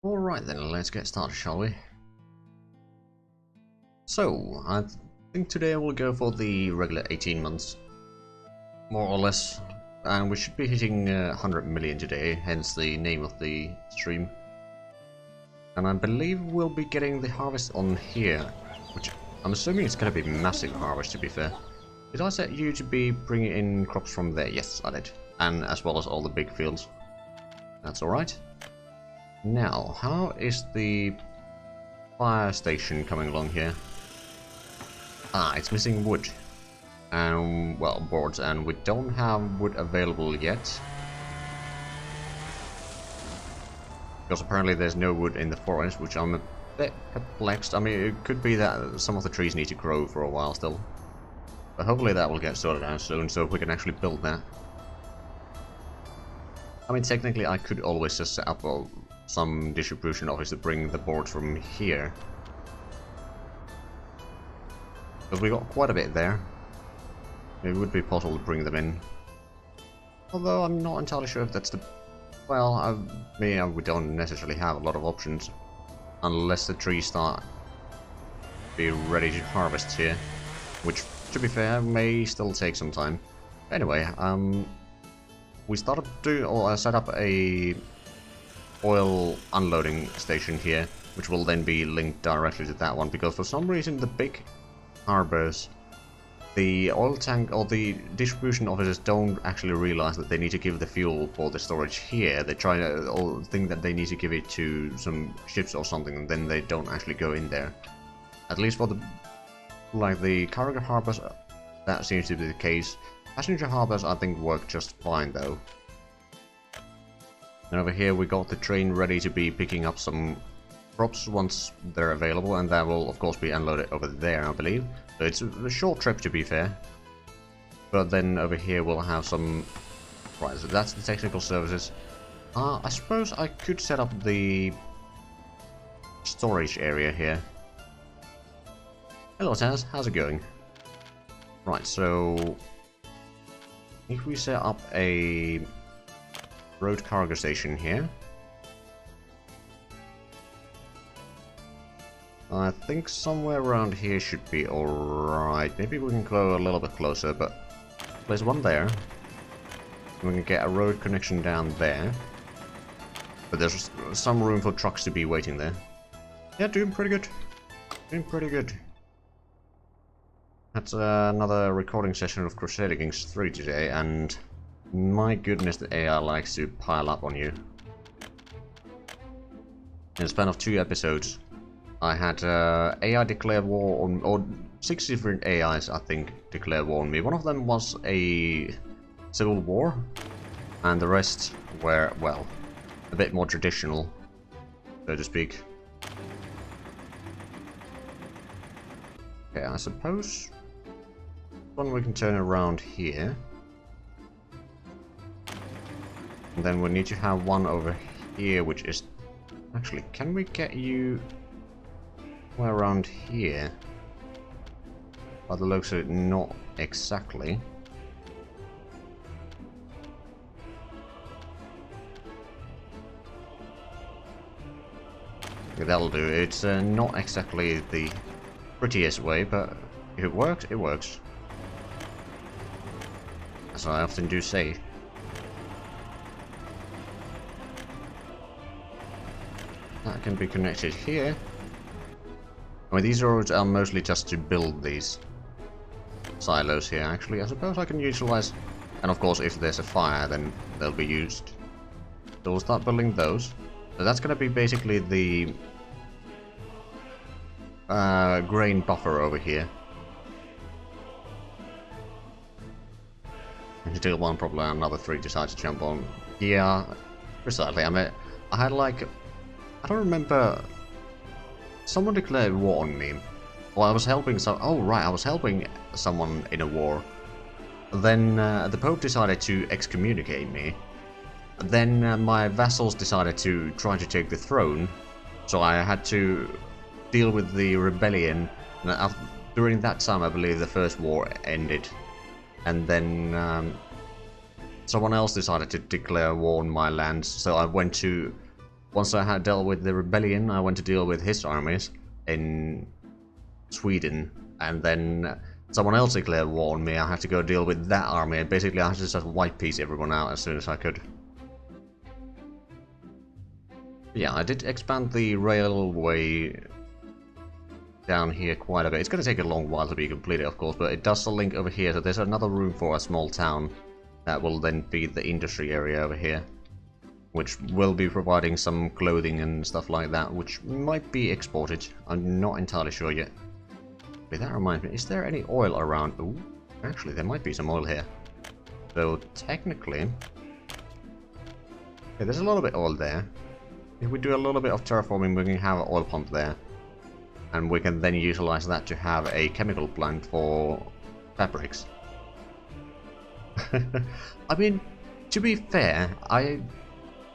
Alright then, let's get started, shall we? So, I think today we'll go for the regular 18 months, more or less, and we should be hitting 100 million today, hence the name of the stream. And I believe we'll be getting the harvest on here, which I'm assuming it's going to be massive harvest, to be fair. Did I set you to be bringing in crops from there? Yes, I did. And as well as all the big fields. That's alright. Now, how is the fire station coming along here? Ah, it's missing wood. And, well, boards, and we don't have wood available yet. Because apparently there's no wood in the forest, which I'm a bit perplexed. I mean, it could be that some of the trees need to grow for a while still. But hopefully that will get sorted out soon, so we can actually build that. I mean, technically I could always just set up some distribution office to bring the boards from here. Because we got quite a bit there. It would be possible to bring them in. Although I'm not entirely sure if that's the... Well, we don't necessarily have a lot of options. Unless the trees start be ready to harvest here. Which, to be fair, may still take some time. Anyway, we started to or set up a oil unloading station here, which will then be linked directly to that one, because for some reason the big harbors, the oil tank or the distribution officers don't actually realize that they need to give the fuel for the storage here. They try to or think that they need to give it to some ships or something, and then they don't actually go in there. At least for the cargo harbors, that seems to be the case. Passenger harbors, I think, work just fine though. And over here we got the train ready to be picking up some crops once they're available, and that will of course be unloaded over there, I believe. So it's a short trip, to be fair. But then over here we'll have some... Right, so that's the technical services. I suppose I could set up the storage area here. Hello Taz, how's it going? Right, so if we set up a road cargo station here, I think somewhere around here should be alright. Maybe we can go a little bit closer, but place one there. We can get a road connection down there. But there's some room for trucks to be waiting there. Yeah, doing pretty good. Doing pretty good. That's another recording session of Crusader Kings 3 today, and my goodness, the AI likes to pile up on you. In the span of 2 episodes, I had AI declare war on, or 6 different AIs, I think, declare war on me. One of them was a civil war, and the rest were, well, a bit more traditional, so to speak. Okay, I suppose one we can turn around here. And then we need to have one over here, which is... Actually, can we get you... Well, around here? By the looks of it, not exactly. Okay, that'll do. It's not exactly the prettiest way, but if it works, it works. As I often do say. That can be connected here. I mean, these roads are mostly just to build these silos here, actually. I suppose I can utilize... And of course, if there's a fire, then they'll be used. So we'll start building those. So that's going to be basically the grain buffer over here. And still one, probably another 3 decide to jump on. Yeah, precisely. I mean, I had like... I don't remember... Someone declared war on me. Well, I was helping some... Oh, right, I was helping someone in a war. Then the Pope decided to excommunicate me. Then my vassals decided to try to take the throne. So I had to deal with the rebellion. And during that time, I believe the first war ended. And then someone else decided to declare war on my lands. So I went to once I had dealt with the rebellion, I went to deal with his armies in Sweden, and then someone else declared war on me. I had to go deal with that army, and basically I had to just white piece everyone out as soon as I could. Yeah, I did expand the railway down here quite a bit. It's going to take a long while to be completed, of course, but it does link over here, so there's another room for a small town that will then feed the industry area over here, which will be providing some clothing and stuff like that, which might be exported. I'm not entirely sure yet. But that reminds me, is there any oil around? Ooh, actually, there might be some oil here. So, technically... yeah, there's a little bit of oil there. If we do a little bit of terraforming, we can have an oil pump there. And we can then utilize that to have a chemical plant for fabrics. I mean, to be fair,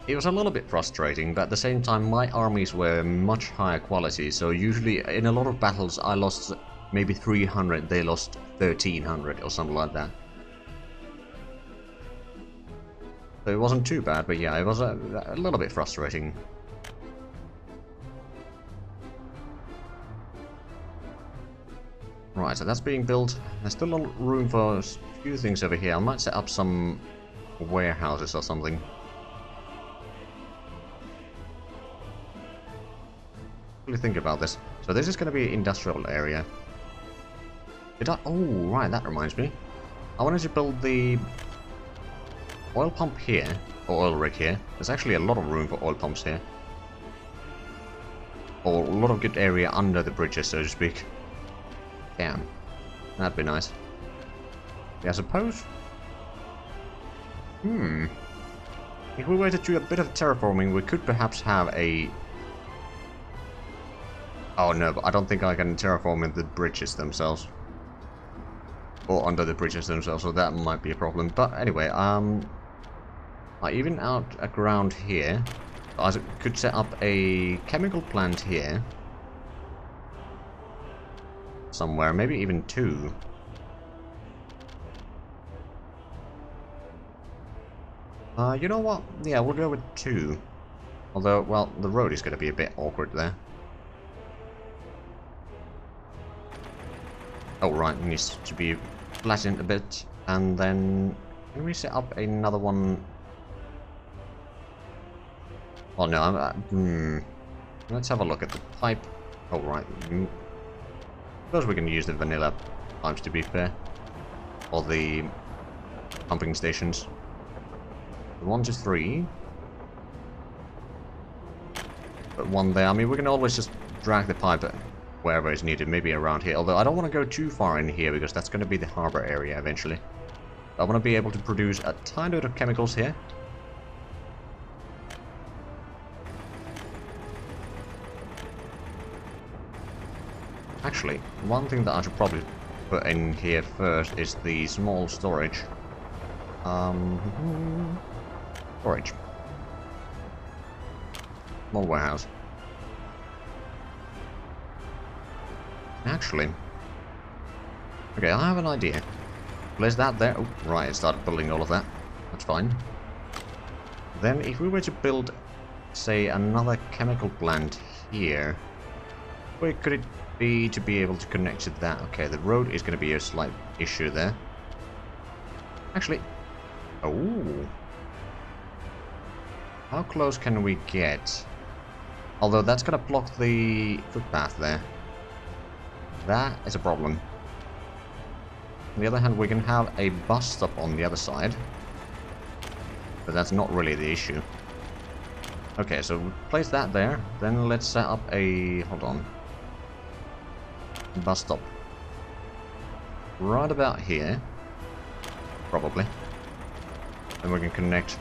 it was a little bit frustrating, but at the same time my armies were much higher quality, so usually in a lot of battles I lost maybe 300, they lost 1300 or something like that. So it wasn't too bad, but yeah, it was a little bit frustrating. Right, so that's being built. There's still room for a few things over here. I might set up some warehouses or something. Really think about this. So this is going to be an industrial area. Oh, right, that reminds me. I wanted to build the oil pump here, or oil rig here. There's actually a lot of room for oil pumps here. Or a lot of good area under the bridges, so to speak. Damn. That'd be nice. Yeah, I suppose... if we were to do a bit of terraforming, we could perhaps have a... oh no, but I don't think I can terraform in the bridges themselves. Or under the bridges themselves, so that might be a problem. But anyway, even out around here, I could set up a chemical plant here. Somewhere, maybe even two. You know what? Yeah, we'll go with two. Although, well, the road is going to be a bit awkward there. Oh, right, it needs to be flattened a bit. And then, can we set up another one? Oh, no, let's have a look at the pipe. Oh, right. I suppose we can use the vanilla pipes, to be fair. Or the pumping stations. 1 to 3. But one there. I mean, we can always just drag the pipe wherever it's needed, maybe around here. Although I don't want to go too far in here, because that's going to be the harbor area eventually. I want to be able to produce a tiny bit of chemicals here. Actually, one thing that I should probably put in here first is the small storage. Storage. Small warehouse. Actually, okay, I have an idea. Place that there. Oh, right, it started building all of that. That's fine. Then, if we were to build, say, another chemical plant here, where could it be to be able to connect to that? Okay, the road is going to be a slight issue there. Actually, oh, how close can we get? Although that's going to block the footpath there. That is a problem. On the other hand, we can have a bus stop on the other side. But that's not really the issue. Okay, so we place that there. Then let's set up a... hold on. Bus stop. Right about here. Probably. Then we can connect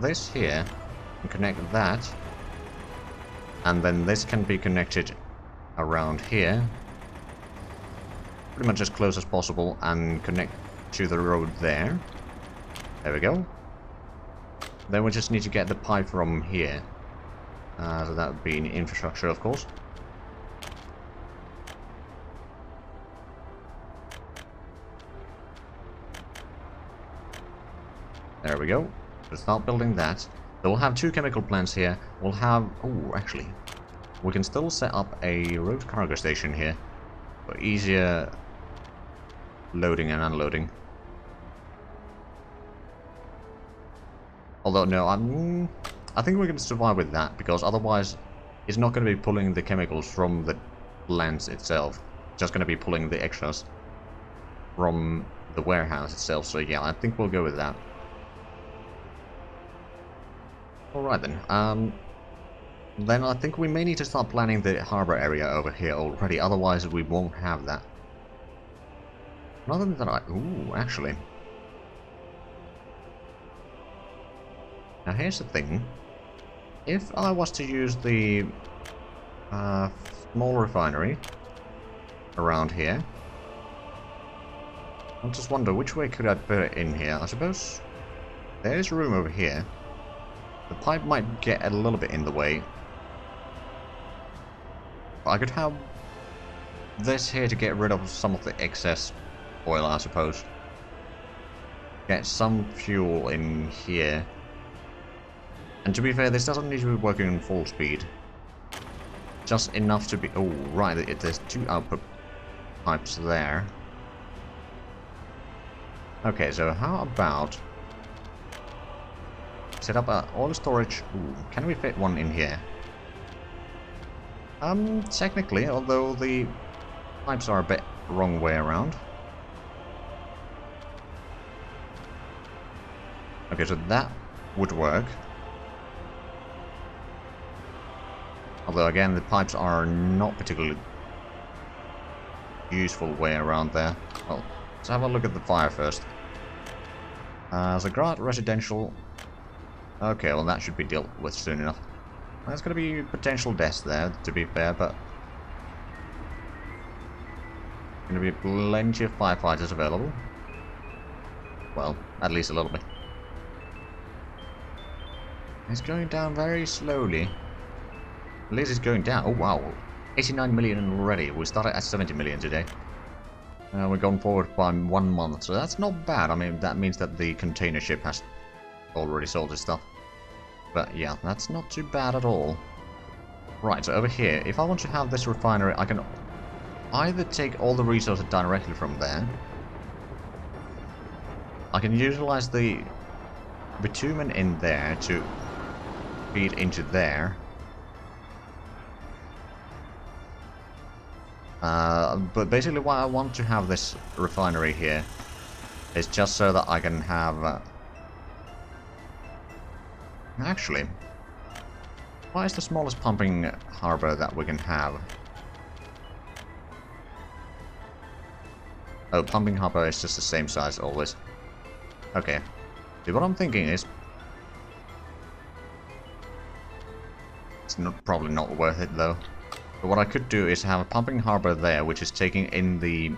this here. And connect that. And then this can be connected around here. Pretty much as close as possible and connect to the road there. There we go. Then we just need to get the pipe from here. So that would be in infrastructure, of course. There we go. So start building that. So we'll have 2 chemical plants here. We'll have... Oh, actually, we can still set up a road cargo station here for easier loading and unloading. Although, no, I think we can survive with that, because otherwise it's not going to be pulling the chemicals from the plants itself. It's just going to be pulling the extras from the warehouse itself. So yeah, I think we'll go with that. Alright then. Then I think we may need to start planning the harbor area over here already, otherwise we won't have that. Other than that, ooh, actually. Now here's the thing. If I was to use the small refinery around here, I just wonder which way could I put it in here. I suppose there's room over here. The pipe might get a little bit in the way. But I could have this here to get rid of some of the excess oil, I suppose. Get some fuel in here. And to be fair, this doesn't need to be working in full speed. Just enough to be... Oh, right, there's 2 output pipes there. Okay, so how about... set up a oil storage... Ooh, can we fit one in here? Technically, although the pipes are a bit wrong way around. Okay, so that would work. Although again, the pipes are not particularly useful way around there. Well, let's have a look at the fire first. Zagrad residential. Okay, well that should be dealt with soon enough. There's going to be potential deaths there, to be fair, but going to be plenty of firefighters available. Well, at least a little bit. It's going down very slowly. At least it's going down. Oh wow, 89 million already. We started at 70 million today. We're going forward by 1 month, so that's not bad. I mean, that means that the container ship has already sold its stuff. But yeah, that's not too bad at all. Right, so over here, if I want to have this refinery, I can either take all the resources directly from there. I can utilize the bitumen in there to feed into there. But basically why I want to have this refinery here is just so that I can have... Actually, what is the smallest pumping harbor that we can have? Oh, pumping harbor is just the same size always. Okay. See, what I'm thinking is... it's probably not worth it though. But what I could do is have a pumping harbor there, which is taking in the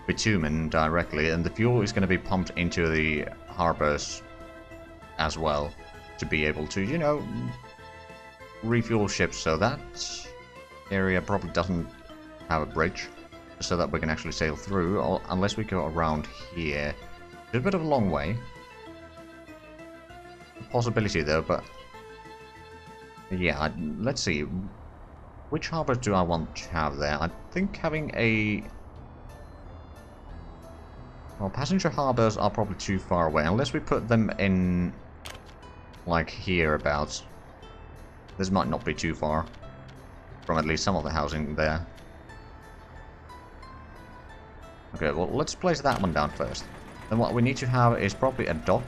bitumen directly, and the fuel is going to be pumped into the harbors as well, to be able to, you know, refuel ships. So that area probably doesn't have a bridge, so that we can actually sail through, or, unless we go around here. It's a bit of a long way. Possibility though, but yeah, let's see. Which harbors do I want to have there? I think having a... well, passenger harbors are probably too far away, unless we put them in, like, hereabouts. This might not be too far from at least some of the housing there. Okay, well, let's place that one down first. Then what we need to have is probably a dock.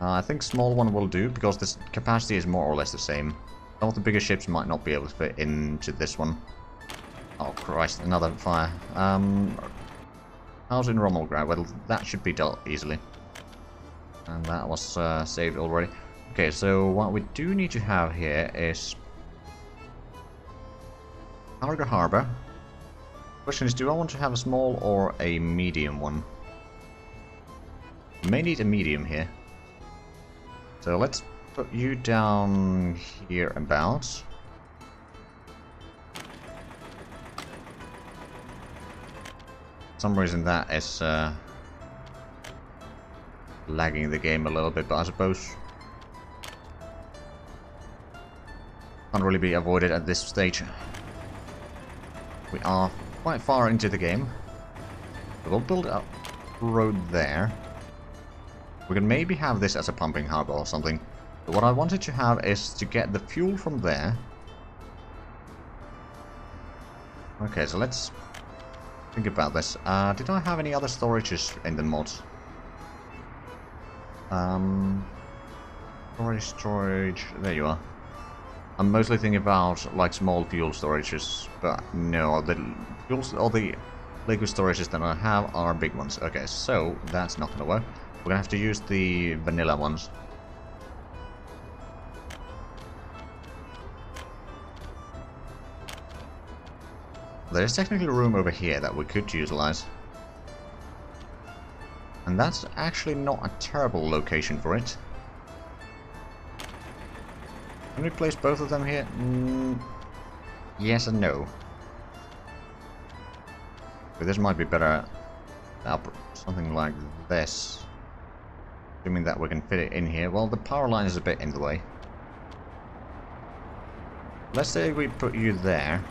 I think small one will do, because this capacity is more or less the same. Some of the bigger ships might not be able to fit into this one. Oh Christ, another fire. How's in Rommelgrad? Well, that should be dealt easily. And that was saved already. Okay, so what we do need to have here is... cargo harbor. Question is, do I want to have a small or a medium one? May need a medium here. So let's put you down here about. For some reason that is lagging the game a little bit, but I suppose can't really be avoided at this stage. We are quite far into the game. So we'll build a road there. We can maybe have this as a pumping harbor or something. But what I wanted to have is to get the fuel from there. Okay, so let's think about this. Did I have any other storages in the mods? Storage, there you are. I'm mostly thinking about like small fuel storages, but no, the fuels, all the liquid storages that I have are big ones. Okay, so that's not gonna work. We're gonna have to use the vanilla ones. There's technically room over here that we could utilize. And that's actually not a terrible location for it. Can we place both of them here? Yes and no. But this might be better. Something like this. Assuming that we can fit it in here. Well, the power line is a bit in the way. Let's say we put you there.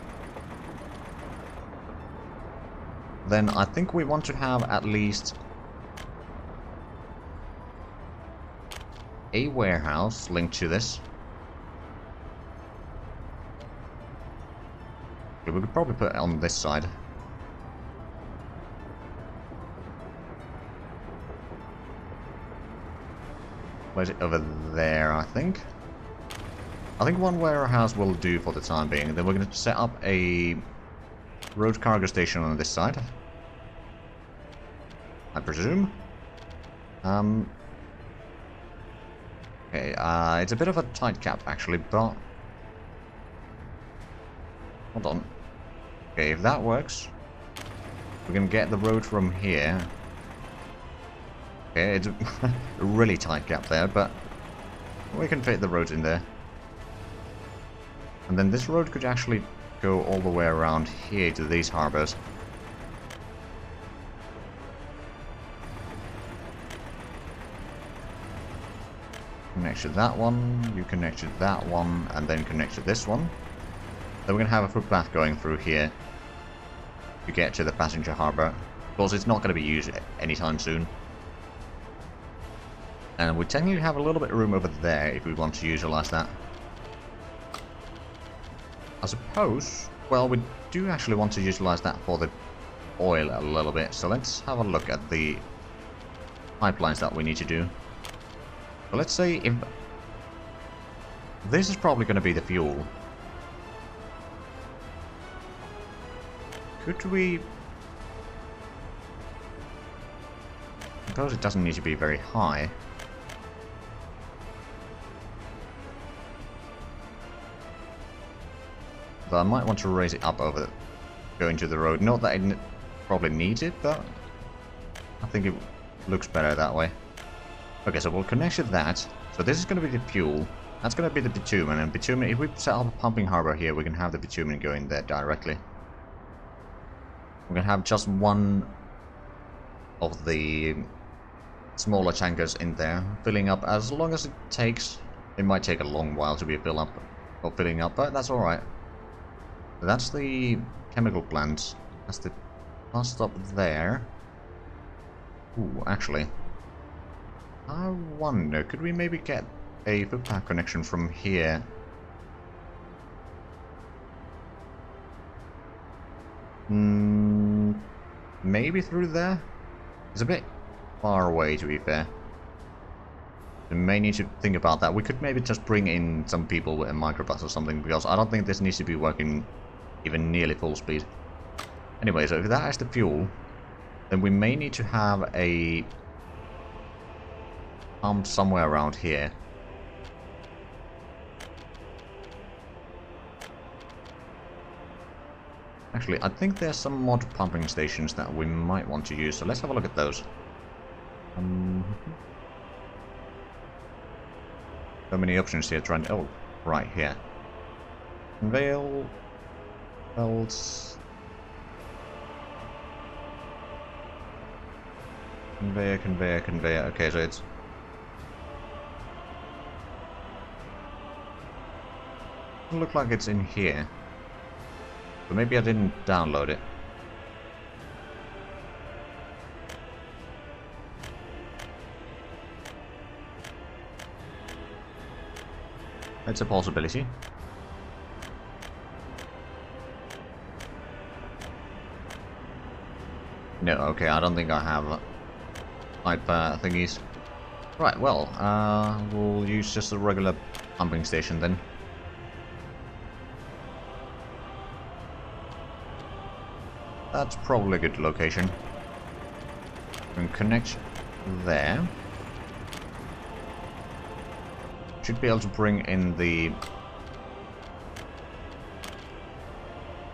Then I think we want to have at least a warehouse linked to this. We could probably put it on this side. Place it over there, I think. I think one warehouse will do for the time being. Then we're going to set up a road cargo station on this side, I presume. Okay, it's a bit of a tight cap actually, but hold on. Okay, if that works, we can get the road from here. Okay, it's a really tight gap there, but we can fit the road in there. And then this road could actually go all the way around here to these harbors. Connect to that one, you connect to that one, and then connect to this one. Then we're going to have a footpath going through here to get to the passenger harbor. Of course, it's not going to be used anytime soon. And we technically have a little bit of room over there if we want to utilize that. I suppose, well, we do actually want to utilize that for the oil a little bit. So let's have a look at the pipelines that we need to do. So let's say if this is probably going to be the fuel. Could we... I suppose it doesn't need to be very high. But I might want to raise it up over going to the road. Not that it probably needs it, but I think it looks better that way. Okay, so we'll connect to that. So this is going to be the fuel. That's going to be the bitumen. And bitumen, if we set up a pumping harbor here, we can have the bitumen going there directly. We're going to have just one of the smaller tankers in there, filling up as long as it takes. It might take a long while to be filling up, but that's alright. That's the chemical plant. That's the bus stop there. Ooh, actually, I wonder, could we maybe get a footpath connection from here? Maybe through there? It's a bit far away, to be fair. We may need to think about that. We could maybe just bring in some people with a microbus or something, because I don't think this needs to be working even nearly full speed. Anyway, so if that is the fuel, then we may need to have a pump somewhere around here. Actually, I think there's some mod pumping stations that we might want to use, so let's have a look at those. So many options here trying to... Oh, right here. Conveyor belts. Conveyor. Okay, so it's Doesn't look like it's in here. But maybe I didn't download it. It's a possibility. No, okay, I don't think I have type thingies. Right, well, we'll use just a regular pumping station then. That's probably a good location. And connect there. Should be able to bring in the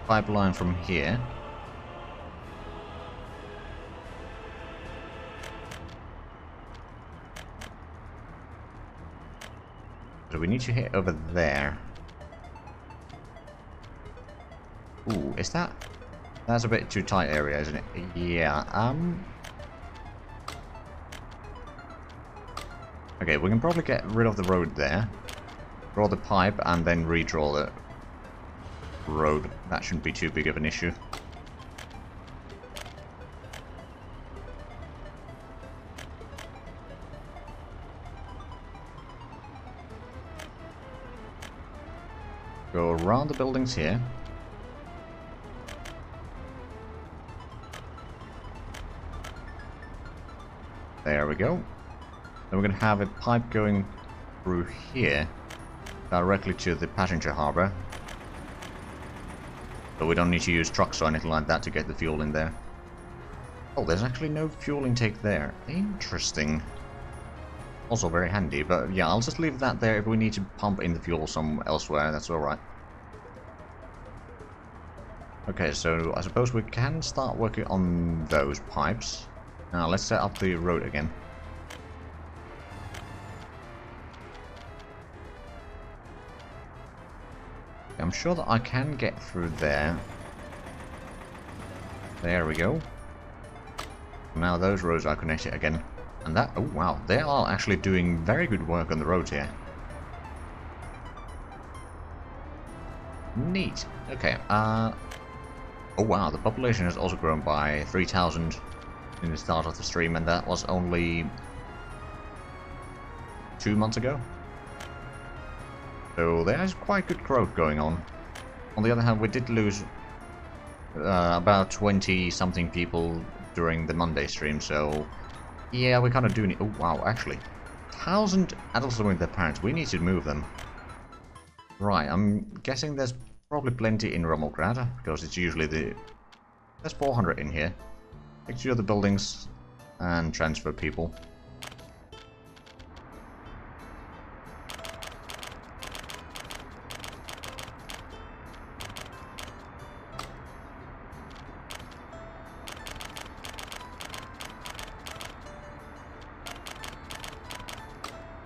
pipeline from here. So we need to hit over there. Ooh, is that? That's a bit too tight area, isn't it? Yeah, okay, we can probably get rid of the road there. Draw the pipe and then redraw the road. That shouldn't be too big of an issue. Go around the buildings here. There we go. Then we're going to have a pipe going through here, directly to the passenger harbour. So we don't need to use trucks or anything like that to get the fuel in there. Oh, there's actually no fuel intake there. Interesting. Also very handy, but yeah, I'll just leave that there. If we need to pump in the fuel somewhere elsewhere, that's alright. Okay, so I suppose we can start working on those pipes. Now let's set up the road again. I'm sure that I can get through there. There we go. Now those roads are connected again. And that, oh wow, they are actually doing very good work on the roads here. Neat. Okay, oh wow, the population has also grown by 3,000 in the start of the stream, and that was only 2 months ago. So there's quite good growth going on. On the other hand, we did lose about 20-something people during the Monday stream, so yeah, we kind of do need... Oh wow, actually, 1,000 adults with their parents. We need to move them. Right, I'm guessing there's probably plenty in Romograd, because it's usually the... There's 400 in here. Take 2 of the buildings and transfer people.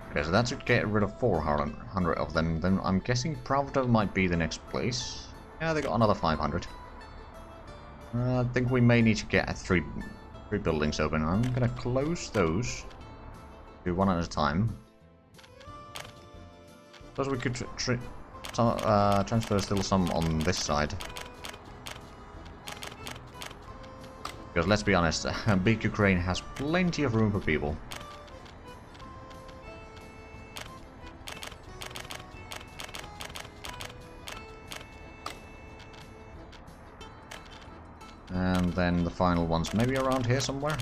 Okay, so that should get rid of 400 of them. Then I'm guessing Pravda might be the next place. Yeah, they got another 500. I think we may need to get three buildings open. I'm gonna close those. Do one at a time. Suppose we could transfer still some on this side. Because let's be honest, big Ukraine has plenty of room for people. And then the final ones, maybe around here somewhere?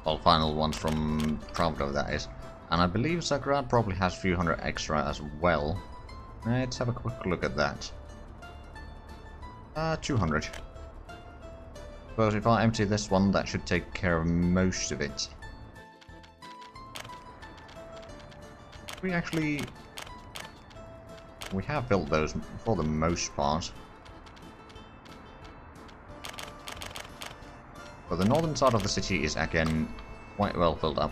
Well, final ones from Pravda, that is. And I believe Zagrad probably has a few hundred extra as well. Let's have a quick look at that. 200. But if I empty this one, that should take care of most of it. We have built those for the most part. But the northern side of the city is again quite well filled up.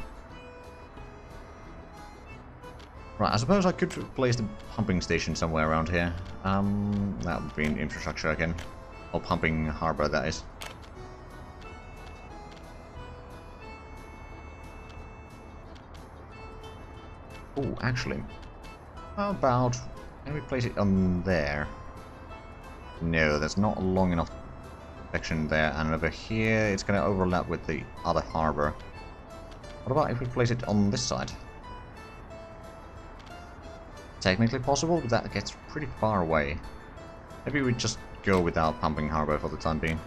Right, I suppose I could place the pumping station somewhere around here. That would be an infrastructure again. Or pumping harbour, that is. Oh, actually, how about Can we place it on there? No, there's not a long enough section there, and over here it's going to overlap with the other harbor. What about if we place it on this side? Technically possible, but that gets pretty far away. Maybe we just go without pumping harbor for the time being.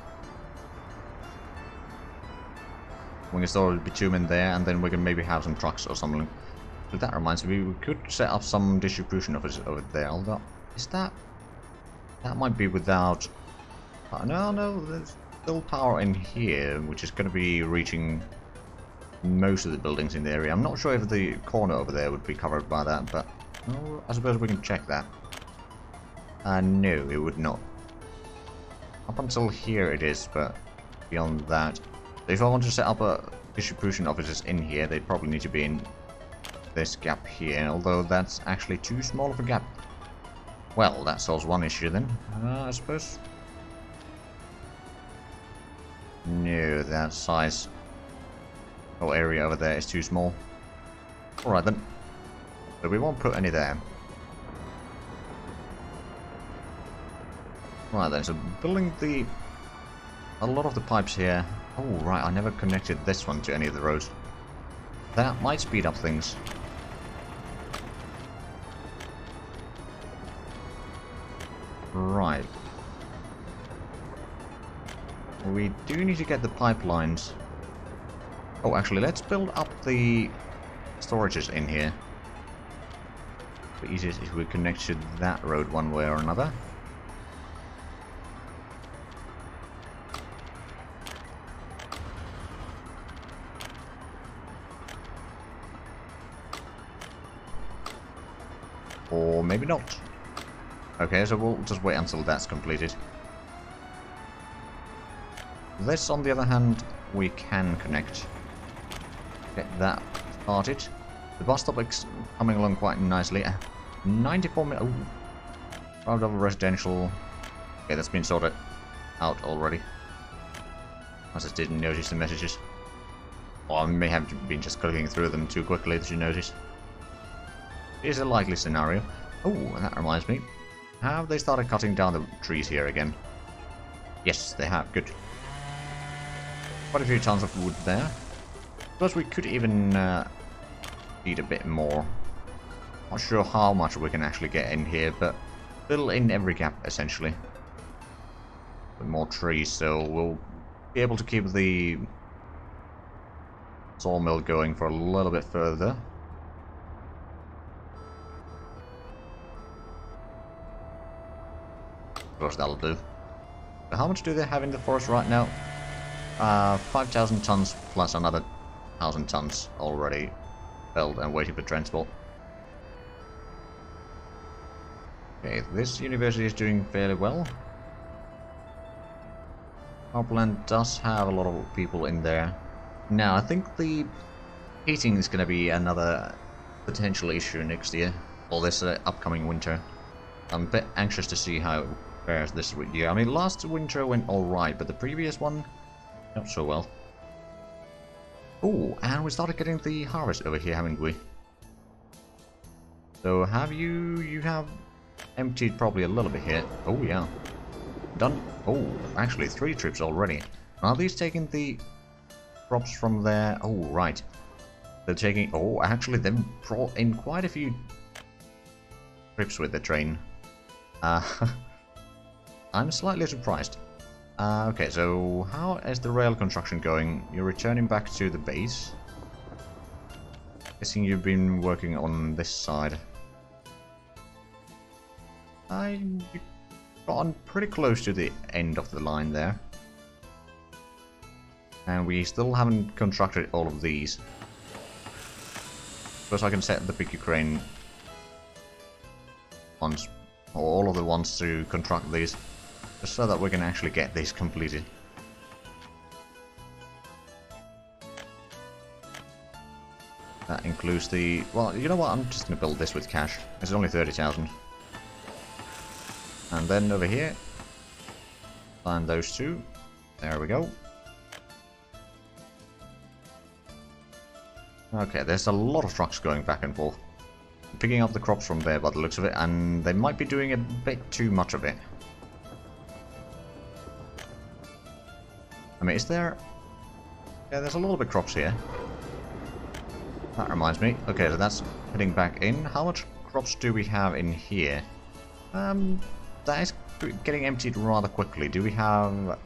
We can store bitumen there, and then we can maybe have some trucks or something. But that reminds me, we could set up some distribution offices over there. Although, is that... That might be without... no, there's still power in here, which is going to be reaching most of the buildings in the area. I'm not sure if the corner over there would be covered by that, but well, I suppose we can check that. No, it would not. Up until here it is, but beyond that... If I want to set up a distribution offices in here, they'd probably need to be in this gap here, although that's actually too small of a gap. Well, that solves one issue then, I suppose. No, that size or area over there is too small. Alright then. So we won't put any there. Right then, so building a lot of the pipes here. Oh right, I never connected this one to any of the roads. That might speed up things. Right. We do need to get the pipelines. Oh, actually, let's build up the storages in here. The easiest is we connect to that road one way or another. Or maybe not. Okay, so we'll just wait until that's completed. This, on the other hand, we can connect. Get that started. The bus stop is coming along quite nicely. 94 minutes. Oh, round over residential. Okay, that's been sorted out already. I just didn't notice the messages. Or I may have been just clicking through them too quickly to notice. Here's a likely scenario. Oh, that reminds me. Have they started cutting down the trees here again? Yes, they have. Good. Quite a few tons of wood there. Plus we could even feed a bit more. Not sure how much we can actually get in here, but fill in every gap essentially. With more trees, so we'll be able to keep the sawmill going for a little bit further. Of course, that'll do. So how much do they have in the forest right now? 5,000 tons plus another 1,000 tons already felled and waiting for transport. Okay, this university is doing fairly well. Our plant does have a lot of people in there. Now, I think the heating is going to be another potential issue next year, or this upcoming winter. I'm a bit anxious to see how it fares this year. I mean, last winter went alright, but the previous one, not so well. Oh, and we started getting the harvest over here, haven't we? So have you have emptied probably a little bit here. Oh yeah. Done. Oh, actually 3 trips already. Are these taking the crops from there? Oh, right. They're taking... Oh, actually they've brought in quite a few trips with the train. I'm slightly surprised. Okay, so how is the rail construction going? You're returning back to the base. Guessing you've been working on this side. You've gotten pretty close to the end of the line there. And we still haven't constructed all of these. First I can set the big Ukraine ones, or all of the ones to construct these. Just so that we can actually get these completed. That includes the... Well, you know what? I'm just going to build this with cash. It's only 30,000. And then over here, find those two. There we go. Okay, there's a lot of trucks going back and forth. Picking up the crops from there by the looks of it, and they might be doing a bit too much of it. I mean, is there... Yeah, there's a little bit of crops here. That reminds me. Okay, so that's heading back in. How much crops do we have in here? That is getting emptied rather quickly. Do we have...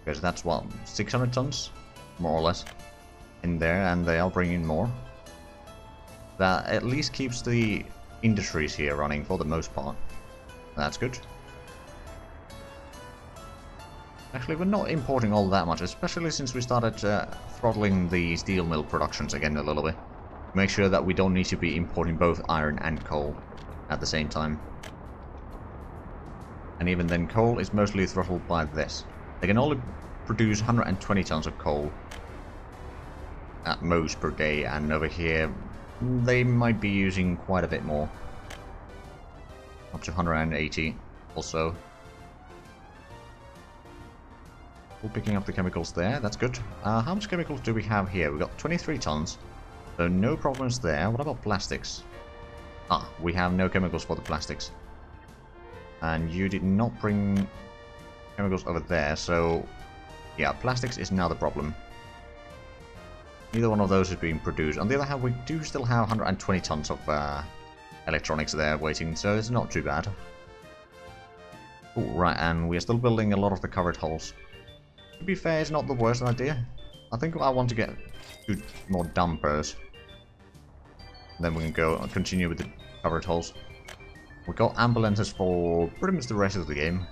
Because that's what, 600 tons? More or less. In there, and they are bringing more. That at least keeps the industries here running for the most part. That's good. Actually, we're not importing all that much, especially since we started throttling the steel mill productions again a little bit. Make sure that we don't need to be importing both iron and coal at the same time. And even then, coal is mostly throttled by this. They can only produce 120 tons of coal at most per day, and over here they might be using quite a bit more. Up to 180 or so. We're picking up the chemicals there, that's good. How much chemicals do we have here? We've got 23 tons, so no problems there. What about plastics? Ah, we have no chemicals for the plastics. And you did not bring chemicals over there, so yeah, plastics is now the problem. Neither one of those is being produced. On the other hand, we do still have 120 tons of electronics there waiting, so it's not too bad. Ooh, right, and we're still building a lot of the covered holes. To be fair, it's not the worst idea. I think I want to get 2 more dumpers. Then we can go and continue with the covered holes. We've got ambulances for pretty much the rest of the game.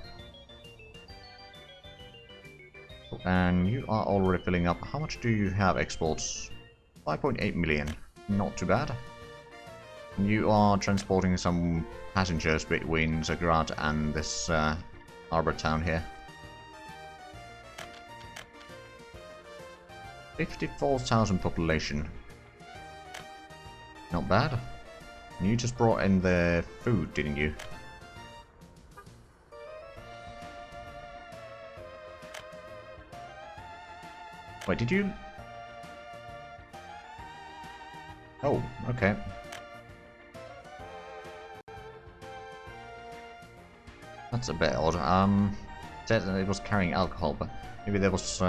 And you are already filling up. How much do you have exports? 5.8 million. Not too bad. And you are transporting some passengers between Zagrad and this harbor town here. 54,000 population. Not bad. And you just brought in the food, didn't you? Wait, did you? Oh, okay. That's a bit odd. Said that it was carrying alcohol, but maybe there was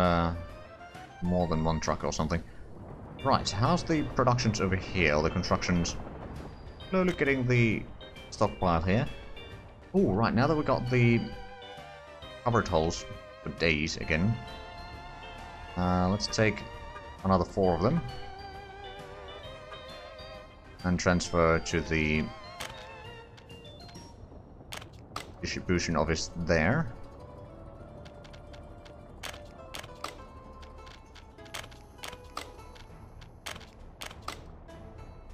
more than one truck or something. Right, how's the productions over here, or the constructions? Slowly getting the stockpile here. Oh, right, now that we got the covered holes for days again. Let's take another 4 of them. And transfer to the distribution office there.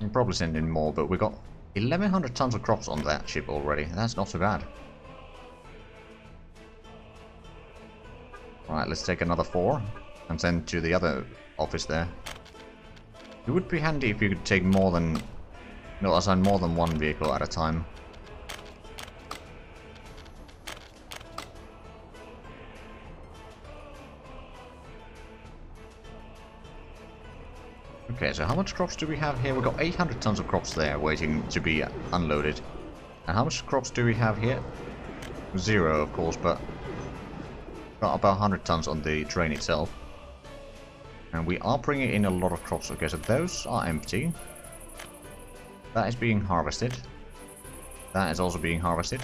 We'll probably send in more, but we got 1,100 tons of crops on that ship already. That's not so bad. Right, let's take another 4 and send to the other office there. It would be handy if you could take more than... No, assign more than one vehicle at a time. Okay, so how much crops do we have here? We've got 800 tons of crops there waiting to be unloaded. And how much crops do we have here? 0, of course, but got about 100 tons on the train itself. And we are bringing in a lot of crops. Okay, so those are empty. That is being harvested. That is also being harvested.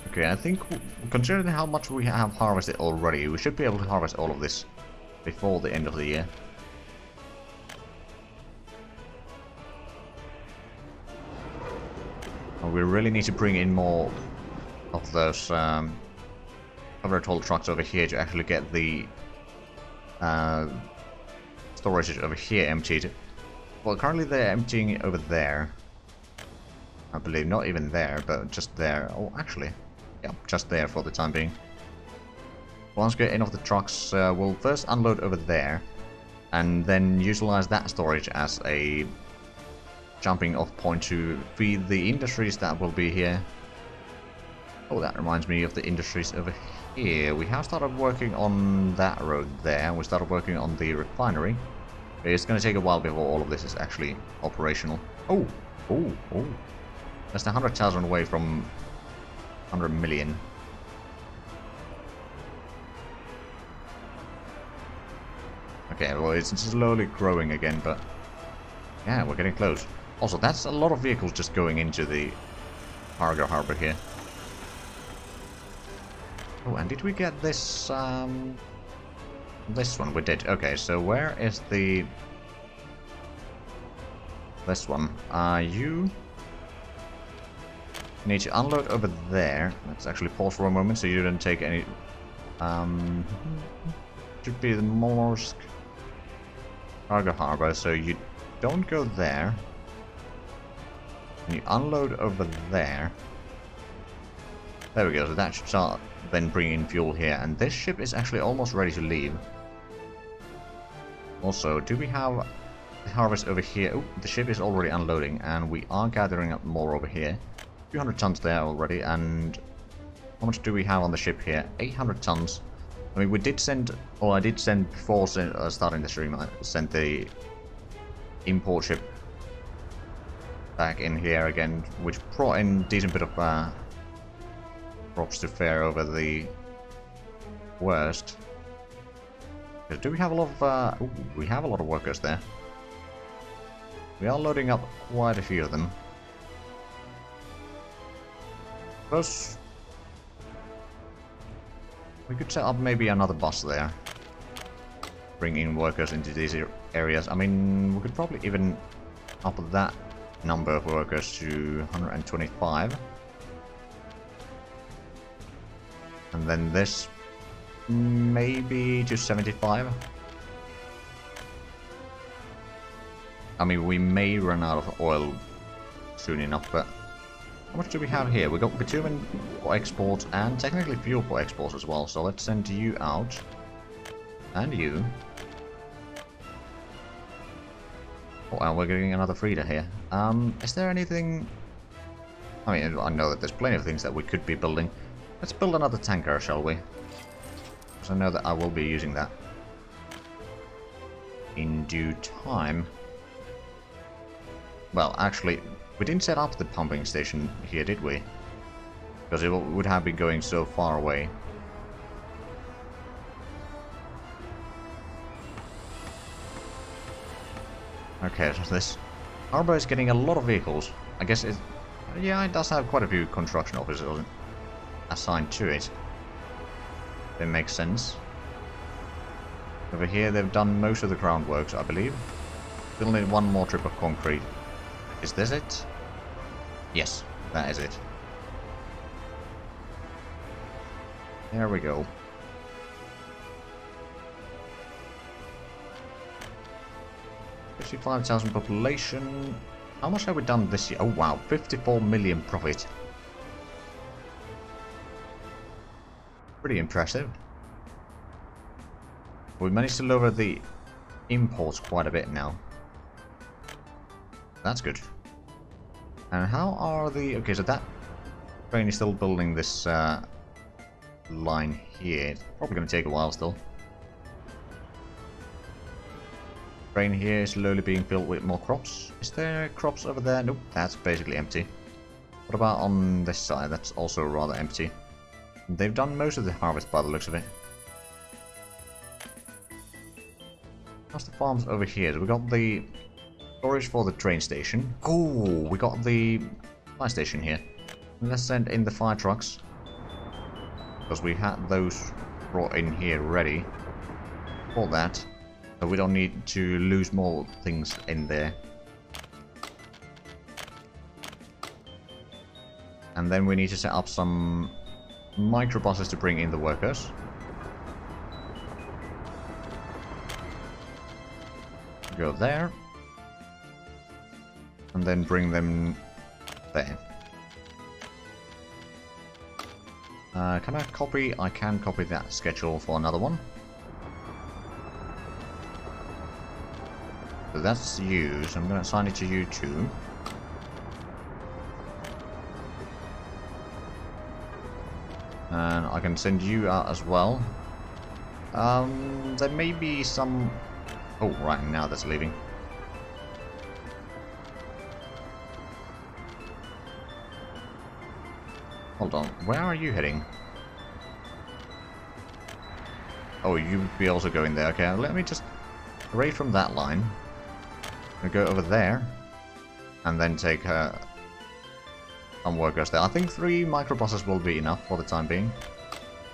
Okay, I think considering how much we have harvested already, we should be able to harvest all of this before the end of the year. And we really need to bring in more of those covered haul trucks over here to actually get the storage over here emptied. Well, currently they're emptying it over there. I believe, not even there, but just there. Oh, actually, yeah, just there for the time being. Once we get enough of the trucks, we'll first unload over there, and then utilize that storage as a jumping off point to feed the industries that will be here. Oh, that reminds me of the industries over here. We have started working on that road there. We started working on the refinery. It's gonna take a while before all of this is actually operational. Oh! Oh! Oh! That's 100,000 away from 100 million. Okay, well, it's slowly growing again, but yeah, we're getting close. Also, that's a lot of vehicles just going into the cargo harbor here. Oh, and did we get this, this one? We did. Okay, so where is the... this one? You need to unload over there. Let's actually pause for a moment so you don't take any... should be the Morsk cargo harbor, so you don't go there. And you unload over there. There we go, so that should start then bringing in fuel here. And this ship is actually almost ready to leave. Also, do we have the harvest over here? Oh, the ship is already unloading, and we are gathering up more over here. 200 tons there already, and how much do we have on the ship here? 800 tons. I mean, we did send, or I did send before starting the stream, I sent the import ship back in here again, which brought in a decent bit of props to fare over the worst. Do we have a lot of, ooh, we have a lot of workers there. We are loading up quite a few of them. Plus, we could set up maybe another bus there. Bring in workers into these areas. I mean, we could probably even up that number of workers to 125. And then this maybe to 75. I mean, we may run out of oil soon enough, but how much do we have here? We got bitumen for exports and technically fuel for exports as well, so let's send you out. And you. Oh, and we're getting another feeder here. Is there anything... I mean, I know that there's plenty of things that we could be building. Let's build another tanker, shall we? Because I know that I will be using that in due time. Well, actually, we didn't set up the pumping station here, did we? Because it would have been going so far away. Okay, so this harbor is getting a lot of vehicles. I guess it... yeah, it does have quite a few construction officers assigned to it. That makes sense. Over here, they've done most of the groundworks, I believe. Still need one more trip of concrete. Is this it? Yes, that is it. There we go. $55,000 population. How much have we done this year? Oh wow, 54 million profit. Pretty impressive. We managed to lower the imports quite a bit now. That's good. And how are the... okay, so that train is still building this line here. It's probably going to take a while still. Train here is slowly being filled with more crops. Is there crops over there? Nope, that's basically empty. What about on this side? That's also rather empty. They've done most of the harvest by the looks of it. How's the farms over here? So we got the storage for the train station. Oh, we got the fire station here. Let's send in the fire trucks. Because we had those brought in here ready for that. So we don't need to lose more things in there. And then we need to set up some microbuses to bring in the workers. Go there. And then bring them there. Can I copy? I can copy that schedule for another one. So that's you, so I'm going to assign it to you too. And I can send you out as well. There may be some Oh, right, now that's leaving. Hold on, where are you heading? Oh, you'd be also going there. Okay, let me just raid from that line. I'll go over there. And then take some workers there. I think 3 microbuses will be enough for the time being.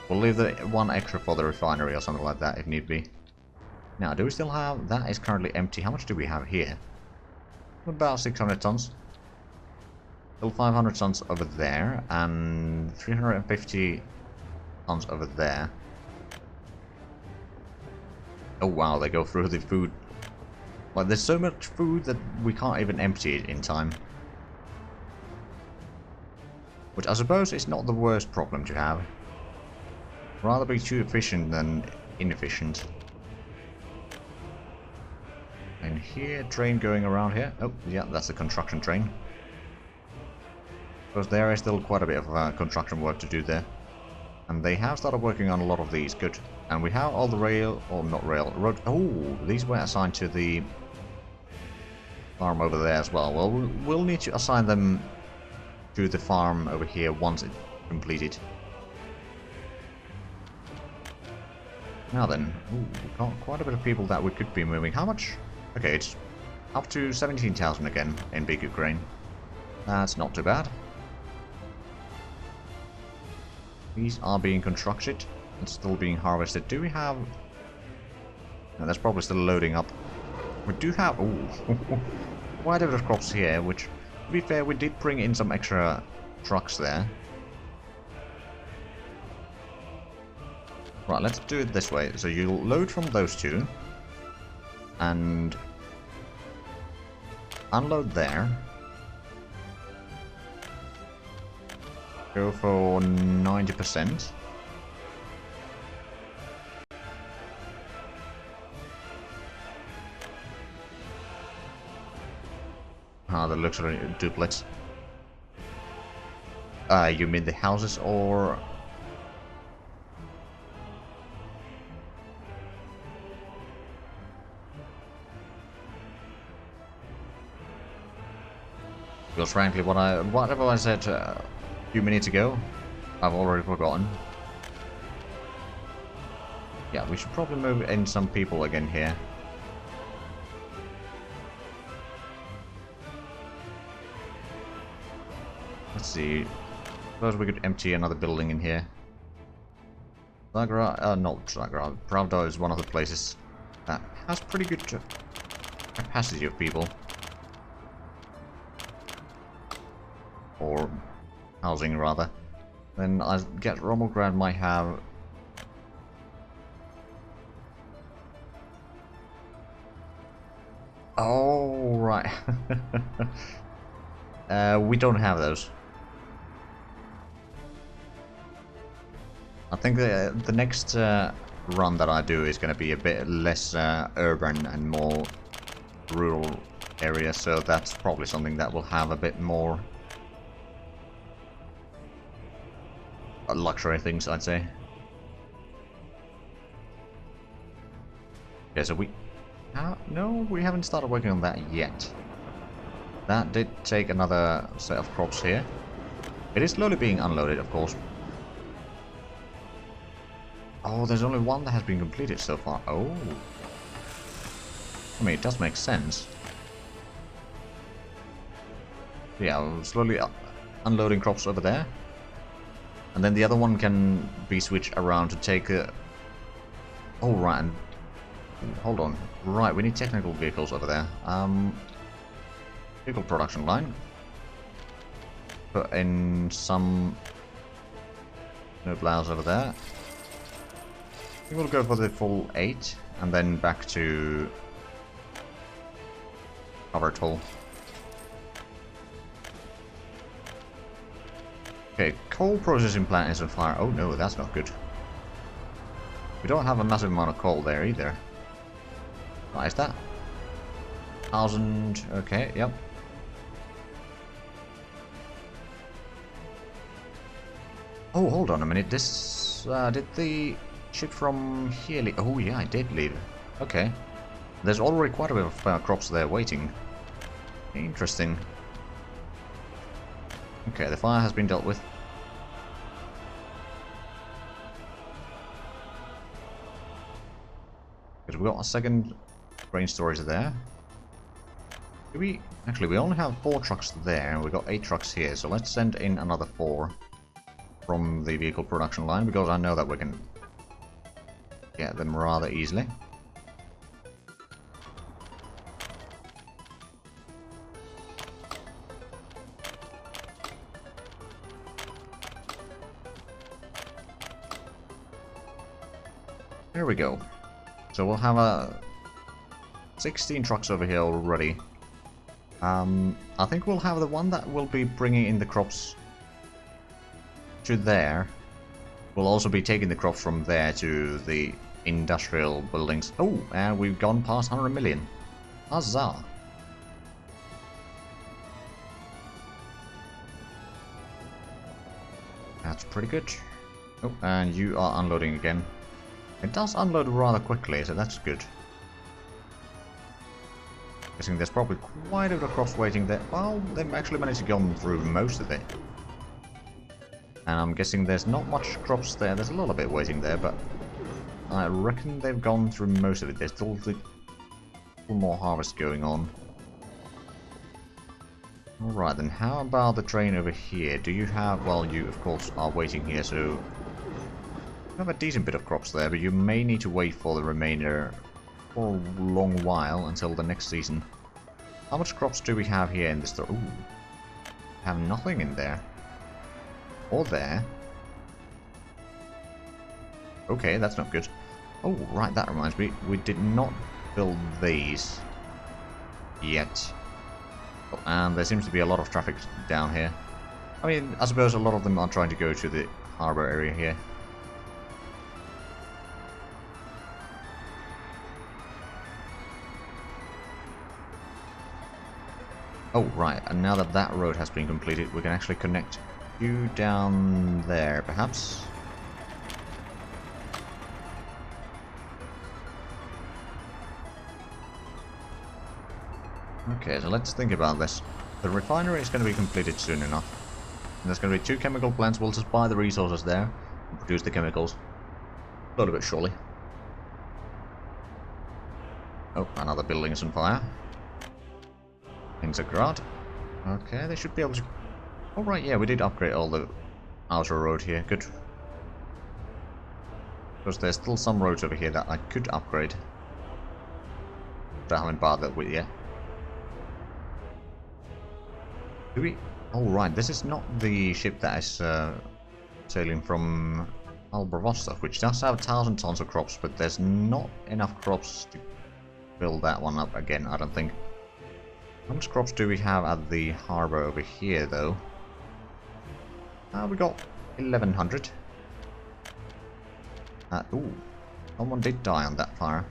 We'll leave the 1 extra for the refinery or something like that if need be. Now, do we still have... That is currently empty. How much do we have here? About 600 tons. Still 500 tons over there. And 350 tons over there. Oh wow, they go through the food. Like, there's so much food that we can't even empty it in time. Which I suppose is not the worst problem to have. Rather be too efficient than inefficient. And here, train going around here. Oh, yeah, that's the construction train. Because there is still quite a bit of construction work to do there. And they have started working on a lot of these. Good. And we have all the rail, or not rail, road. Oh, these were assigned to the farm over there as well. Well, we'll need to assign them to the farm over here once it's completed. Now then, ooh, we've got quite a bit of people that we could be moving. How much? Okay, it's up to 17,000 again in big Ukraine. That's not too bad. These are being constructed and still being harvested. Do we have... No, that's probably still loading up. We do have... Ooh, quite a bit of crops here, which, to be fair, we did bring in some extra trucks there. Right, let's do it this way. So you'll load from those two. And unload there. Go for 90%. Ah, the luxury duplex. You mean the houses or... Because frankly, whatever I said a few minutes ago, I've already forgotten. Yeah, we should probably move in some people again here. Let's see. Suppose we could empty another building in here. Zagreb, not Zagreb. Pravda is one of the places that has pretty good capacity of people. Or housing, rather. Then I guess Rommelgrad might have... Oh, right. We don't have those. I think the next run that I do is going to be a bit less urban and more rural area, so that's probably something that will have a bit more luxury things, I'd say. Okay, so we... no, we haven't started working on that yet. That did take another set of crops here. It is slowly being unloaded, of course. Oh, there's only one that has been completed so far. Oh. I mean, it does make sense. Yeah, we're slowly unloading crops over there. And then the other one can be switched around to take a... Oh, right. And... Hold on. Right, we need technical vehicles over there. Vehicle production line. Put in some... no blouse over there. I think we'll go for the full 8. And then back to... covered hull. Okay, coal processing plant is on fire. Oh no, that's not good. We don't have a massive amount of coal there either. What is that? 1,000. Okay, yep. Oh, hold on a minute. This did the ship from here leave? Oh yeah, I did leave. Okay. There's already quite a bit of crops there waiting. Interesting. Okay, the fire has been dealt with. Because we've got a second grain storage there. Do we... Actually, we only have 4 trucks there, and we've got 8 trucks here, so let's send in another 4 from the vehicle production line, because I know that we can get them rather easily. There we go. So we'll have 16 trucks over here already. I think we'll have the one that will be bringing in the crops to there. We'll also be taking the crops from there to the industrial buildings. Oh, and we've gone past 100 million. Huzzah! That's pretty good. Oh, and you are unloading again. It does unload rather quickly, so that's good. Guessing there's probably quite a bit of crops waiting there. Well, they've actually managed to go through most of it. And I'm guessing there's not much crops there. There's a little bit waiting there, but I reckon they've gone through most of it. There's still more harvest going on. Alright then, how about the train over here? Do you have... Well, you of course are waiting here, so... You have a decent bit of crops there, but you may need to wait for the remainder for a long while until the next season. How much crops do we have here in this store? Ooh, have nothing in there. Or there. Okay, that's not good. Oh, right, that reminds me. We did not build these yet. Oh, and there seems to be a lot of traffic down here. I mean, I suppose a lot of them are trying to go to the harbor area here. Oh, right, and now that that road has been completed, we can actually connect you down there, perhaps? Okay, so let's think about this. The refinery is going to be completed soon enough. And there's going to be 2 chemical plants. We'll just buy the resources there and produce the chemicals. A little bit surely. Oh, another building is on fire. Things are grad. Okay, they should be able to... Oh right, yeah, we did upgrade all the outer road here. Good. Because there's still some roads over here that I could upgrade. But I haven't bothered with yet. Do we... Oh right, this is not the ship that is sailing from Albrovostok, which does have 1,000 tons of crops, but there's not enough crops to build that one up again, I don't think. How much crops do we have at the harbor over here, though? We got 1,100. Ooh, someone did die on that fire.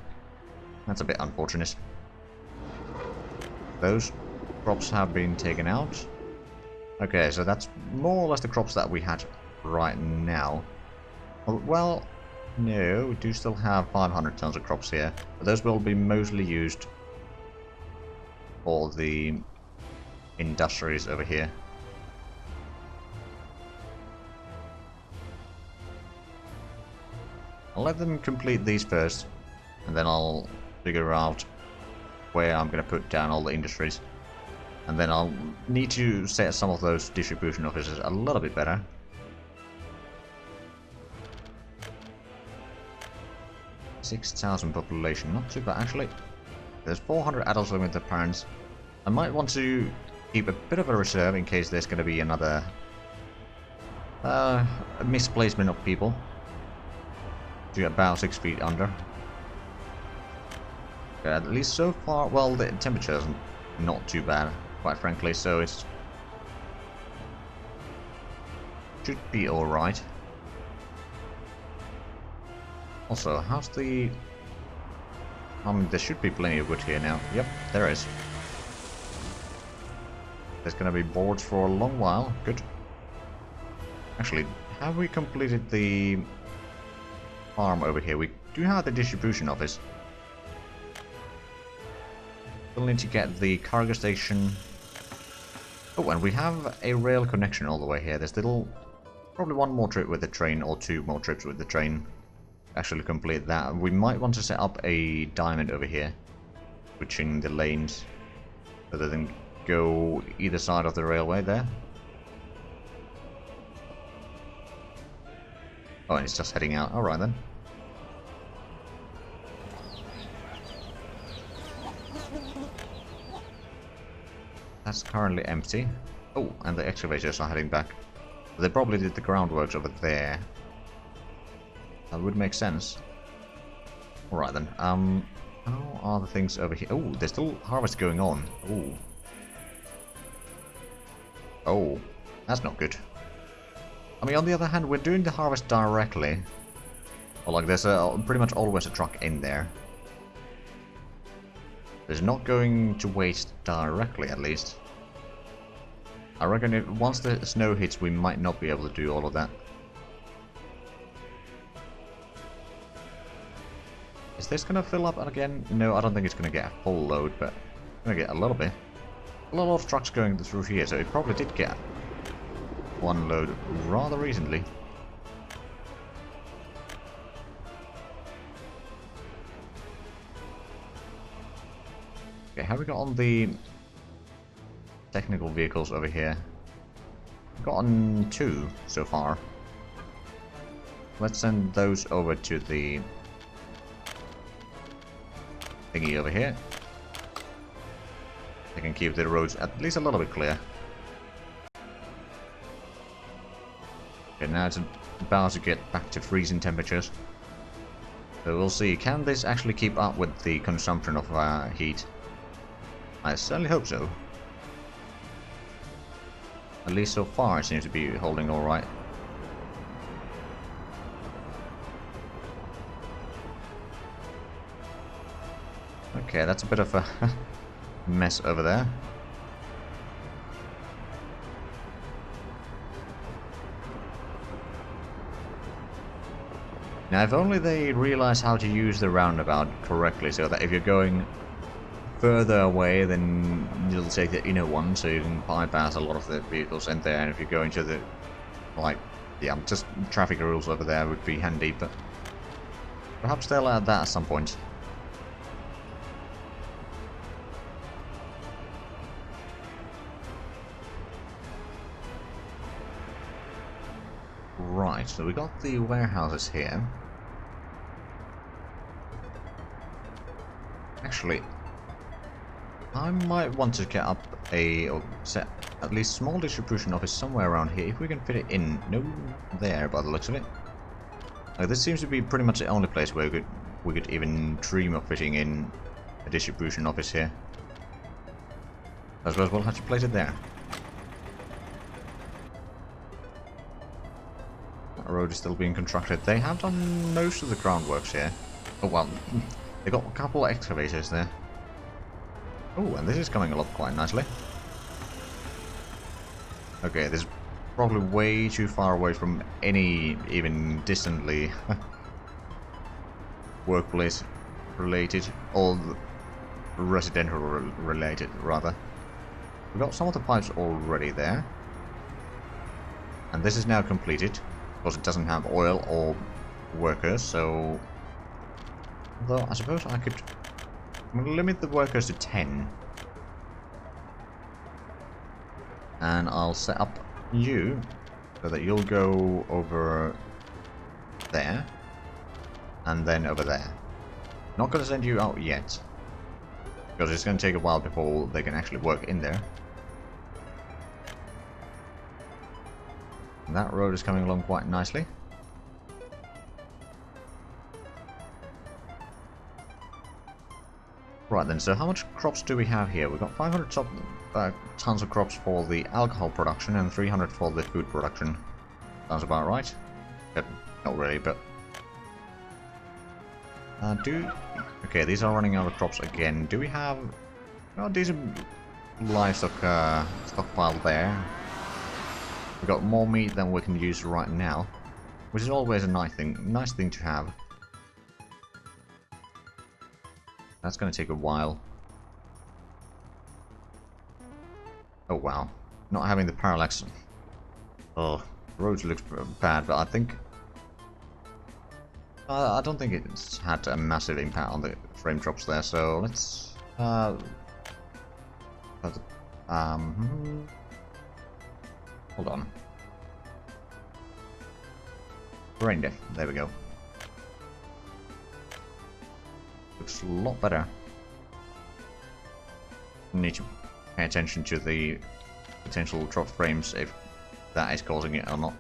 That's a bit unfortunate. Those crops have been taken out. Okay, so that's more or less the crops that we had right now. Well, no, we do still have 500 tons of crops here, but those will be mostly used for the industries over here. I'll let them complete these first, and then I'll figure out where I'm going to put down all the industries. And then I'll need to set some of those distribution offices a little bit better. $6,000 population, not too bad actually. There's 400 adults living with their parents. I might want to keep a bit of a reserve in case there's going to be another misplacement of people. To about 6 feet under. Okay, at least so far, well, the temperature isn't not too bad, quite frankly, so it's should be alright. Also, how's the... there should be plenty of wood here now. Yep, there is. There's gonna be boards for a long while. Good. Actually, have we completed the farm over here? We do have the distribution office. Still need to get the cargo station. Oh, and we have a rail connection all the way here. There's still probably one more trip with the train, or two more trips with the train. Actually complete that. We might want to set up a diamond over here, switching the lanes, rather than go either side of the railway there. Oh, and it's just heading out. Alright then. That's currently empty. Oh, and the excavators are heading back. They probably did the groundworks over there. That would make sense. Alright then. How are the things over here? Oh, there's still harvest going on. Oh. Oh, that's not good. I mean, on the other hand, we're doing the harvest directly. Or like, there's pretty much always a truck in there. It's not going to waste directly, at least. I reckon once the snow hits, we might not be able to do all of that. Is this gonna fill up again? No, I don't think it's gonna get a full load, but it's gonna get a little bit. A lot of trucks going through here, so it probably did get one load rather recently. Okay, have we got on the technical vehicles over here? We've got on 2 so far. Let's send those over to the thingy over here. They can keep the roads at least a little bit clear. Okay, now it's about to get back to freezing temperatures. So we'll see, can this actually keep up with the consumption of heat? I certainly hope so. At least so far it seems to be holding alright. Okay, that's a bit of a mess over there. Now, if only they realize how to use the roundabout correctly, so that if you're going further away, then you'll take the inner one, so you can bypass a lot of the vehicles in there. And if you're going to the, like, yeah, just traffic rules over there would be handy, but perhaps they'll add that at some point. Right, so we got the warehouses here. Actually, I might want to get up or set at least small distribution office somewhere around here, if we can fit it in. No, there by the looks of it. This seems to be pretty much the only place where we could even dream of fitting in a distribution office here. I suppose we'll have to place it there. That road is still being constructed. They have done most of the groundworks here. Oh well, they got a couple of excavators there. Oh, and this is coming along quite nicely. Okay, this is probably way too far away from any even distantly workplace related, or residential related rather. We got some of the pipes already there, and this is now completed. Of course, it doesn't have oil or workers, so although I suppose I could limit the workers to 10. And I'll set up you so that you'll go over there and then over there. Not going to send you out yet, because it's going to take a while before they can actually work in there. And that road is coming along quite nicely. Right then, so how much crops do we have here? We've got 500 tons of crops for the alcohol production and 300 for the food production. Sounds about right. Not really, but... Okay, these are running out of crops again. Do we have... Oh, decent livestock stockpile there. We've got more meat than we can use right now, which is always a nice thing to have. That's going to take a while. Oh wow. Not having the parallax. Oh, the roads looks bad, but I think... I don't think it's had a massive impact on the frame drops there, so let's... hold on. Brain death, there we go. Looks a lot better. Need to pay attention to the potential drop frames if that is causing it or not.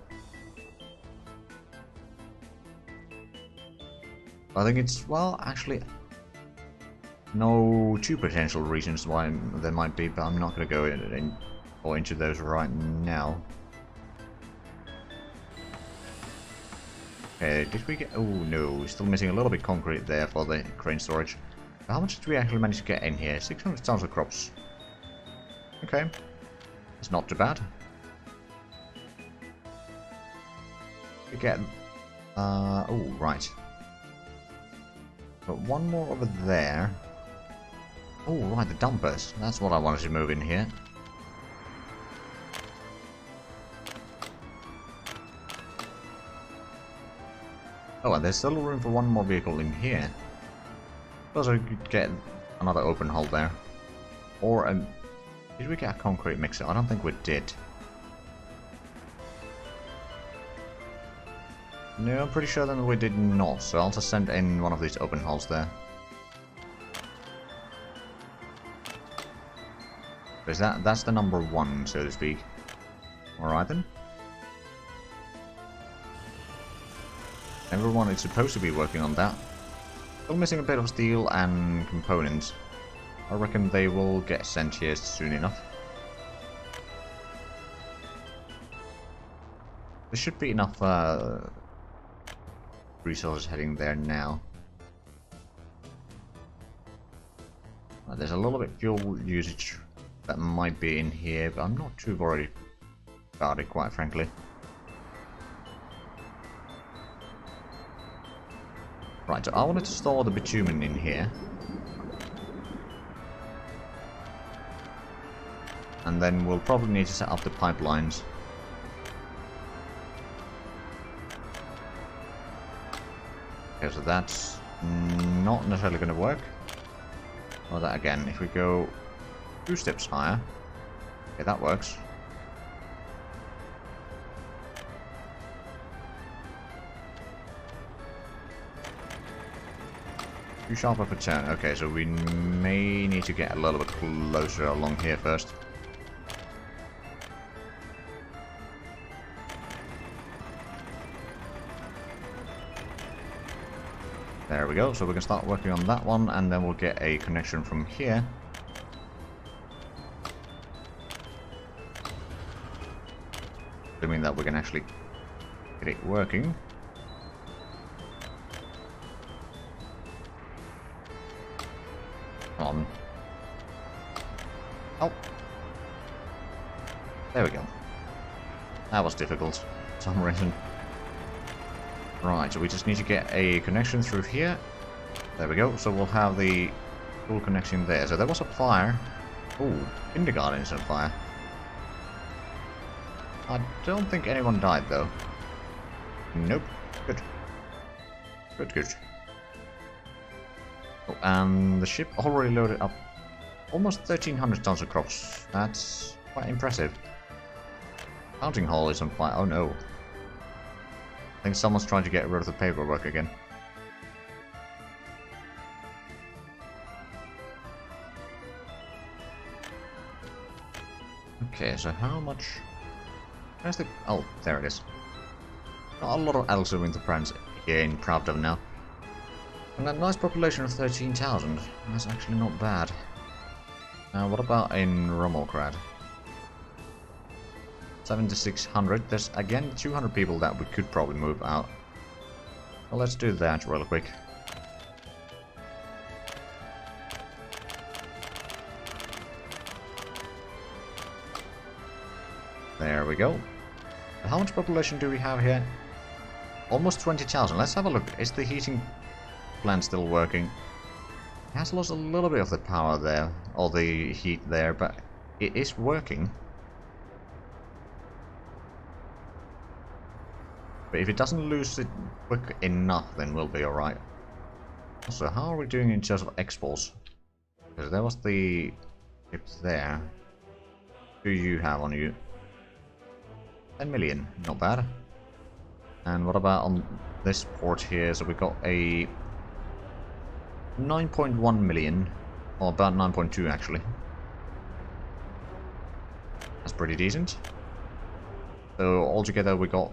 I think it's, well, actually, no two potential reasons why there might be, but I'm not going to go into those right now. Okay, did we get... oh no, we're still missing a little bit of concrete there for the crane storage. How much did we actually manage to get in here? 600 tons of crops. Okay, it's not too bad. We get... oh, right. But one more over there. Oh, right, the dumpers. That's what I wanted to move in here. Oh, and there's still room for one more vehicle in here. Suppose I could get another open hull there. Or, did we get a concrete mixer? I don't think we did. No, I'm pretty sure that we did not, so I'll just send in one of these open hulls there. Is that's the number one, so to speak. Alright then. Everyone is supposed to be working on that. Still missing a bit of steel and components. I reckon they will get sent here soon enough. There should be enough resources heading there now. There's a little bit fuel usage that might be in here, but I'm not too worried about it, quite frankly. Right, so I wanted to store the bitumen in here. And then we'll probably need to set up the pipelines. Okay, so that's not necessarily going to work. Or that again, if we go 2 steps higher. Okay, that works. Too sharp of a turn. Okay, so we may need to get a little bit closer along here first. There we go, so we can start working on that one, and then we'll get a connection from here. Assuming that we can actually get it working. Come on. Oh. There we go. That was difficult for some reason. Right, so we just need to get a connection through here. There we go, so we'll have the full connection there. So there was a fire. Ooh, kindergarten is on fire. I don't think anyone died though. Nope. Good. Good, good. Oh, and the ship already loaded up almost 1,300 tons of crops. That's quite impressive. Counting hall is on fire. Oh no. I think someone's trying to get rid of the paperwork again. Okay, so how much... Where's the... oh, there it is. Got a lot of elves in the France here in Pravdov now. And a nice population of 13,000. That's actually not bad. Now, what about in Romolkrad? 7,600. There's again 200 people that we could probably move out. Well, let's do that real quick. There we go. How much population do we have here? Almost 20,000. Let's have a look. Is the heating plant still working? It has lost a little bit of the power there, or the heat there, but It is working. But if it doesn't lose it quick enough, then we'll be alright. Also, how are we doing in terms of exports? Because there was the ship there. What do you have on you? 10 million, not bad. And what about on this port here? So we got a 9.1 million, or about 9.2 actually. That's pretty decent. So altogether we got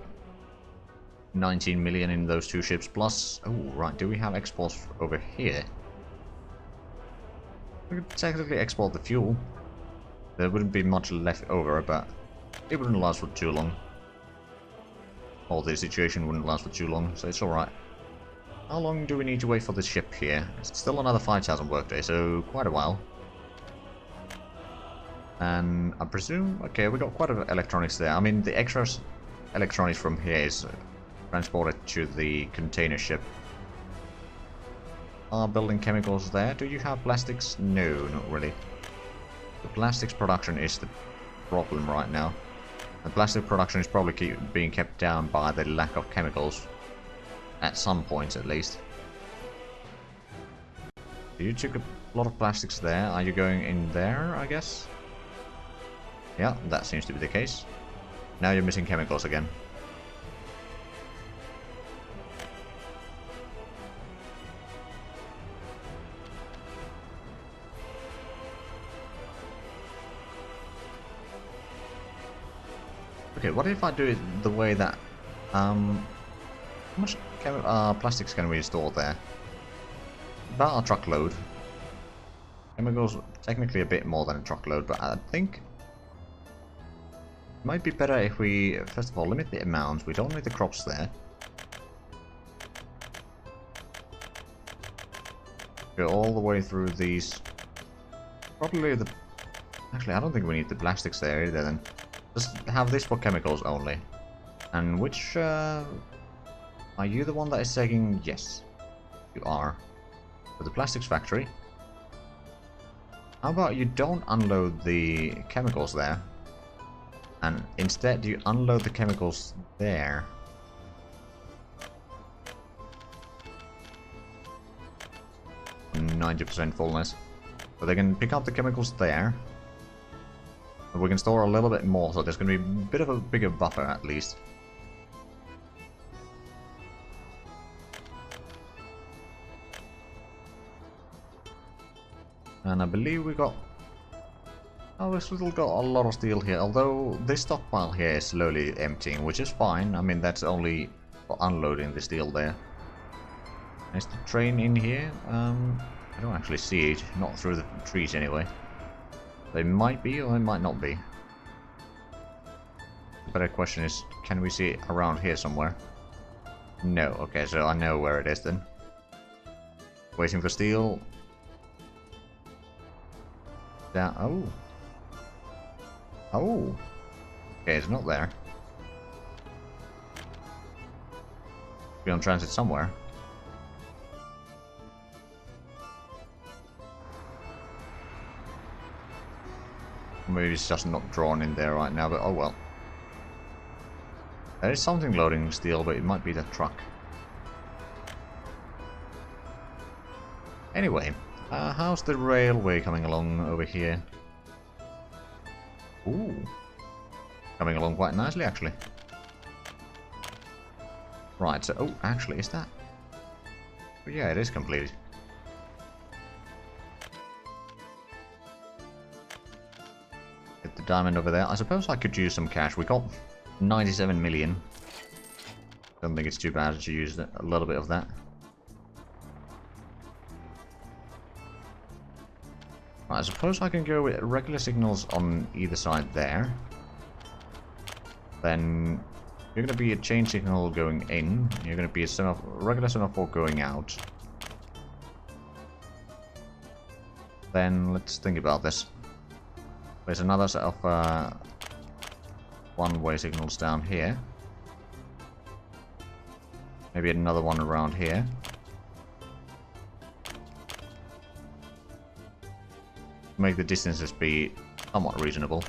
19 million in those two ships plus... Oh, right, do we have exports over here? We could technically export the fuel. There wouldn't be much left over, but it wouldn't last for too long. Or the situation wouldn't last for too long, so it's alright. How long do we need to wait for this ship here? It's still another 5,000 workday, so quite a while. And I presume... Okay, we got quite a bit of electronics there. I mean, the extra electronics from here is transported to the container ship. Are building chemicals there? Do you have plastics? No, not really. The plastics production is the problem right now. The plastic production is probably being kept down by the lack of chemicals. At some points, at least. You took a lot of plastics there. Are you going in there, I guess? Yeah, that seems to be the case. Now you're missing chemicals again. Okay, what if I do it the way that... how much plastics can we store there? About a truckload. Chemicals, technically a bit more than a truckload, but I think... It might be better if we, first of all, limit the amounts. We don't need the crops there. Go all the way through these... Probably the... Actually, I don't think we need the plastics there either then. Just have this for chemicals only. And which, are you the one that is saying yes? You are. For the plastics factory. How about you don't unload the chemicals there? And instead you unload the chemicals there. %90 fullness. So they can pick up the chemicals there. We can store a little bit more, so there's going to be a bit of a bigger buffer at least. And I believe we got... Oh, we've still got a lot of steel here, although this stockpile here is slowly emptying, which is fine. I mean, that's only for unloading the steel there. Is the train in here? I don't actually see it, not through the trees anyway. They might be, or they might not be. The better question is, can we see it around here somewhere? No, okay, so I know where it is then. Waiting for steel. Down, oh. Oh. Okay, it's not there. Be on transit somewhere. Maybe it's just not drawn in there right now, but oh well. There is something loading steel, but it might be the truck. Anyway, how's the railway coming along over here? Ooh. Coming along quite nicely, actually. Right, so... Oh, actually, is that... Oh, yeah, it is completed. Get the diamond over there. I suppose I could use some cash. We got 97 million. Don't think it's too bad to use a little bit of that. I suppose I can go with regular signals on either side there. Then you're going to be a chain signal going in. You're going to be a regular semaphore going out. Then let's think about this. There's another set of one-way signals down here. Maybe another one around here. Make the distances be somewhat reasonable.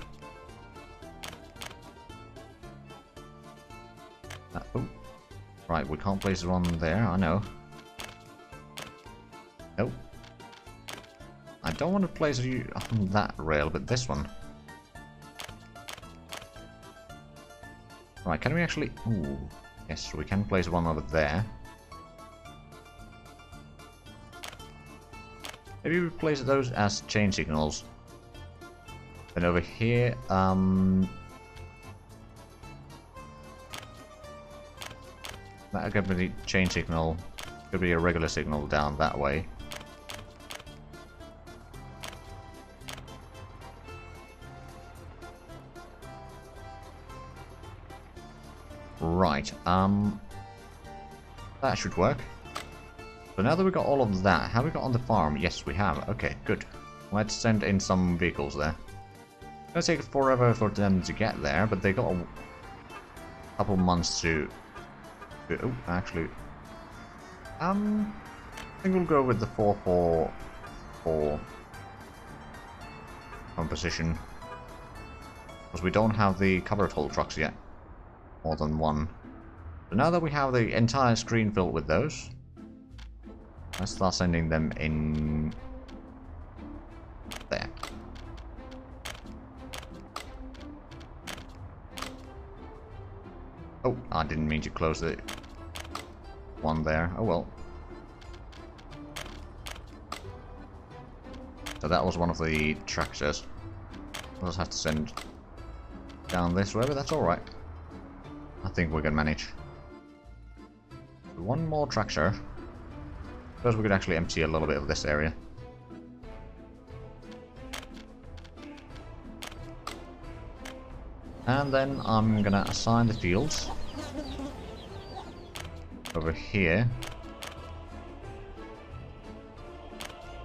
Oh. Right, we can't place one there, I know. Nope. I don't want to place you on that rail, but this one. Right, can we actually... Ooh. Yes, we can place one over there. Maybe we place those as chain signals. Then over here, that could be a chain signal. Could be a regular signal down that way. Right, that should work. So now that we got all of that, have we got on the farm? Yes, we have. Okay, good. Let's send in some vehicles there. It's gonna take forever for them to get there, but they got a couple months to... Oh, actually... I think we'll go with the 444 composition. Because we don't have the covered haul trucks yet. More than one. So now that we have the entire screen filled with those, let's start sending them in there. Oh, I didn't mean to close the one there. Oh well. So that was one of the tractors. We'll just have to send down this way, but that's alright. I think we can manage. One more tractor. Suppose we could actually empty a little bit of this area. And then I'm gonna assign the fields over here.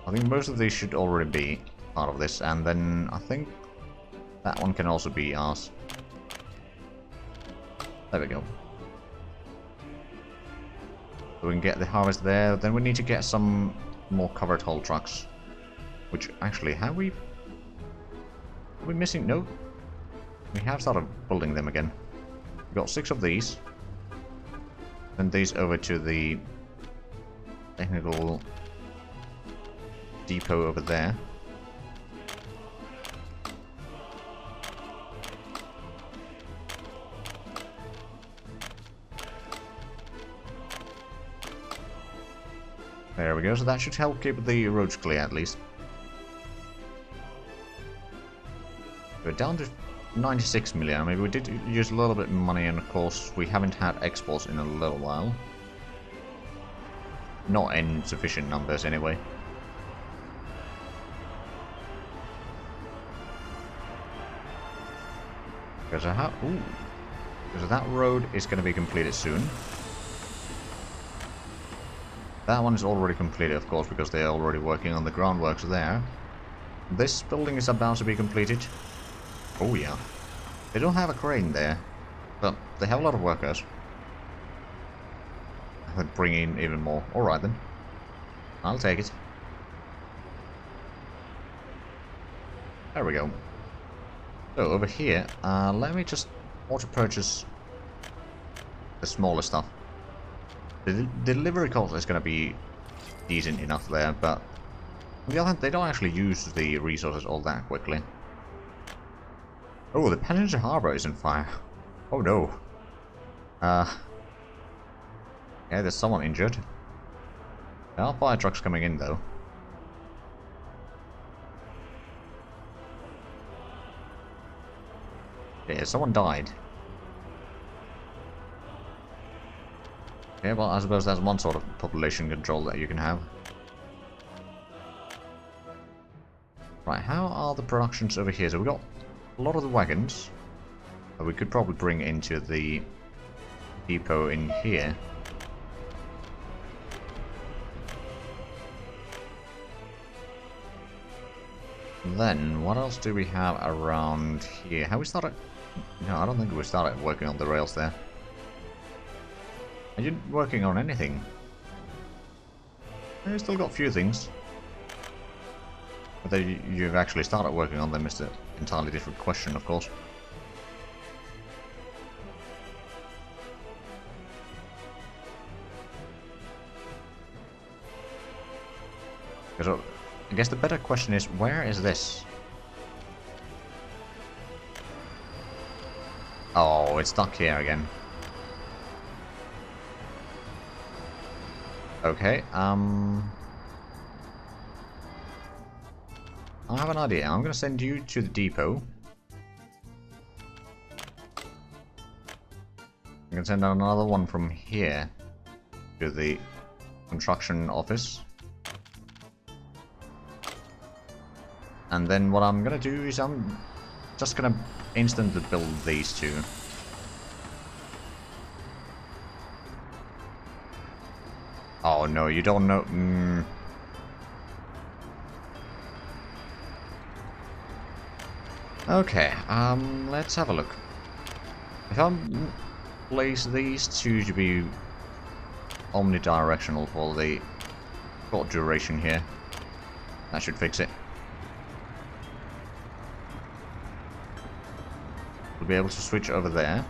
I think most of these should already be part of this, and then I think that one can also be ours. There we go. So we can get the harvest there. Then we need to get some more covered haul trucks. Which actually, have we... Are we missing? No. We have started building them again. We've got 6 of these. Then these over to the technical depot over there. There we go, so that should help keep the roads clear at least. We're down to 96 million. Maybe we did use a little bit of money, and of course we haven't had exports in a little while. Not in sufficient numbers anyway. Because that road is going to be completed soon. That one is already completed, of course, because they're already working on the groundworks there. This building is about to be completed. Oh yeah. They don't have a crane there, but they have a lot of workers. I could bring in even more. Alright then. I'll take it. There we go. So over here, let me just auto-purchase the smaller stuff. The delivery cost is going to be decent enough there, but on the other hand, they don't actually use the resources all that quickly. Oh, the passenger harbor is on fire. Oh no. Yeah, there's someone injured. There are fire trucks coming in though. Yeah, someone died. Okay, well, I suppose that's one sort of population control that you can have. Right, how are the productions over here? So we've got a lot of the wagons that we could probably bring into the depot in here. Then, what else do we have around here? Have we started... No, I don't think we started working on the rails there. Are you working on anything? We've still got a few things. But you've actually started working on them is entirely different question, of course. So, I guess the better question is, where is this? Oh, it's stuck here again. Okay, I have an idea. I'm gonna send you to the depot. I'm gonna send out another one from here to the construction office. And then what I'm gonna do is I'm just gonna instantly build these two. Oh no, you don't know. Okay, let's have a look. If I place these two to be omnidirectional for the short duration here, that should fix it. We'll be able to switch over there.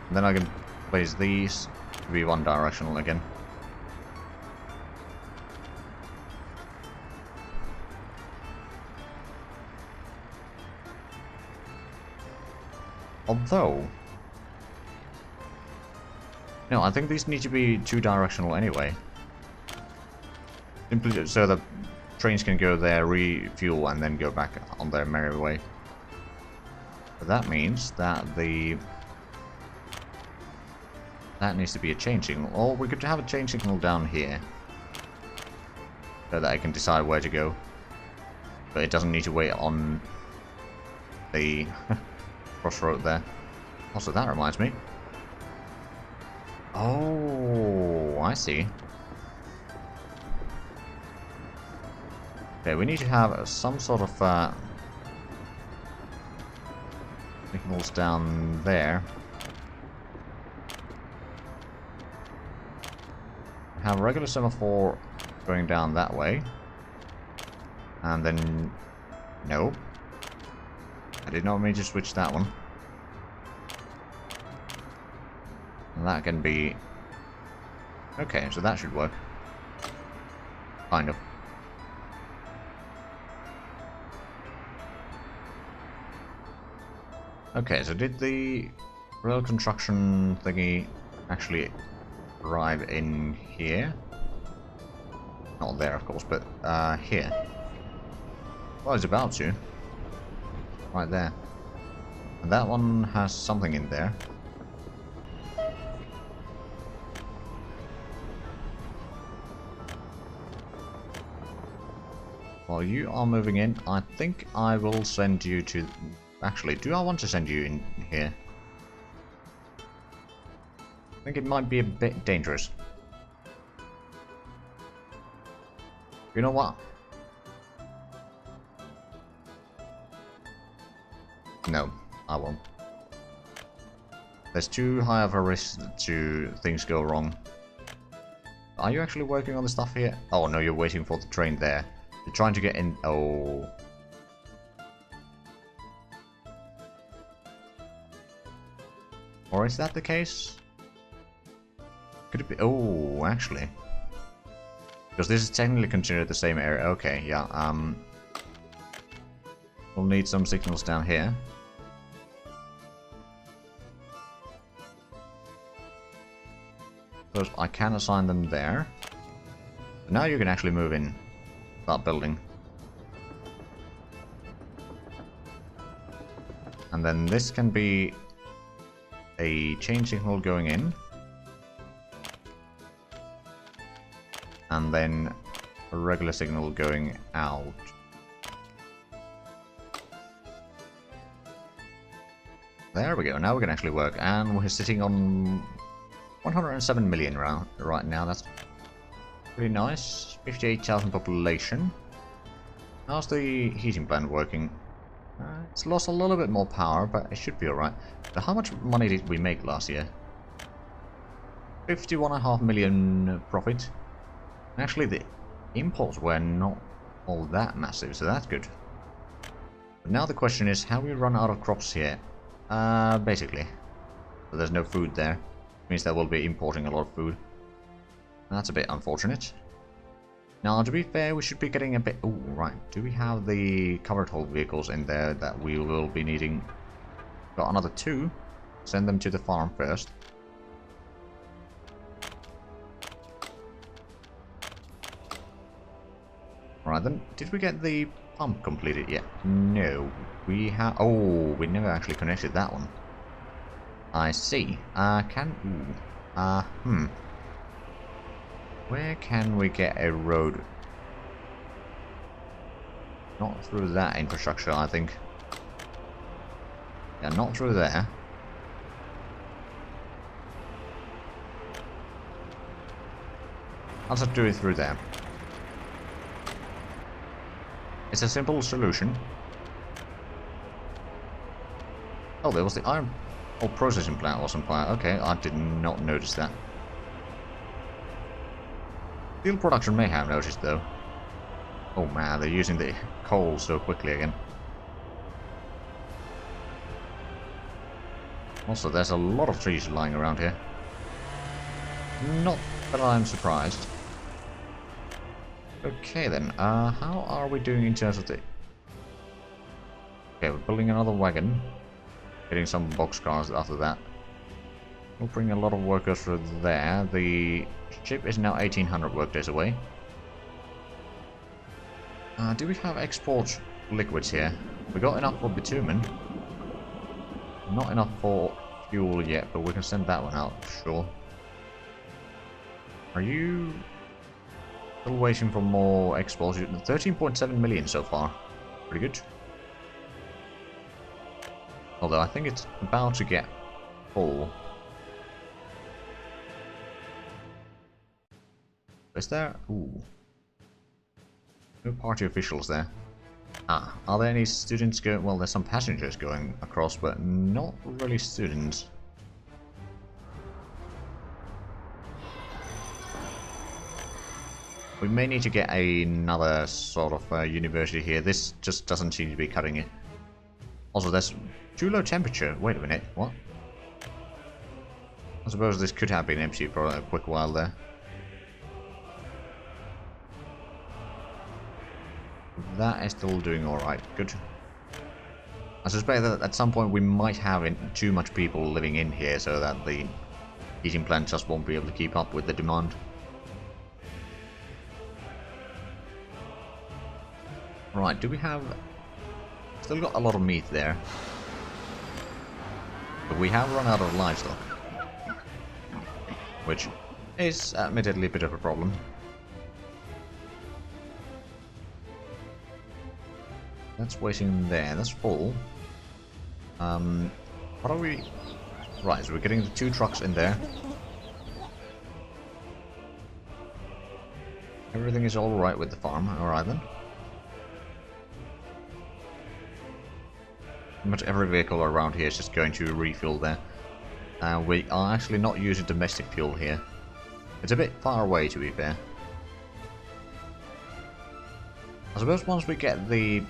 And then I can place these to be one directional again. Although... no, I think these need to be two-directional anyway. Simply so the trains can go there, refuel, and then go back on their merry way. But that means that that needs to be a change signal. Or we could have a change signal down here. So that I can decide where to go. But it doesn't need to wait on the crossroad there. Also, that reminds me. Oh, I see. Okay, we need to have some sort of signals down there. Have a regular semaphore going down that way. And then... no. I did not mean to switch that one. And that can be... okay, so that should work. Kind of. Okay, so did the rail construction thingy actually arrive in here? Not there, of course, but here. Well, it's about to. Right there. And that one has something in there. While you are moving in, I think I will send you to... actually, do I want to send you in here? I think it might be a bit dangerous. You know what? No, I won't. There's too high of a risk to things go wrong. Are you actually working on the stuff here? Oh no, you're waiting for the train there. You're trying to get in... oh... or is that the case? Could it be... oh, actually. Because this is technically considered the same area. Okay, yeah, we'll need some signals down here. Because I can assign them there. But now you can actually move in. Start building. And then this can be a chain signal going in. And then a regular signal going out. There we go, now we can actually work. And we're sitting on 107 million right now, that's pretty nice. 58,000 population. How's the heating plant working? It's lost a little bit more power, but it should be alright. So how much money did we make last year? 51.5 million profit. Actually, the imports were not all that massive, so that's good. But now the question is, how we run out of crops here? Basically. So there's no food there. Means that we'll be importing a lot of food. That's a bit unfortunate. Now, to be fair, we should be getting a bit... Oh, right. Do we have the covered hold vehicles in there that we will be needing? Got another 2. Send them to the farm first. Right then, did we get the pump completed yet? No. We have... Oh, we never actually connected that one. I see. Where can we get a road? Not through that infrastructure, I think. Yeah, not through there. I'll just do it through there. It's a simple solution. Oh, there was the iron ore processing plant was on fire. Okay, I did not notice that. Steel production may have noticed, though. Oh man, they're using the coal so quickly again. Also, there's a lot of trees lying around here. Not that I'm surprised. Okay then, how are we doing in terms of the... Okay, we're building another wagon. Getting some boxcars after that. We'll bring a lot of workers through there. The ship is now 1800 workdays away. Do we have export liquids here? We got enough for bitumen. Not enough for fuel yet, but we can send that one out, sure. Are you still waiting for more exports? 13.7 million so far. Pretty good. Although I think it's about to get full. Is there? Ooh. No party officials there. Ah, are there any students going? Well, there's some passengers going across, but not really students. We may need to get another sort of university here. This just doesn't seem to be cutting it. Also, there's too low temperature. Wait a minute, what? I suppose this could have been empty for a quick while there. That is still doing alright, good. I suspect that at some point we might have too much people living in here so that the heating plant just won't be able to keep up with the demand. Right, do we have... Still got a lot of meat there. But we have run out of livestock. Which is admittedly a bit of a problem. That's waiting there, that's full. What are we... Right, so we're getting the 2 trucks in there. Everything is alright with the farm, alright then. Pretty much every vehicle around here is just going to refuel there. We are actually not using domestic fuel here. It's a bit far away, to be fair. I suppose once we get the...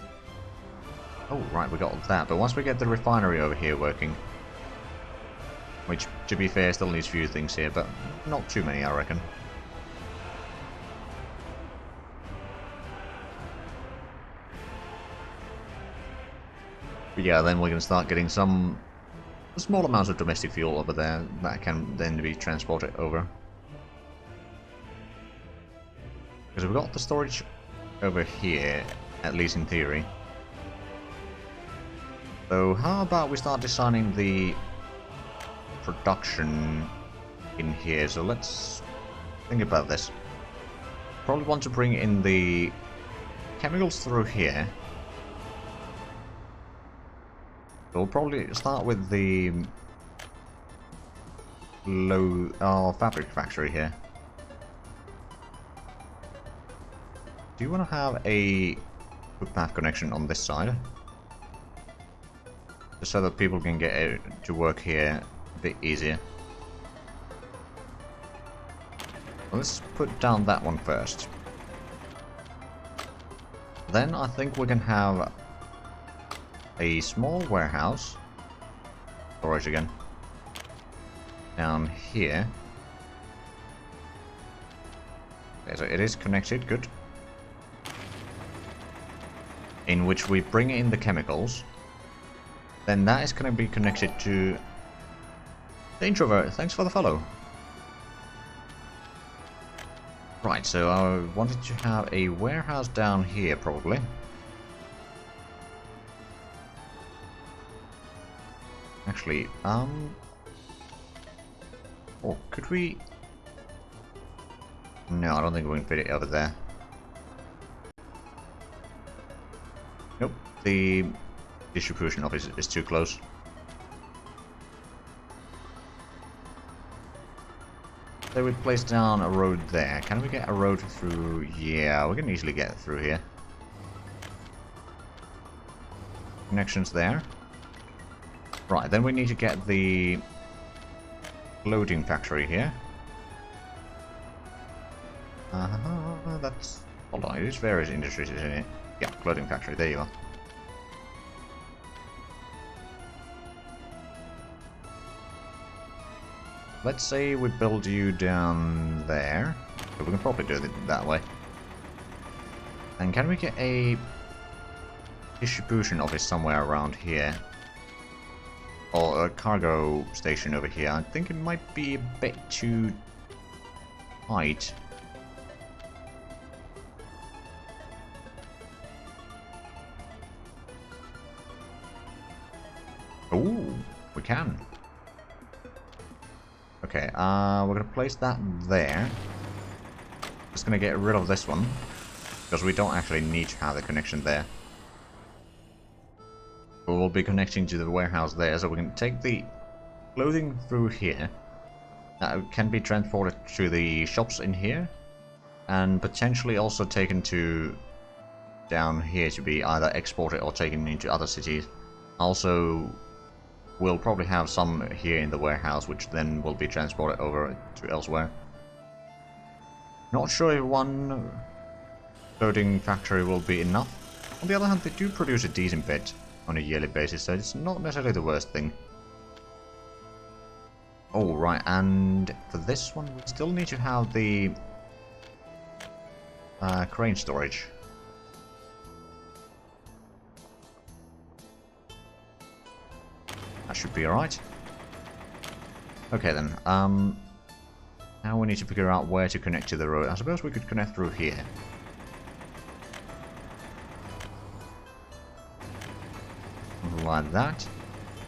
Oh, right, we got that. But once we get the refinery over here working... Which, to be fair, still needs a few things here, but not too many, I reckon. But yeah, then we can start getting some small amounts of domestic fuel over there that can then be transported over. Because we've got the storage over here, at least in theory. So how about we start designing the production in here? So let's think about this. Probably want to bring in the chemicals through here. So we'll probably start with the fabric factory here. Do you want to have a footpath connection on this side? Just so that people can get to work here a bit easier. Well, let's put down that one first. Then I think we can have a small warehouse. Storage again. Down here. Okay, so it is connected, good. In which we bring in the chemicals. Then that is going to be connected to the introvert. Thanks for the follow. Right, so I wanted to have a warehouse down here, probably. Actually, oh, could we? No, I don't think we can fit it over there. Nope, the distribution office is too close. So we place down a road there. Can we get a road through? Yeah, we can easily get through here. Connections there. Right, then we need to get the loading factory here. That's... Hold on, there's various industries in it. Yeah, clothing factory, there you are. Let's say we build you down there. But we can probably do it that way. And can we get a distribution office somewhere around here? Or a cargo station over here? I think it might be a bit too tight. Ooh, we can. Okay, we're gonna place that there. Just gonna get rid of this one, because we don't actually need to have the connection there. We will be connecting to the warehouse there, so we can take the clothing through here. That can be transported to the shops in here, and potentially also taken to down here to be either exported or taken into other cities. Also, we'll probably have some here in the warehouse, which then will be transported over to elsewhere. Not sure if one clothing factory will be enough. On the other hand, they do produce a decent bit on a yearly basis, so it's not necessarily the worst thing. Oh, right, and for this one, we still need to have the crane storage. That should be alright. Okay then, now we need to figure out where to connect to the road. I suppose we could connect through here. Like that.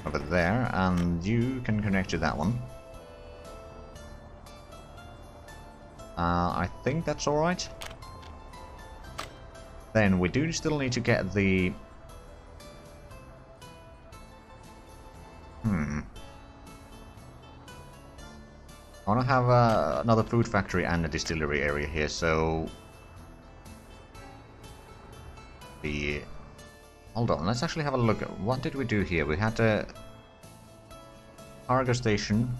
Over there, and you can connect to that one. I think that's alright. Then we do still need to get the... I want to have another food factory and a distillery area here, so... Hold on, let's actually have a look at what did we do here. We had a cargo station,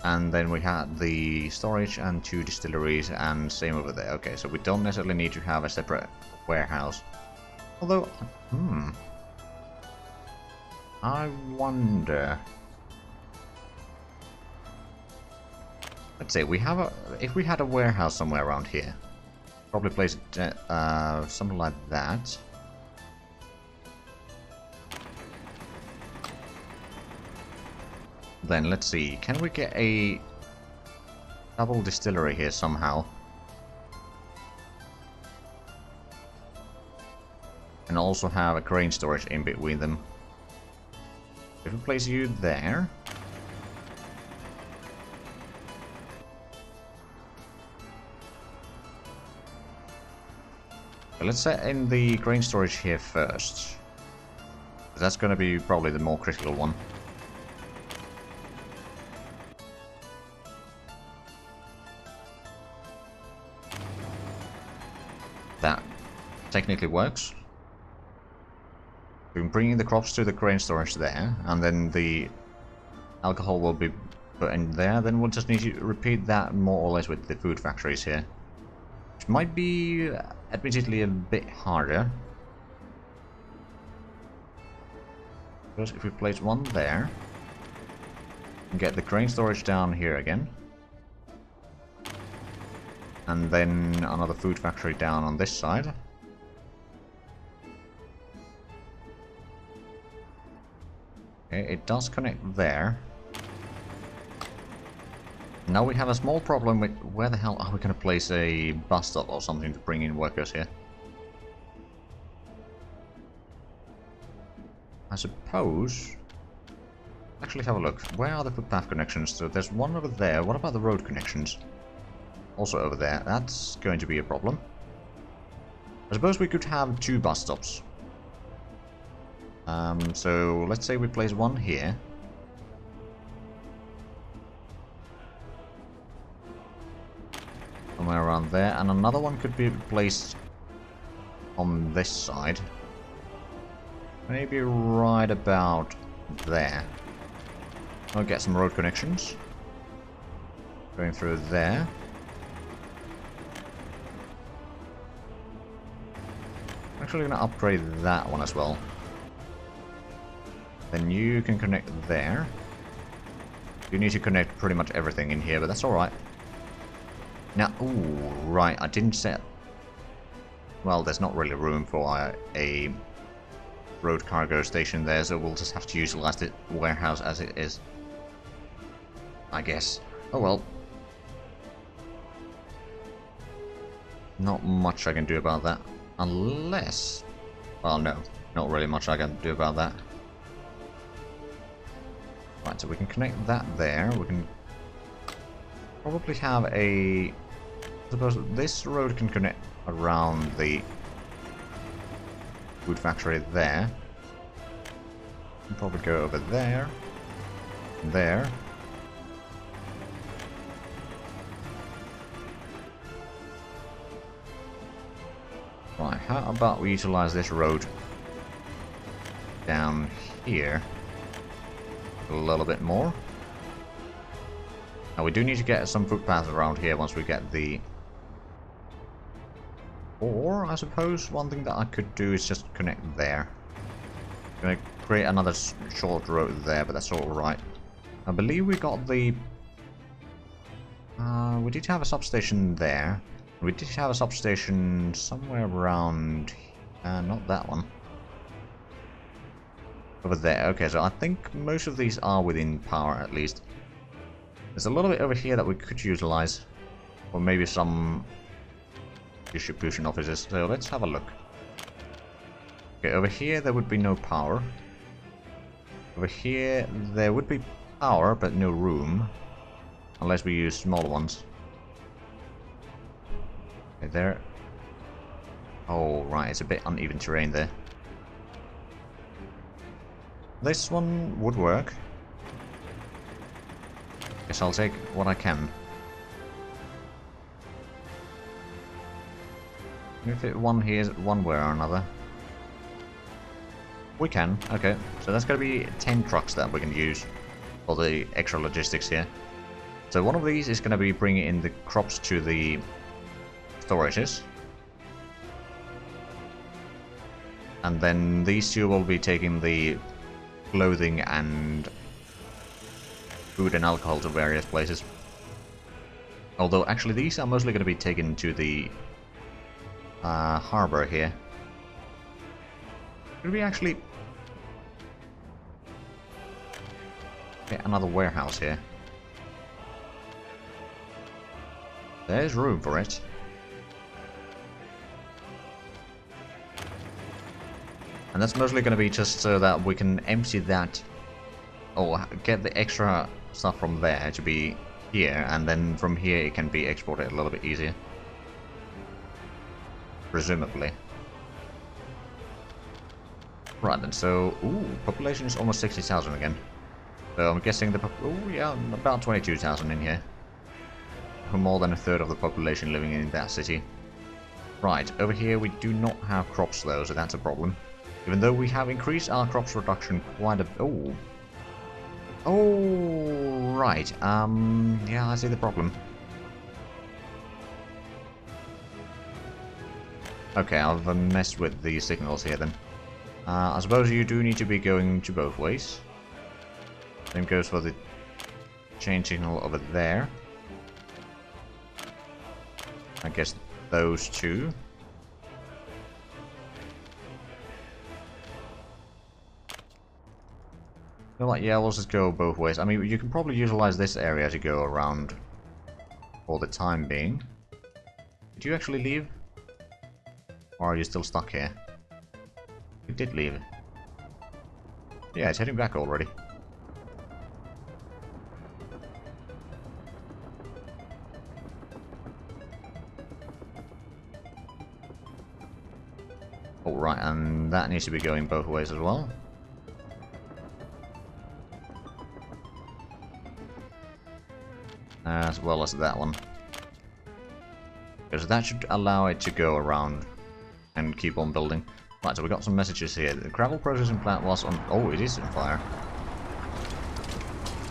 and then we had the storage and 2 distilleries, and same over there. Okay, so we don't necessarily need to have a separate warehouse. Although, I wonder... Let's say we have a... If we had a warehouse somewhere around here, probably place it something like that. Then let's see, can we get a double distillery here somehow? And also have a grain storage in between them. If we place you there... Let's set in the grain storage here first. That's going to be probably the more critical one. That technically works. We're bringing the crops to the grain storage there, and then the alcohol will be put in there. Then we'll just need to repeat that more or less with the food factories here. Which might be, admittedly, a bit harder. Because if we place one there, and get the grain storage down here again, and then another food factory down on this side. Okay, it does connect there. Now we have a small problem with where the hell are we going to place a bus stop or something to bring in workers here? I suppose... Actually, have a look. Where are the footpath connections? So there's one over there. What about the road connections? Also over there. That's going to be a problem. I suppose we could have 2 bus stops. So let's say we place one here. Somewhere around there. And another one could be placed on this side. Maybe right about there. I'll get some road connections. Going through there. I'm actually going to upgrade that one as well. Then you can connect there. You need to connect pretty much everything in here, but that's alright. Now, ooh, right, I didn't set... Well, there's not really room for a road cargo station there, so we'll just have to utilize the warehouse as it is. I guess. Oh well. Not much I can do about that. Unless... Well, no. Not really much I can do about that. Right, so we can connect that there. We can probably have a... I suppose this road can connect around the food factory there. We'll probably go over there. There. Right, how about we utilize this road down here a little bit more. Now we do need to get some footpaths around here once we get the... Or, I suppose, one thing that I could do is just connect there. Gonna create another short road there, but that's alright. I believe we got the... we did have a substation there. We did have a substation somewhere around... not that one. Over there. Okay, so I think most of these are within power, at least. There's a little bit over here that we could utilize. Or maybe some distribution offices. So let's have a look. Okay, over here there would be no power. Over here there would be power, but no room. Unless we use smaller ones. Okay, there. Oh, right, it's a bit uneven terrain there. This one would work. Guess I'll take what I can. Can we fit one here one way or another? We can, okay. So that's going to be 10 trucks that we can use for the extra logistics here. So one of these is going to be bringing in the crops to the storages. And then these two will be taking the clothing and food and alcohol to various places. Although actually these are mostly going to be taken to the harbor here. Could we actually get another warehouse here? There's room for it. And that's mostly going to be just so that we can empty that, or get the extra stuff from there to be here, and then from here it can be exported a little bit easier. Presumably. Right then, so, ooh, population is almost 60,000 again. So I'm guessing ooh, yeah, about 22,000 in here. More than a third of the population living in that city. Right, over here we do not have crops though, so that's a problem. Even though we have increased our crops production quite a... Oh. Oh, right. Yeah, I see the problem. Okay, I've messed with the signals here then. I suppose you do need to be going to both ways. Same goes for the chain signal over there. I guess those two. You know what, yeah, we'll just go both ways. I mean, you can probably utilize this area to go around for the time being. Did you actually leave? Or are you still stuck here? You did leave. Yeah, it's heading back already. Alright, and that needs to be going both ways as well. As well as that one. Because that should allow it to go around and keep on building. Right, so we got some messages here. The gravel processing plant was on... Oh, it is on fire.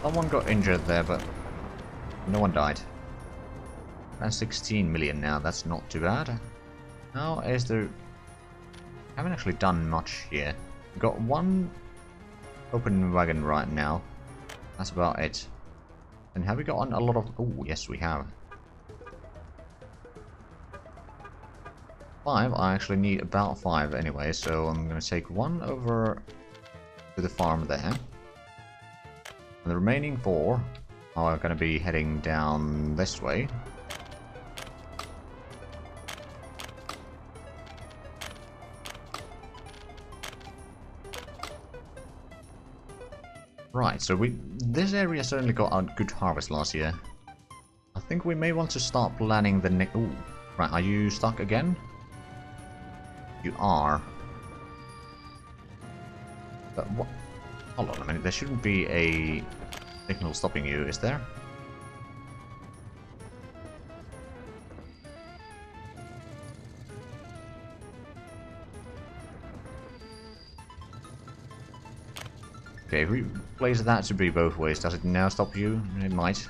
Someone got injured there, but no one died. That's 16 million now, that's not too bad. Now, is there... haven't actually done much here. We've got one open wagon right now. That's about it. And have we gotten a lot of... Oh, yes we have. 5, I actually need about 5 anyway, so I'm going to take one over to the farm there. And the remaining 4 are going to be heading down this way. Right, so this area certainly got a good harvest last year. I think we may want to start planning the next... Ooh, right, are you stuck again? You are. But what? Hold on a minute, there shouldn't be a signal stopping you, is there? Okay, if we place that to be both ways, does it now stop you? It might.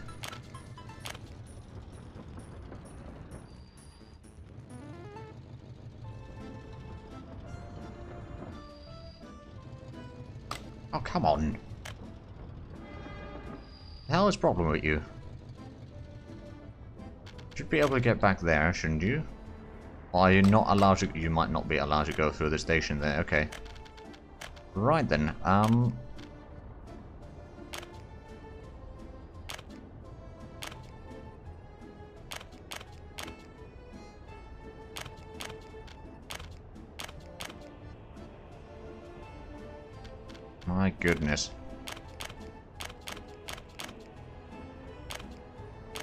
Oh, come on. The hell is the problem with you? Should be able to get back there, shouldn't you? Or are you not allowed to... You might not be allowed to go through the station there, okay. Right then, my goodness.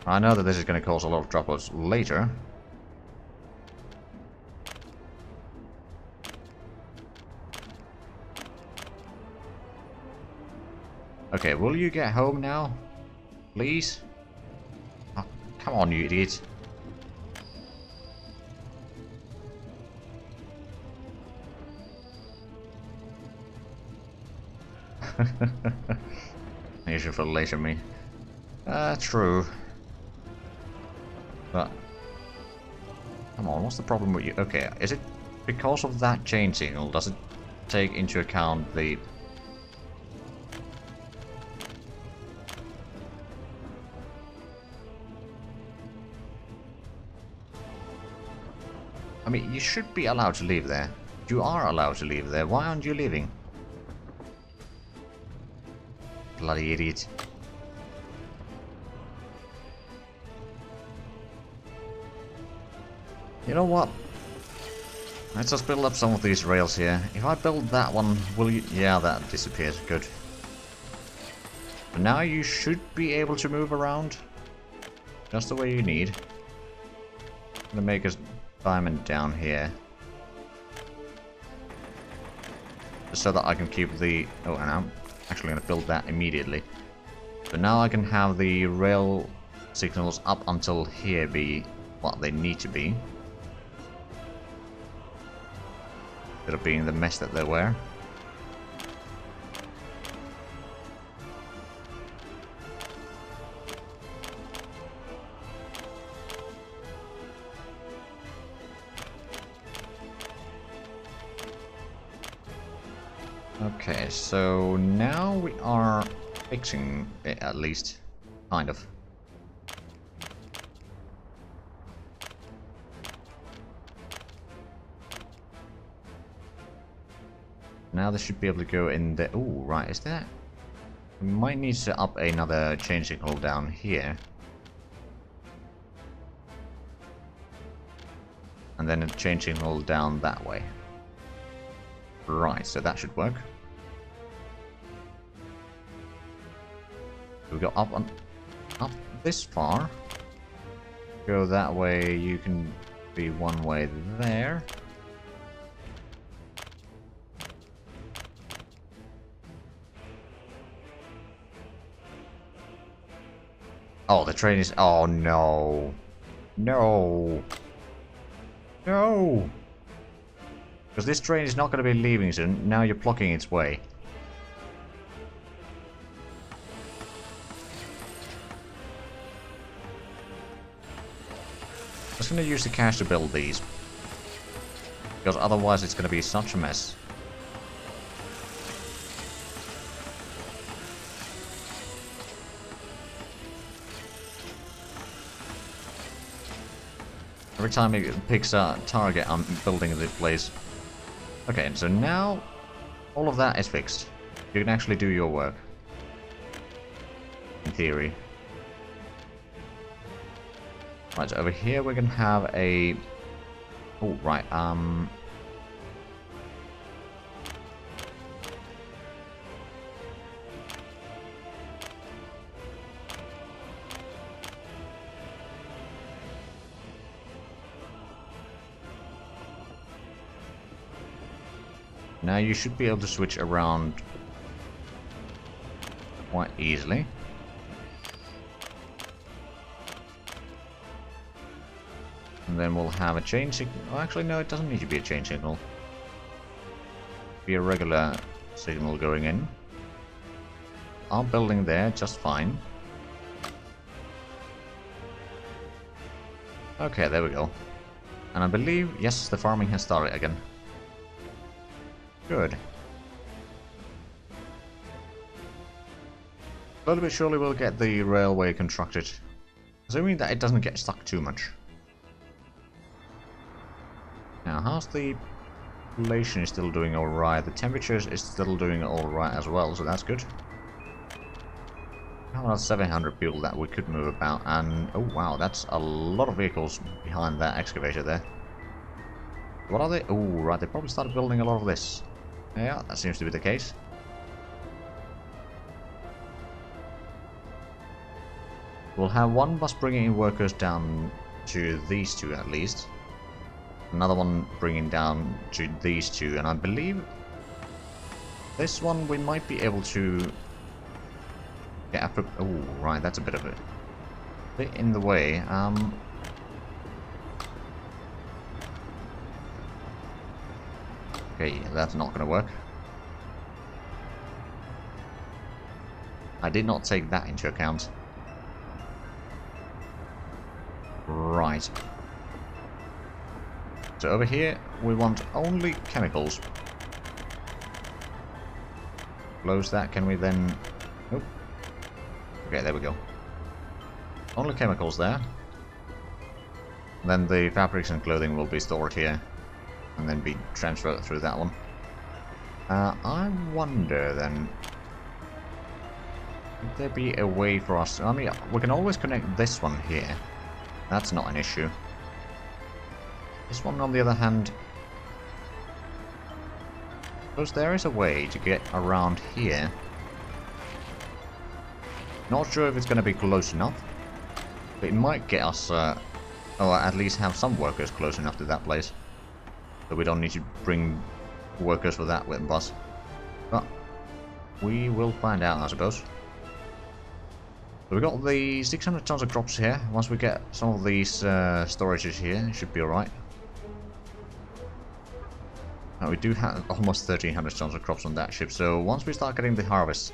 I know that this is going to cause a lot of troubles later. Okay, will you get home now? Please? Oh, come on, you idiot. You should feel later me. True. But... come on, what's the problem with you? Okay, is it because of that chain signal? Does it take into account the... I mean, you should be allowed to leave there. You are allowed to leave there. Why aren't you leaving? Bloody idiot. You know what? Let's just build up some of these rails here. If I build that one, will you... yeah, that disappeared. Good. But now you should be able to move around. Just the way you need. I'm gonna make a diamond down here. Just so that I can keep the... oh, and I'm actually gonna build that immediately. So now I can have the rail signals up until here be what they need to be. Instead of being the mess that they were. Okay, so now we are fixing it at least. Kind of. Now this should be able to go in there. Ooh, right, is that? We might need to set up another change signal down here. And then a change signal down that way. Right, so that should work. We go up this far. Go that way, you can be one way there. Oh, the train is... Oh, no. No. No. Because this train is not going to be leaving soon. Now you're blocking its way. I'm just going to use the cash to build these. Because otherwise it's going to be such a mess. Every time it picks a target, I'm building this place. Okay, so now all of that is fixed. You can actually do your work. In theory. Right, so over here we're gonna have a... Oh, right, now you should be able to switch around quite easily. And then we'll have a chain signal. Oh, actually, no, it doesn't need to be a chain signal. Be a regular signal going in. Our building there, just fine. Okay, there we go. And I believe, yes, the farming has started again. Good. Slowly but surely we'll get the railway constructed. Assuming that it doesn't get stuck too much. Now, how's the population still doing alright? The temperatures is still doing alright as well, so that's good. How about 700 people that we could move about, and oh wow, that's a lot of vehicles behind that excavator there. What are they? Oh, right, they probably started building a lot of this. Yeah, that seems to be the case. We'll have one bus bringing in workers down to these two at least. Another one bringing down to these two, and I believe this one we might be able to get up. Oh, right, that's a bit of a bit in the way. Okay, that's not going to work. I did not take that into account. Right. So over here, we want only chemicals. Close that, can we then... Nope. Okay, there we go. Only chemicals there. Then the fabrics and clothing will be stored here. And then be transferred through that one. I wonder then... Would there be a way for us... I mean, we can always connect this one here. That's not an issue. This one, on the other hand... Suppose there is a way to get around here. Not sure if it's going to be close enough. But it might get us... or at least have some workers close enough to that place. So we don't need to bring workers for that with bus. But we will find out, I suppose. So we got the 600 tons of crops here. Once we get some of these storages here, it should be alright. Now we do have almost 1300 tons of crops on that ship, so once we start getting the harvest,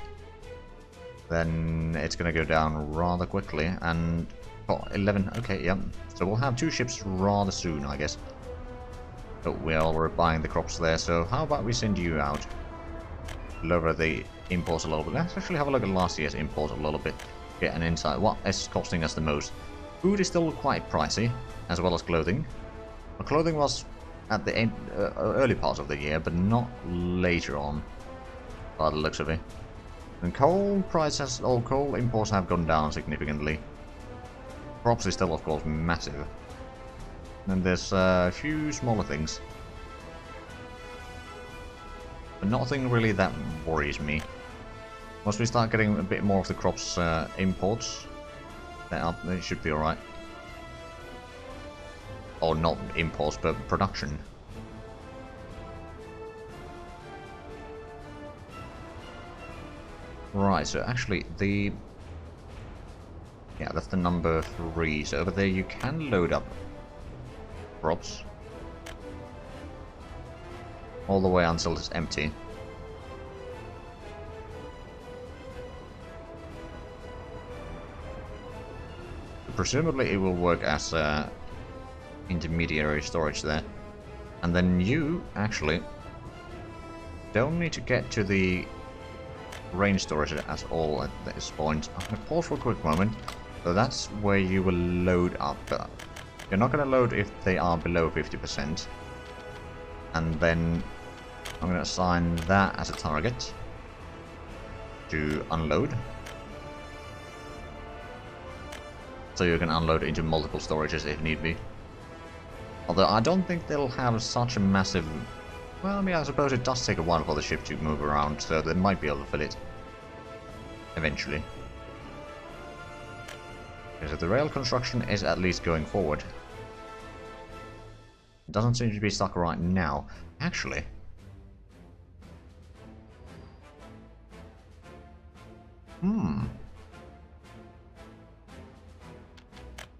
then it's going to go down rather quickly. And oh, 11, okay, yeah. So we'll have 2 ships rather soon, I guess. But we're buying the crops there, so how about we send you out? lower the imports a little bit. Let's actually have a look at last year's imports a little bit. Get an insight. What is costing us the most? Food is still quite pricey, as well as clothing. Well, clothing was at the end, early part of the year, but not later on, by the looks of it. And coal prices, or coal imports have gone down significantly. Crops is still, of course, massive. And there's a few smaller things. But nothing really that worries me. Once we start getting a bit more of the crops imports, then it should be alright. Or not imports, but production. Right, so actually the... Yeah, that's the number 3. So over there you can load up crops. All the way until it's empty. Presumably it will work as intermediary storage there. And then you, actually, don't need to get to the range storage at all at this point. I'm going to pause for a quick moment. So that's where you will load up. You're not going to load if they are below 50%. And then I'm going to assign that as a target to unload. So you can unload into multiple storages if need be. Although I don't think they'll have such a massive... Well, I mean, I suppose it does take a while for the ship to move around, so they might be able to fill it eventually. Because the rail construction is at least going forward. It doesn't seem to be stuck right now. Actually...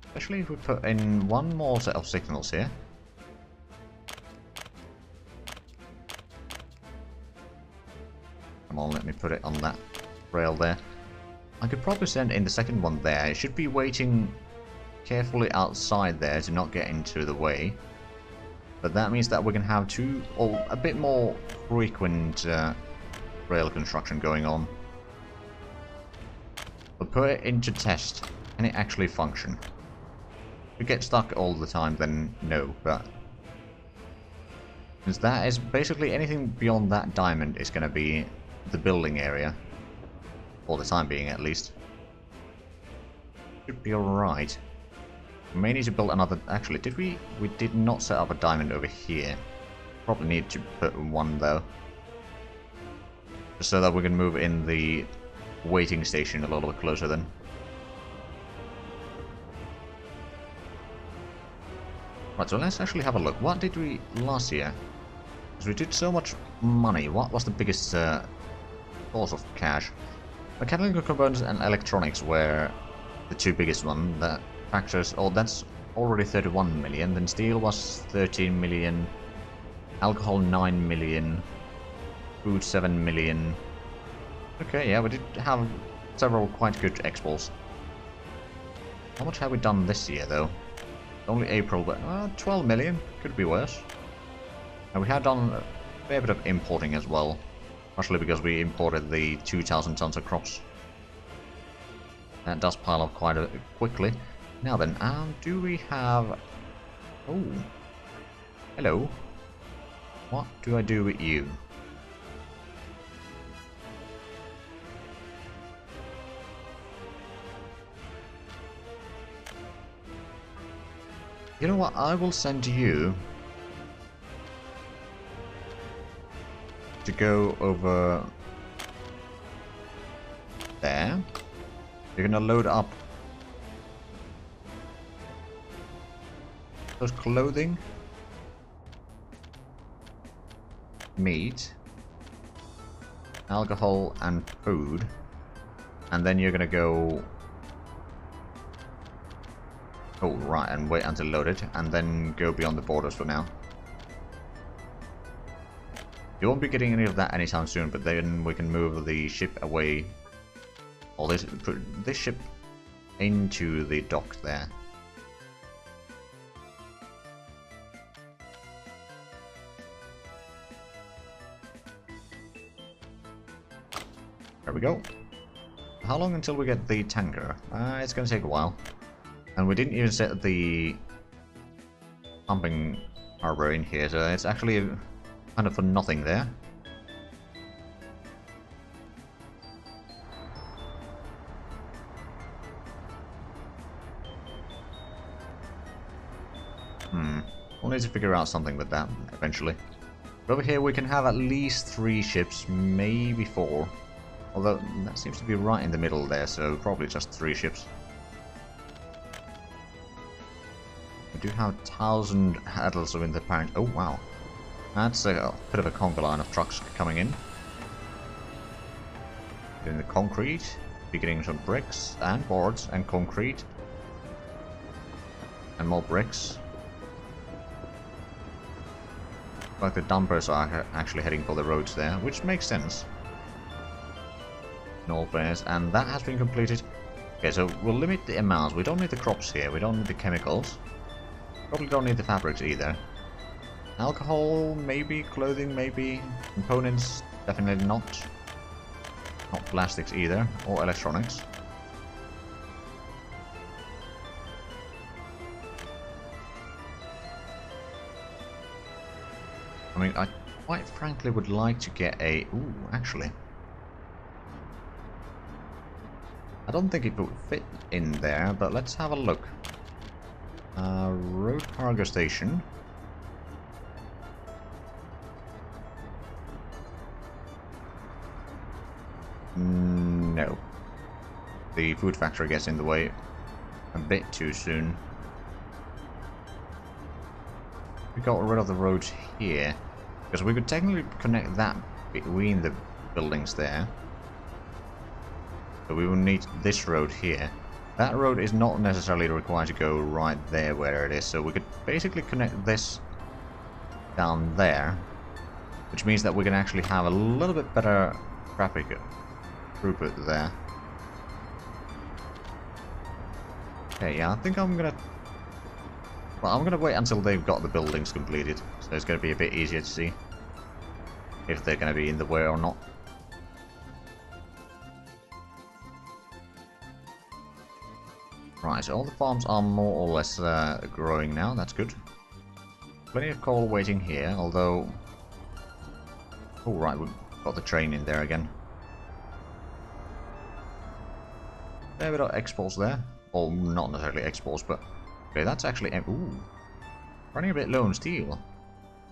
Especially if we put in one more set of signals here. Come on, let me put it on that rail there. I could probably send in the second one there. It should be waiting carefully outside there to not get into the way. But that means that we can have two, or a bit more frequent rail construction going on. We'll put it into test. Can it actually function? If we get stuck all the time, then no, but... Since that is basically anything beyond that diamond is going to be the building area. For the time being, at least. Should be alright. We may need to build another... Actually, did we... We did not set up a diamond over here. Probably need to put one, though. Just so that we can move in the waiting station a little bit closer, then. Right, so let's actually have a look. What did we last year? Because we did so much money. What was the biggest source of cash? Mechanical components and electronics were the two biggest ones. That factors... Oh, that's already 31 million. Then steel was 13 million. Alcohol 9 million. Food 7 million. Okay, yeah, we did have several quite good exports. How much have we done this year, though? Only April, but 12 million. Could be worse. And we had done a fair bit of importing as well. Partially because we imported the 2,000 tons of crops. That does pile up quite quickly. Now then, do we have... Oh. Hello. What do I do with you? You know what, I will send you to go over there. You're gonna load up those clothing, meat, alcohol and food, and then you're gonna go... Oh, right, and wait until loaded, and then go beyond the borders for now. You won't be getting any of that anytime soon, but then we can move the ship away, or put this ship into the dock there. we go. How long until we get the tanker? It's gonna take a while. And we didn't even set the pumping harbor in here, so it's actually kind of for nothing there. We'll need to figure out something with that eventually. But over here we can have at least 3 ships, maybe 4. Although that seems to be right in the middle there, so probably just 3 ships. We do have 1,000 adults in the parent. Oh wow. That's a bit of a conga line of trucks coming in. Getting the concrete, be getting some bricks and boards and concrete. And more bricks. Like the dumpers are actually heading for the roads there, which makes sense. In all fairness, and that has been completed. Okay, so we'll limit the amounts. We don't need the crops here, we don't need the chemicals. Probably don't need the fabrics either. Alcohol, maybe, clothing, maybe, components, definitely not. Not plastics either, or electronics. I mean, I quite frankly would like to get a... Ooh, actually. I don't think it would fit in there, but let's have a look. Road cargo station. No. The food factory gets in the way a bit too soon. We got rid of the roads here. Because we could technically connect that between the buildings there. But we will need this road here. That road is not necessarily required to go right there where it is, so we could basically connect this down there. Which means that we can actually have a little bit better traffic throughput there. Okay, yeah, I think I'm gonna... Well, I'm gonna wait until they've got the buildings completed, so it's gonna be a bit easier to see if they're gonna be in the way or not. Right, so all the farms are more or less growing now, that's good. Plenty of coal waiting here, although... Oh right, we've got the train in there again. There we got exports there. Well, not necessarily exports, but... Okay, that's actually... Ooh! Running a bit low on steel.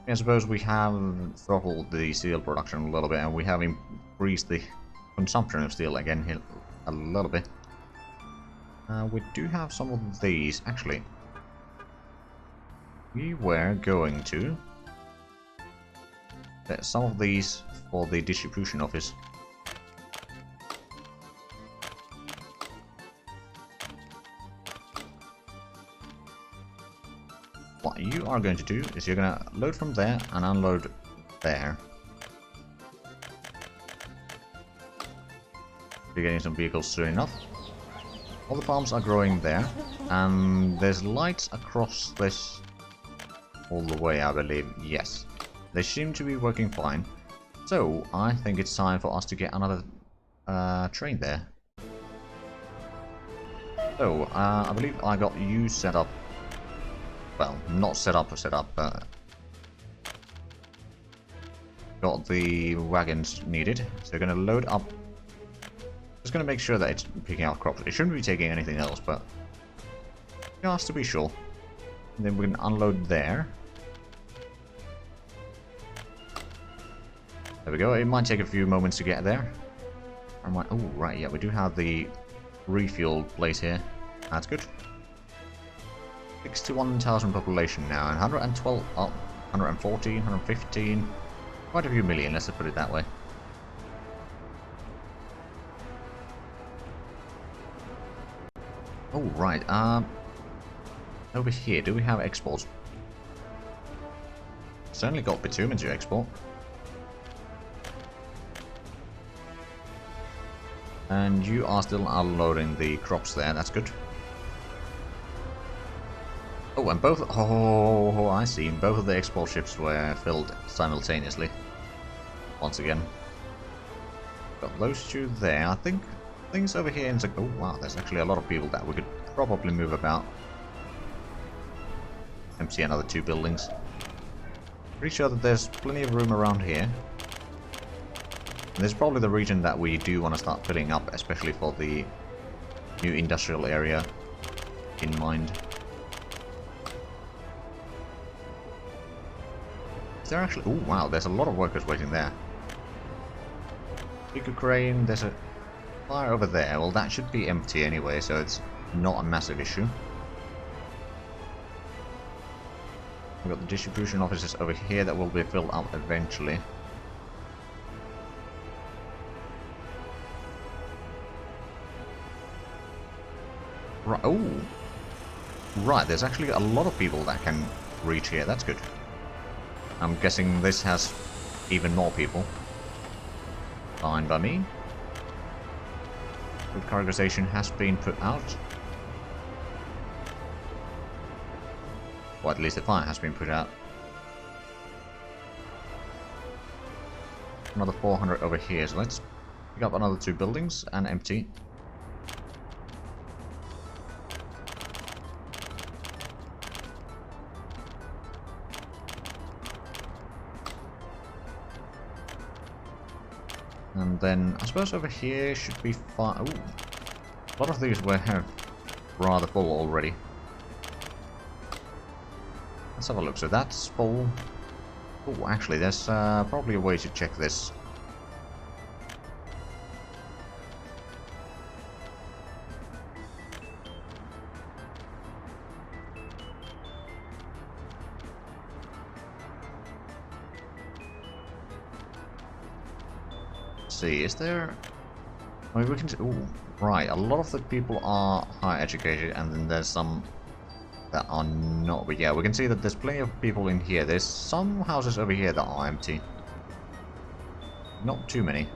I suppose we have throttled the steel production a little bit, and we have increased the consumption of steel again here a little bit. We do have some of these, actually. We were going to set some of these for the distribution office. What you are going to do is you're going to load from there and unload there. You're getting some vehicles soon enough. All the farms are growing there, and there's lights across this all the way, I believe. Yes, they seem to be working fine. So I think it's time for us to get another train there. So I believe I got you set up. Well, not set up, but got the wagons needed. So we're going to load up. Just going to make sure that it's picking out crops. It shouldn't be taking anything else, but just to be sure. And then we can unload there. There we go. It might take a few moments to get there. Oh, right, yeah, we do have the refuel place here. That's good. 61,000 population now, and 112, 114, 115, quite a few million, let's put it that way. Oh, right, over here, do we have exports? Certainly got bitumen to export. And you are still unloading the crops there, that's good. Oh, and both... Oh, I see. Both of the export ships were filled simultaneously. Once again. Got those two there. I think things over here in the... Oh, wow, there's actually a lot of people that we could probably move about. Empty another 2 buildings. Pretty sure that there's plenty of room around here. And this is probably the region that we do want to start filling up, especially for the new industrial area in mind. Is there actually... Oh, wow, there's a lot of workers waiting there. Bigger crane, there's a fire over there. Well, that should be empty anyway, so it's not a massive issue. We've got the distribution offices over here that will be filled up eventually. Right, oh! Right, there's actually a lot of people that can reach here, that's good. I'm guessing this has even more people. Fine by me. Food cargo station has been put out. Or at least the fire has been put out. Another 400 over here, so let's pick up another 2 buildings and empty. And then I suppose over here should be fine. Ooh, a lot of these were rather full already. Let's have a look. So that's full. Oh, actually, there's probably a way to check this. Let's see, is there... I mean, we can... Ooh, right, a lot of the people are higher educated, and then there's some that are not. But yeah, we can see that there's plenty of people in here. There's some houses over here that are empty. Not too many.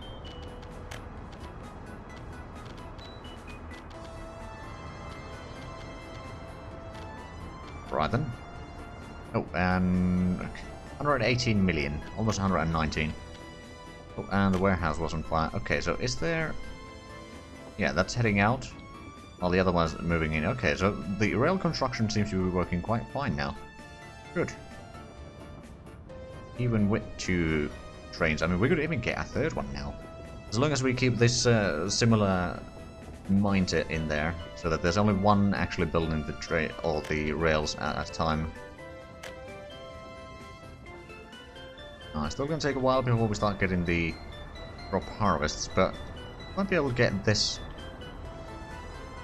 Right then. Oh, and 118 million. Almost 119. Oh, and the warehouse was on fire. Okay, so is there... Yeah, that's heading out. While the other one's moving in. Okay, so the rail construction seems to be working quite fine now. Good. Even with 2 trains. I mean, we could even get a 3rd one now. As long as we keep this similar mindset in there, so that there's only one actually building the train or the rails at a time. It's still going to take a while before we start getting the crop harvests, but might be able to get this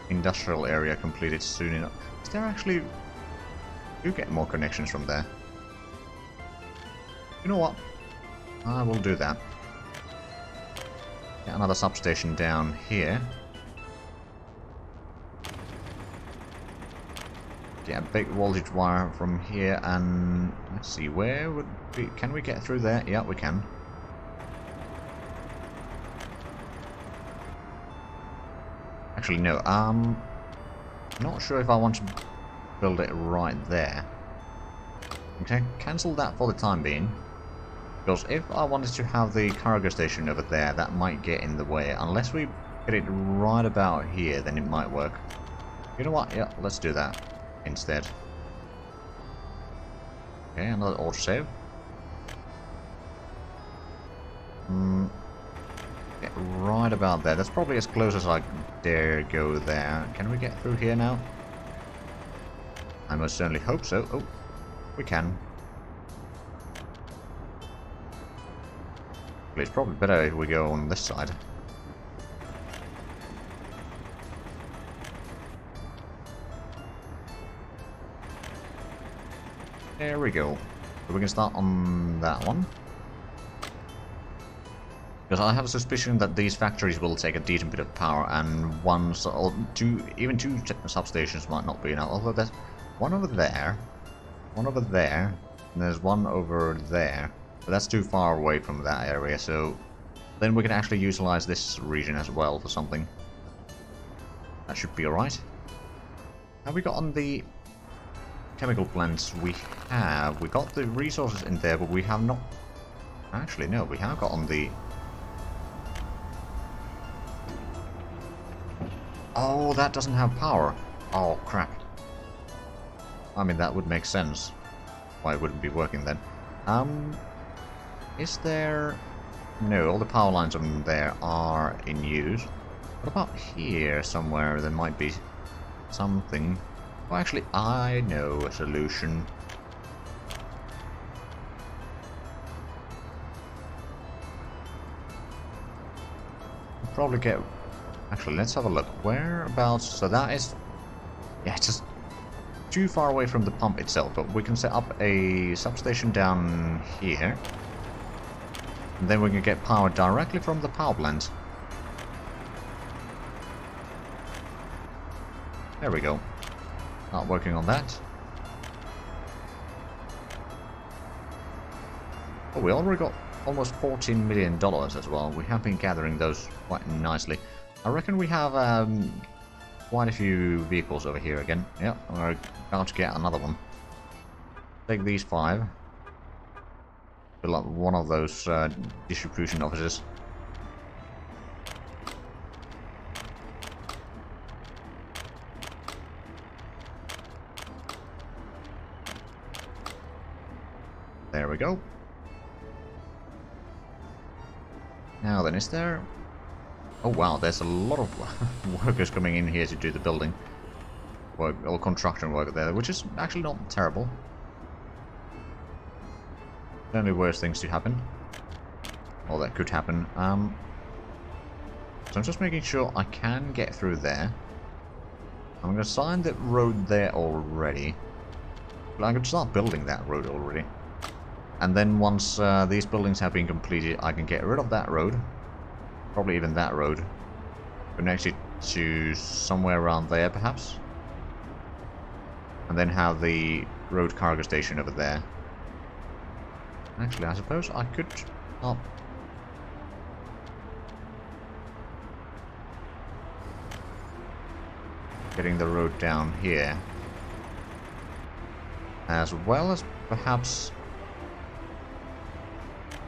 industrial area completed soon enough. Is there actually... You get more connections from there. You know what? I will do that. Get another substation down here. Get a big voltage wire from here, and let's see, where would we... Can we get through there? Yeah, we can. Actually, no, not sure if I want to build it right there. Okay, cancel that for the time being. Because if I wanted to have the cargo station over there, that might get in the way. Unless we get it right about here, then it might work. You know what? Yeah, let's do that instead. Okay, another autosave. Get right about there. That's probably as close as I dare go there. Can we get through here now? I most certainly hope so. Oh, we can. Well, it's probably better if we go on this side. There we go. So we can start on that one. Because I have a suspicion that these factories will take a decent bit of power, and one or two, even 2 substations might not be enough. Although there's one over there, and there's one over there. But that's too far away from that area, so then we can actually utilize this region as well for something. That should be alright. Have we got on the chemical plants? We have. We got the resources in there, but we have not... Actually, no, we have got on the Oh, that doesn't have power. Oh, crap. I mean, that would make sense. Why it wouldn't be working then. Is there... No, all the power lines on there are in use. What about here somewhere? There might be something. Well, actually, I know a solution. We'll probably get... Actually, let's have a look. Whereabouts... So that is... Yeah, it's just too far away from the pump itself, but we can set up a substation down here. And then we can get power directly from the power plant. There we go. Start working on that. Oh, we already got almost $14 million as well. We have been gathering those quite nicely. I reckon we have quite a few vehicles over here again. Yeah, we're about to get another one. Take these 5. Fill up one of those distribution offices. There we go. Now then, is there... Oh wow, there's a lot of workers coming in here to do the building work, or construction work there, which is actually not terrible. Only worse things to happen. Or that could happen. So I'm just making sure I can get through there. I'm going to sign that road there already. But I could start building that road already. And then once these buildings have been completed, I can get rid of that road. Probably even that road. Connect it to somewhere around there, perhaps. And then have the road cargo station over there. Actually, I suppose I could stop. Getting the road down here. As well as perhaps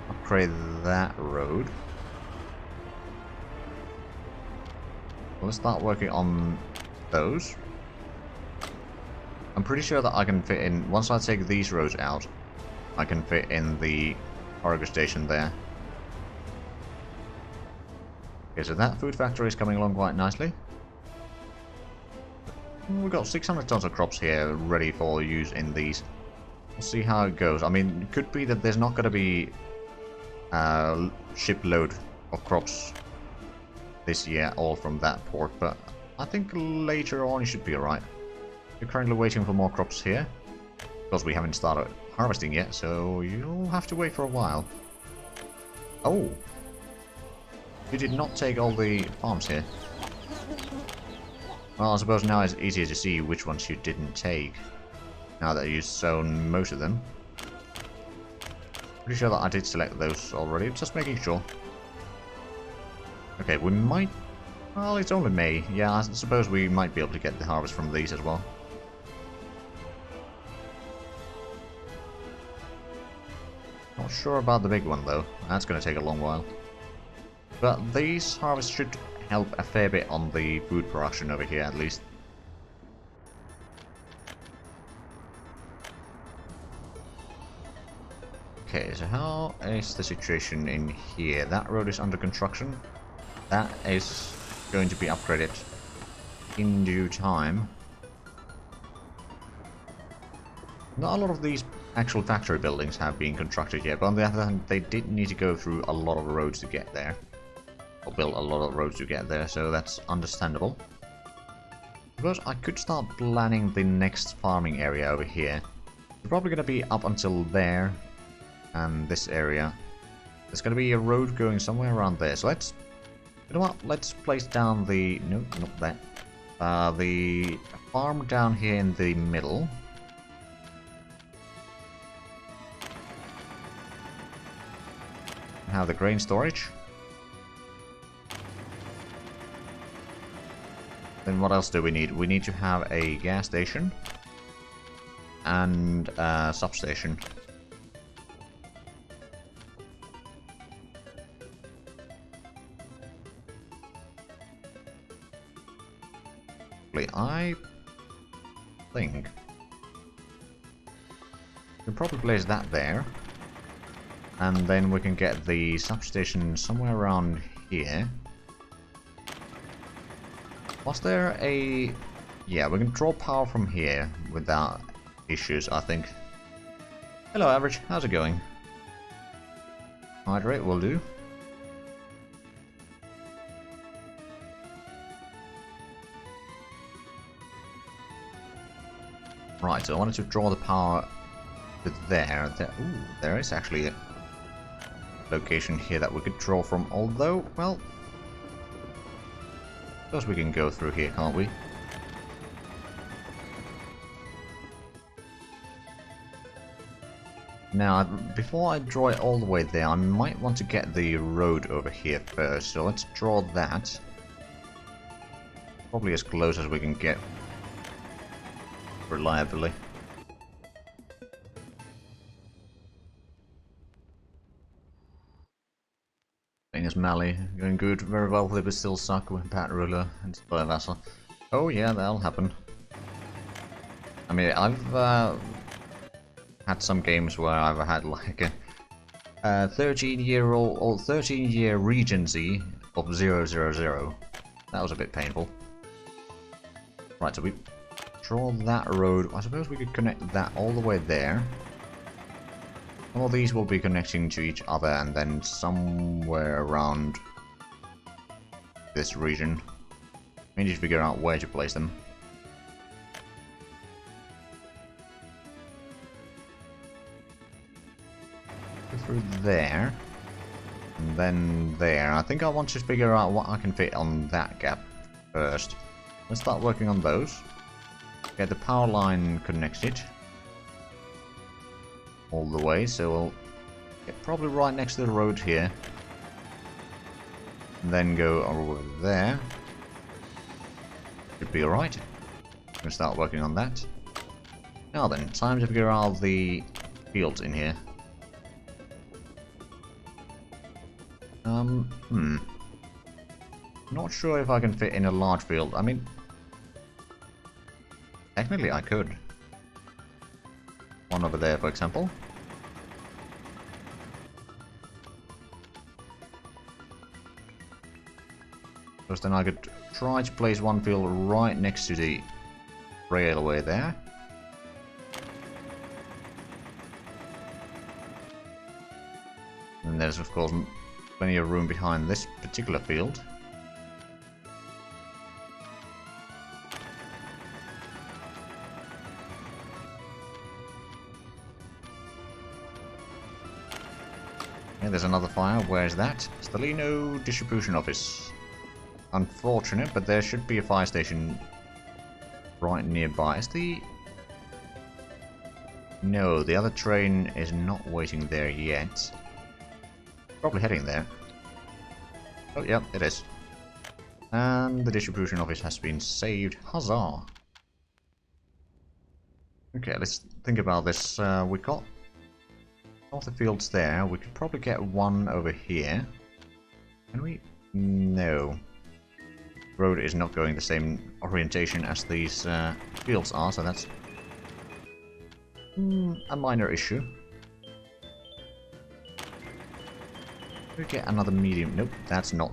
upgrade that road. Let's start working on those. I'm pretty sure that I can fit in, once I take these roads out, I can fit in the cargo station there. Okay, so that food factory is coming along quite nicely. We've got 600 tons of crops here ready for use in these. We'll see how it goes. I mean, it could be that there's not going to be a shipload of crops this year, all from that port, but I think later on it should be alright. We're currently waiting for more crops here, because we haven't started harvesting yet, so you'll have to wait for a while. Oh! You did not take all the farms here. Well, I suppose now it's easier to see which ones you didn't take, now that you've sown most of them. Pretty sure that I did select those already, just making sure. Okay, we might... Well, it's only May. Yeah, I suppose we might be able to get the harvest from these as well. Not sure about the big one, though. That's going to take a long while. But these harvests should help a fair bit on the food production over here, at least. Okay, so how is the situation in here? That road is under construction. That is going to be upgraded in due time. Not a lot of these actual factory buildings have been constructed yet, but on the other hand, they did need to go through a lot of roads to get there. Or build a lot of roads to get there, so that's understandable. Because I could start planning the next farming area over here. It's probably going to be up until there, and this area. There's going to be a road going somewhere around there, so let's... You know what? Let's place down the... No, not that. The farm down here in the middle. Have the grain storage. Then what else do we need? We need to have a gas station. And a substation. I think we can probably place that there. And then we can get the substation somewhere around here. Was there a... Yeah, we can draw power from here without issues, I think. Hello, Average. How's it going? Hydrate will do. Right, so I wanted to draw the power to there. Ooh, there is actually a location here that we could draw from, although, well... I suppose we can go through here, can't we? Now, before I draw it all the way there, I might want to get the road over here first, so let's draw that. Probably as close as we can get reliably. Venus Mally, going good, very well, but still suck with Pat Ruler and Spire Vassal. Oh yeah, that'll happen. I mean, I've had some games where I've had like a 13-year-old or 13-year Regency of 000. That was a bit painful. Right, so we draw that road. I suppose we could connect that all the way there. All these will be connecting to each other, and then somewhere around this region. We need to figure out where to place them. Go through there, and then there. I think I want to figure out what I can fit on that gap first. Let's start working on those. Get the power line connected all the way, so we'll get probably right next to the road here. And then go over there. Should be alright. We'll start working on that. Now then, time to figure out the fields in here. Not sure if I can fit in a large field. I mean, technically I could. One over there, for example. Because then I could try to place one field right next to the railway there. And there's of course plenty of room behind this particular field. Okay, there's another fire. Where's that? Stalino Distribution Office. Unfortunate, but there should be a fire station right nearby. Is the... No, the other train is not waiting there yet. Probably heading there. Oh, yep, it is. And the distribution office has been saved. Huzzah! Okay, let's think about this. We got all the fields there. We could probably get one over here. Can we? No. Road is not going the same orientation as these fields are, so that's a minor issue. We get another medium. Nope, that's not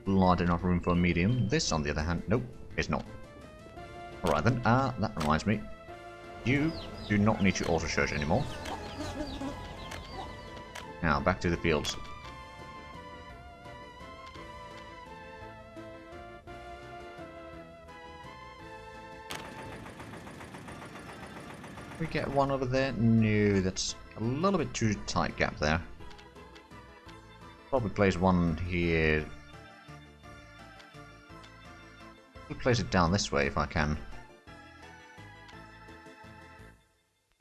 large enough room for a medium. This, on the other hand, nope, it's not. Alright then, that reminds me. You do not need to auto-search anymore. Now, back to the fields. We get one over there? No, that's a little bit too tight gap there. Probably place one here. I'll place it down this way if I can.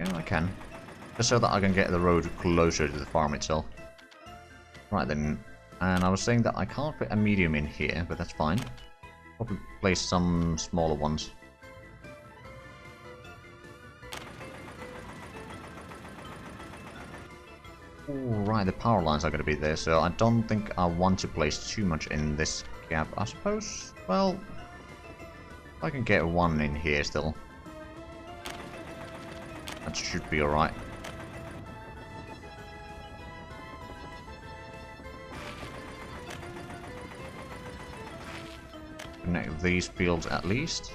Yeah, I can. Just so that I can get the road closer to the farm itself. Right then. And I was saying that I can't fit a medium in here, but that's fine. Probably place some smaller ones. Right, the power lines are going to be there, so I don't think I want to place too much in this gap. I suppose, well, I can get one in here still. That should be alright. Connect these fields at least.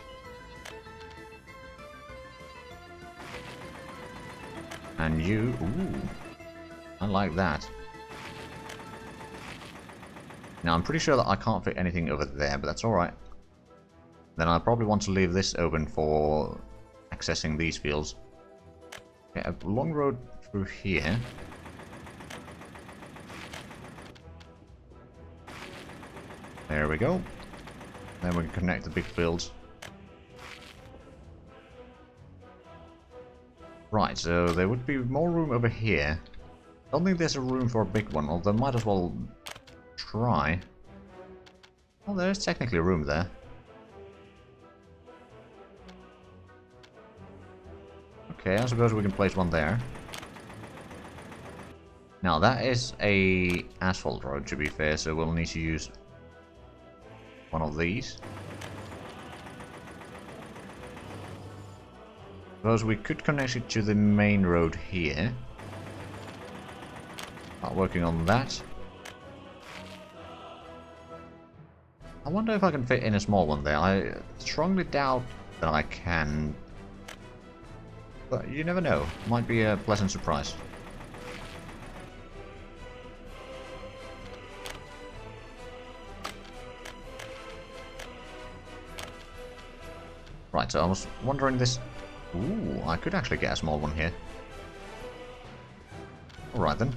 And you... Ooh. I like that. Now I'm pretty sure that I can't fit anything over there, but that's alright. Then I probably want to leave this open for accessing these fields. Okay, a long road through here. There we go. Then we can connect the big fields. Right, so there would be more room over here. Don't think there's a room for a big one, although might as well try. Well, there is technically room there. Okay, I suppose we can place one there. Now that is a asphalt road, to be fair, so we'll need to use one of these. Suppose we could connect it to the main road here. Start working on that. I wonder if I can fit in a small one there. I strongly doubt that I can. But you never know. Might be a pleasant surprise. Right, so I was wondering this... Ooh, I could actually get a small one here. Alright then.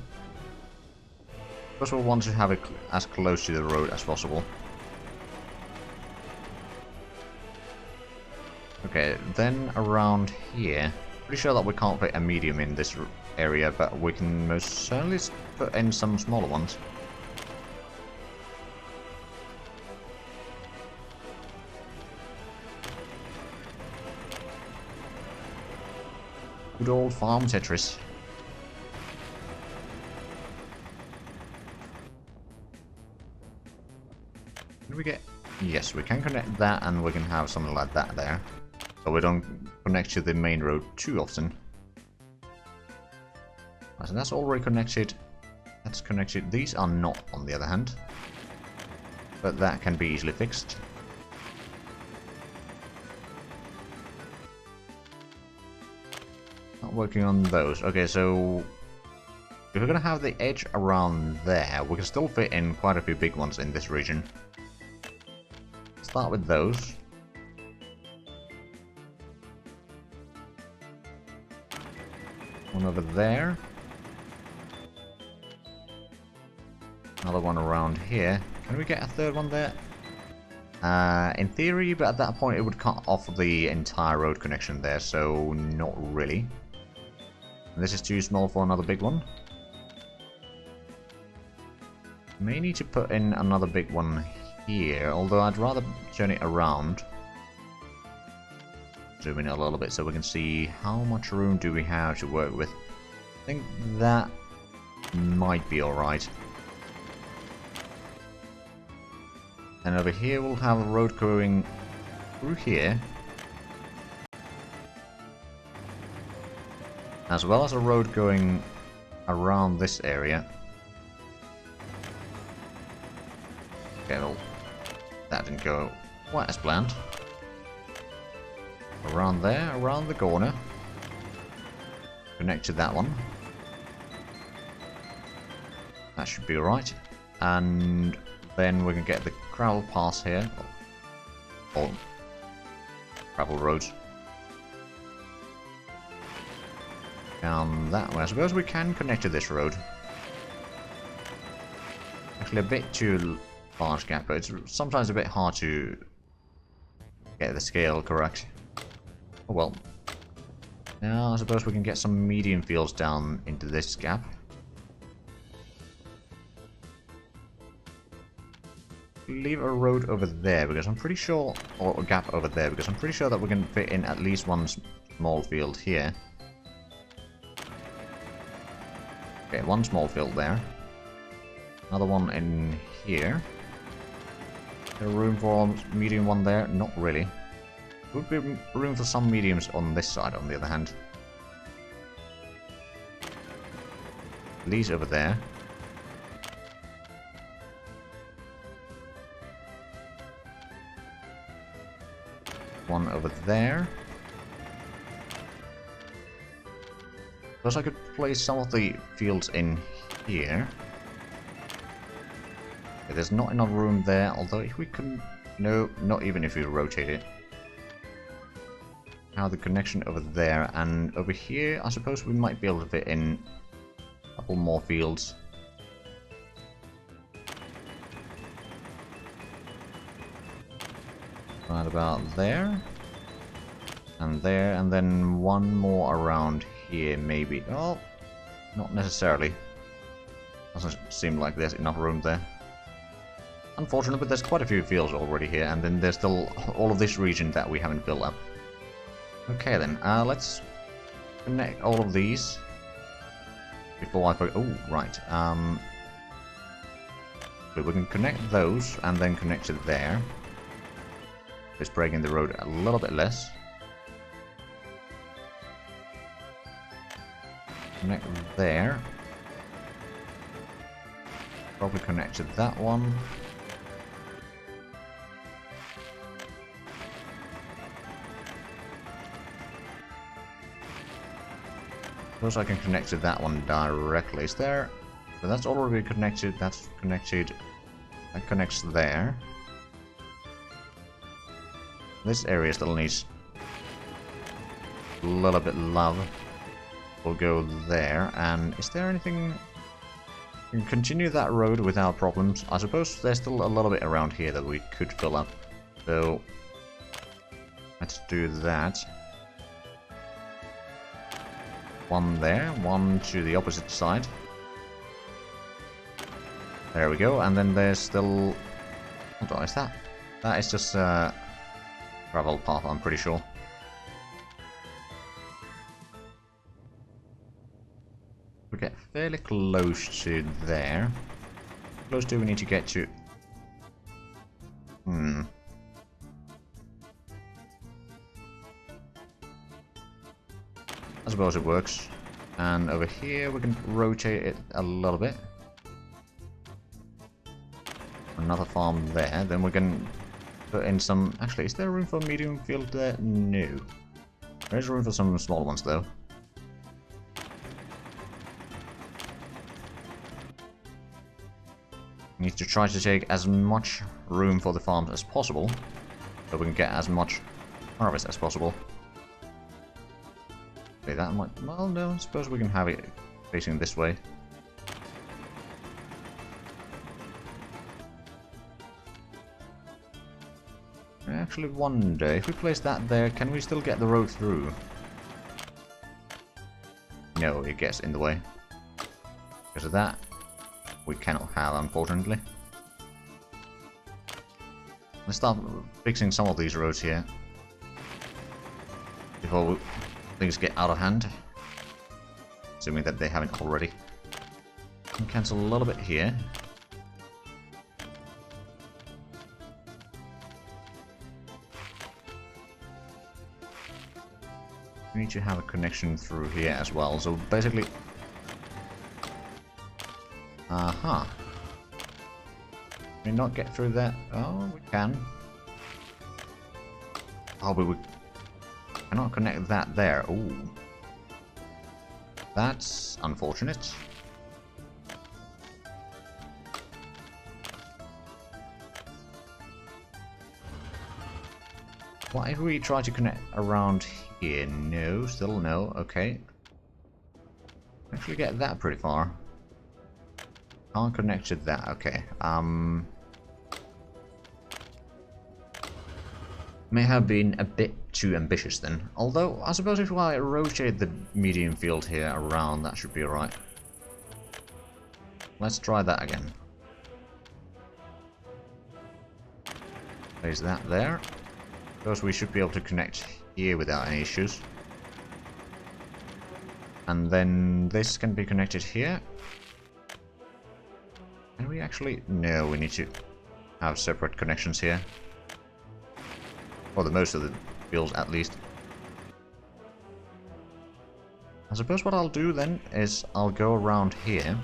First we'll want to have it as close to the road as possible. Okay, then around here... Pretty sure that we can't fit a medium in this area, but we can most certainly put in some smaller ones. Good old farm Tetris. Can we get... Yes, we can connect that and we can have something like that there. So we don't connect to the main road too often. Right, so that's already connected. That's connected. These are not, on the other hand. But that can be easily fixed. Not working on those. Okay, so if we're going to have the edge around there, we can still fit in quite a few big ones in this region. Start with those. One over there. Another one around here. Can we get a third one there? In theory, but at that point it would cut off the entire road connection there, so not really. And this is too small for another big one. May need to put in another big one here, although I'd rather turn it around. Zoom in a little bit so we can see how much room do we have to work with. I think that might be alright. And over here we'll have a road going through here, as well as a road going around this area. Okay, well, that didn't go quite as planned. Around there, around the corner. Connect to that one. That should be alright. And then we can get the gravel pass here. Or gravel roads. Down that way. I suppose we can connect to this road. Actually a bit too large gap, but it's sometimes a bit hard to get the scale correct. Oh well. Now I suppose we can get some medium fields down into this gap. Leave a road over there because I'm pretty sure, or a gap over there because I'm pretty sure that we can fit in at least one small field here. Okay, one small field there. Another one in here. Is there room for a medium one there? Not really. Would be room for some mediums on this side, on the other hand. These over there. One over there. Suppose I could place some of the fields in here. Okay, there's not enough room there, although if we can... No, not even if we rotate it. Now the connection over there, and over here, I suppose we might be able to fit in a couple more fields. Right about there. And there, and then one more around here, maybe. Oh, not necessarily. Doesn't seem like there's enough room there. Unfortunately, but there's quite a few fields already here, and then there's still all of this region that we haven't built up. Okay then, let's connect all of these before I forget. Oh, right. But we can connect those and then connect it there. It's breaking the road a little bit less. Connect there. Probably connected that one. Suppose I can connect to that one directly. Is there? So that's already connected. That's connected. That connects there. This area still needs a little bit love. We'll go there. And is there anything? We can continue that road without problems. I suppose there's still a little bit around here that we could fill up. So let's do that. One there, one to the opposite side. There we go, and then there's still... What is that? That is just a gravel path, I'm pretty sure. We get fairly close to there. How close do we need to get to? I suppose it works. And over here we can rotate it a little bit. Another farm there. Then we can put in some... Actually, is there room for a medium field there? No. There is room for some small ones though. We need to try to take as much room for the farms as possible, so we can get as much harvest as possible. Okay, that might... Well, no, I suppose we can have it facing this way. I actually wonder, if we place that there, can we still get the road through? No, it gets in the way. Because of that, we cannot have, unfortunately. Let's start fixing some of these roads here before things get out of hand. Assuming that they haven't already. Can cancel a little bit here. We need to have a connection through here as well. So basically... Aha. Can we not get through that? Oh, we can. Oh, but we cannot connect that there. Ooh. That's unfortunate. What if we try to connect around here? No, still no. Okay. Actually get that pretty far. Can't connect to that. Okay. May have been a bit too ambitious then. Although, I suppose if I rotate the medium field here around, that should be alright. Let's try that again. Place that there. Because we should be able to connect here without any issues. And then this can be connected here. Can we actually... No, we need to have separate connections here. For the most of the fields at least. I suppose what I'll do then is I'll go around here.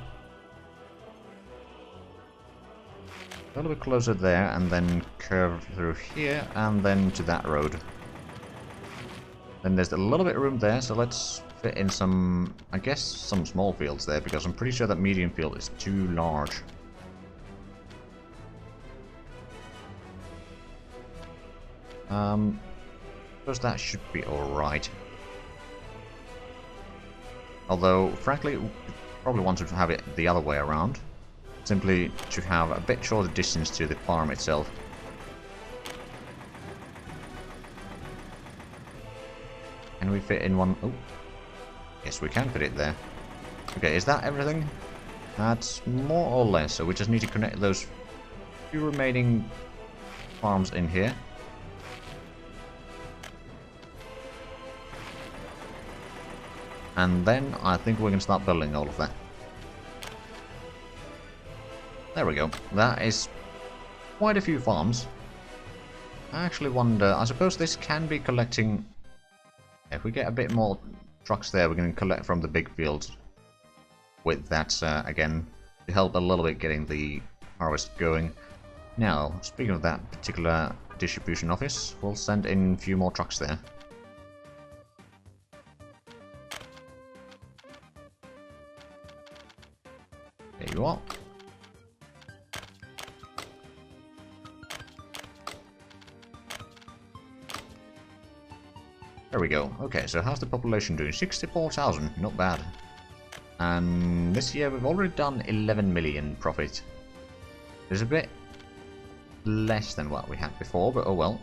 A little bit closer there and then curve through here and then to that road. Then there's a little bit of room there, so let's fit in some, I guess, some small fields there, because I'm pretty sure that medium field is too large. Suppose that should be alright. Although, frankly, we probably want to have it the other way around. Simply to have a bit shorter distance to the farm itself. Can we fit in one? Oh, yes, we can fit it there. Okay, is that everything? That's more or less. So we just need to connect those few remaining farms in here. And then I think we can start building all of that. There we go. That is quite a few farms. I actually wonder, I suppose this can be collecting... If we get a bit more trucks there, we can collect from the big fields with that, again, to help a little bit getting the harvest going. Now, speaking of that particular distribution office, we'll send in a few more trucks there. There you are. There we go. Okay, so how's the population doing? 64,000, not bad. And this year we've already done 11 million profit. It's a bit less than what we had before, but oh well.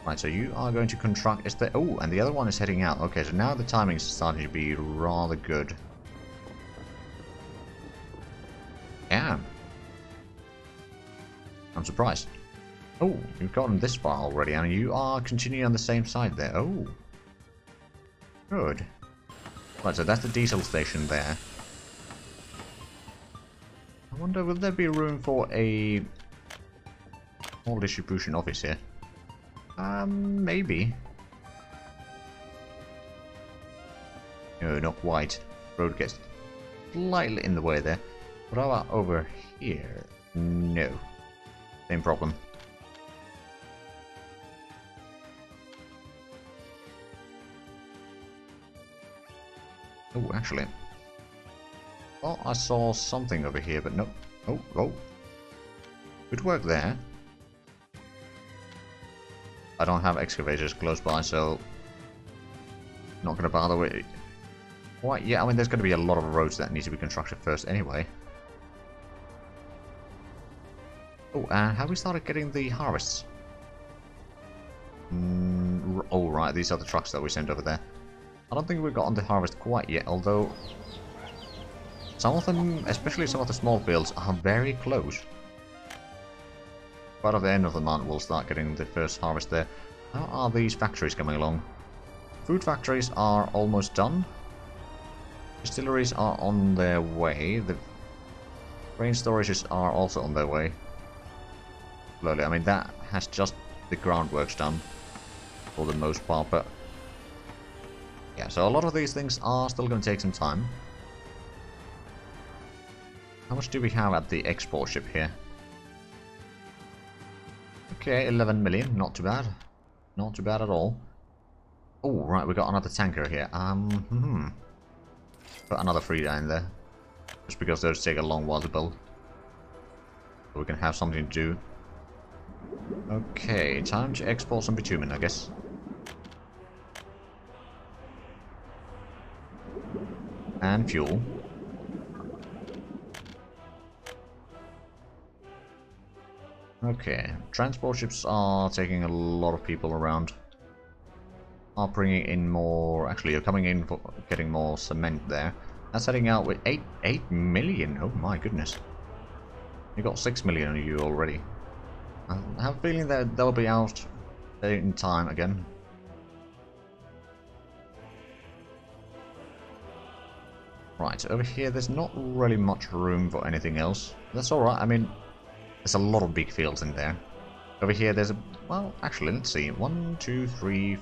Right, so you are going to contract... Is there... Oh, and the other one is heading out. Okay, so now the timing is starting to be rather good. Yeah. I'm surprised. Oh, you've gotten this far already, and you are continuing on the same side there. Oh. Good. Right, so that's the diesel station there. I wonder, will there be room for a small distribution office here? Maybe. No, not quite. Road gets slightly in the way there. What about over here? No. Same problem. Oh, actually. Oh, I saw something over here, but nope. Oh, oh. Good work there. I don't have excavators close by, so... Not gonna bother with it. Why? Yeah, I mean, there's gonna be a lot of roads that need to be constructed first anyway. Oh, and have we started getting the harvests? Oh, right, these are the trucks that we sent over there. I don't think we've gotten the harvest quite yet, although some of them, especially some of the small fields, are very close. Right at the end of the month, we'll start getting the first harvest there. How are these factories coming along? Food factories are almost done. Distilleries are on their way. The grain storages are also on their way. Slowly. I mean, that has just the groundworks done for the most part, but yeah, so a lot of these things are still going to take some time. How much do we have at the export ship here? Okay, 11 million, not too bad. Not too bad at all. Oh, right, we got another tanker here. Put another 3 down there. Just because those take a long while to build. So we can have something to do. Okay, time to export some bitumen, I guess. And fuel. Okay, transport ships are taking a lot of people around. Are bringing in more... Actually, you're coming in for getting more cement there. That's heading out with 8 million. Oh my goodness. You got 6 million on you already. I have a feeling that they'll be out in time again. Right, over here there's not really much room for anything else. That's alright, I mean, there's a lot of big fields in there. Over here there's a... well, actually, let's see. 1, 2, 3,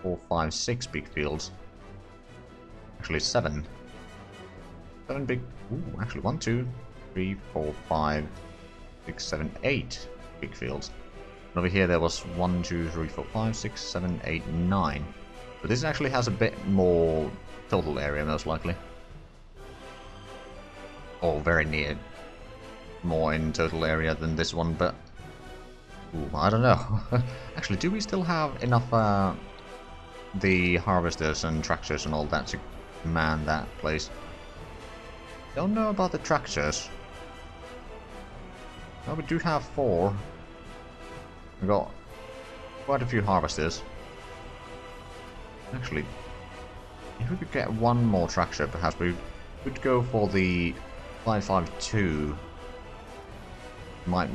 4, 5, 6 big fields. Actually, 7. 7 big... ooh, actually, 1, 2, 3, 4, 5, 6, 7, 8 big fields. And over here there was 1, 2, 3, 4, 5, 6, 7, 8, 9. But this actually has a bit more total area, most likely. Or very near more in total area than this one, but... ooh, I don't know. Actually, do we still have enough the harvesters and tractors and all that to man that place? Don't know about the tractors. Well, we do have 4. We've got quite a few harvesters. Actually, if we could get one more tractor, perhaps we could go for the 552. Might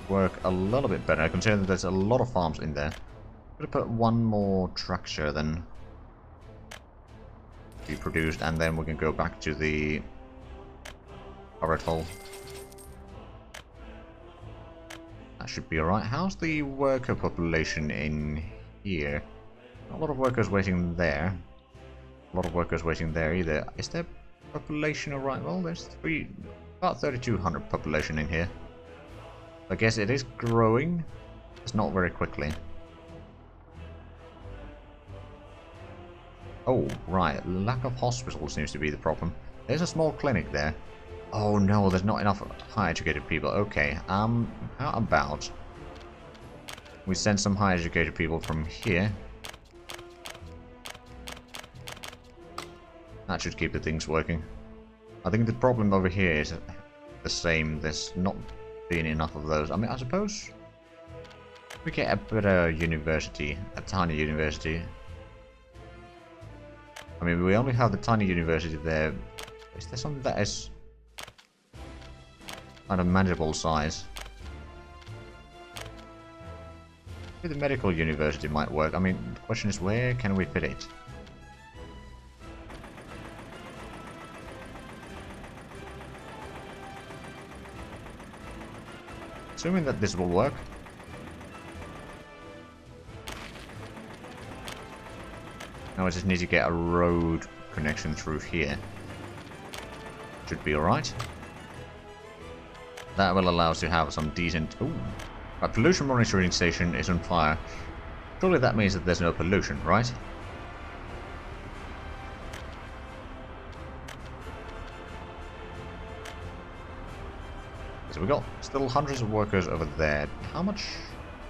work a little bit better, considering that there's a lot of farms in there. Could have put one more tractor then be produced, and then we can go back to the turret hole. That should be alright. How's the worker population in here? Not a lot of workers waiting there. A lot of workers waiting there either. Is there population alright? Well, there's about 3,200 population in here. I guess it is growing. It's not very quickly. Oh, right. Lack of hospitals seems to be the problem. There's a small clinic there. Oh no, there's not enough high educated people. Okay, how about we send some high educated people from here. That should keep the things working. I think the problem over here is the same. There's not been enough of those. I mean, I suppose we get a better university, a tiny university. I mean, we only have the tiny university there. Is there something that is kind of manageable size? Maybe the medical university might work. I mean, the question is, where can we fit it? Assuming that this will work. Now I just need to get a road connection through here. Should be alright. That will allow us to have some decent... ooh. A pollution monitoring station is on fire. Surely that means that there's no pollution, right? So we got still hundreds of workers over there. How much?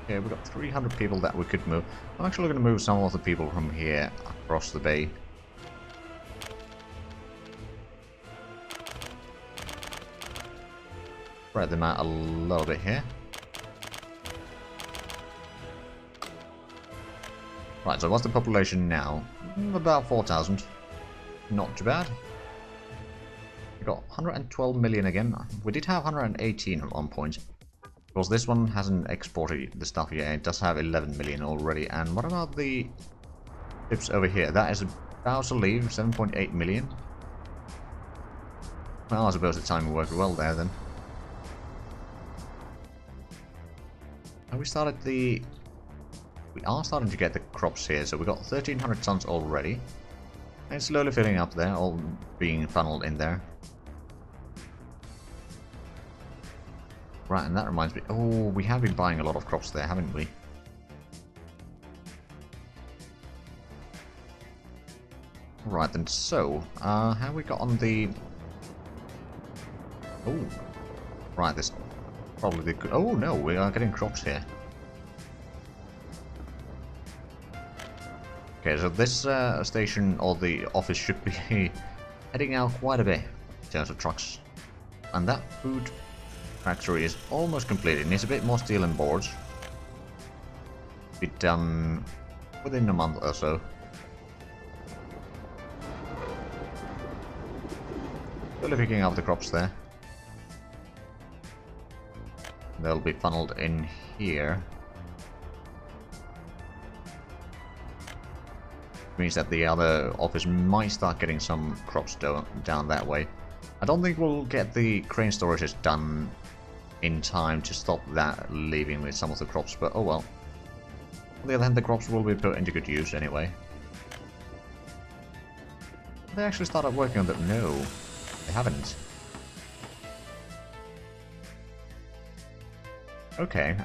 Yeah, we got 300 people that we could move. I'm actually going to move some of the people from here across the bay. Spread them out a little bit here. Right, so what's the population now? About 4,000. Not too bad. We got 112 million again. We did have 118 at one point. Of course, this one hasn't exported the stuff yet. It does have 11 million already. And what about the ships over here? That is about to leave, 7.8 million. Well, I suppose the timing worked well there then. And we are starting to get the crops here, so we got 1,300 tons already. And it's slowly filling up there, all being funneled in there. Right, and that reminds me... oh, we have been buying a lot of crops there, haven't we? Right then, so... how we got on the... oh, right, this... probably the... oh no, we are getting crops here. Okay, so this station, or the office, should be heading out quite a bit in terms of trucks. And that food factory is almost completed. It needs a bit more steel and boards. Be done within a month or so. Still picking up the crops there. They'll be funneled in here. Means that the other office might start getting some crops down that way. I don't think we'll get the crane storages done in time to stop that leaving with some of the crops, but oh well. On the other hand, the crops will be put into good use anyway. They actually started working on that? No, they haven't. Okay,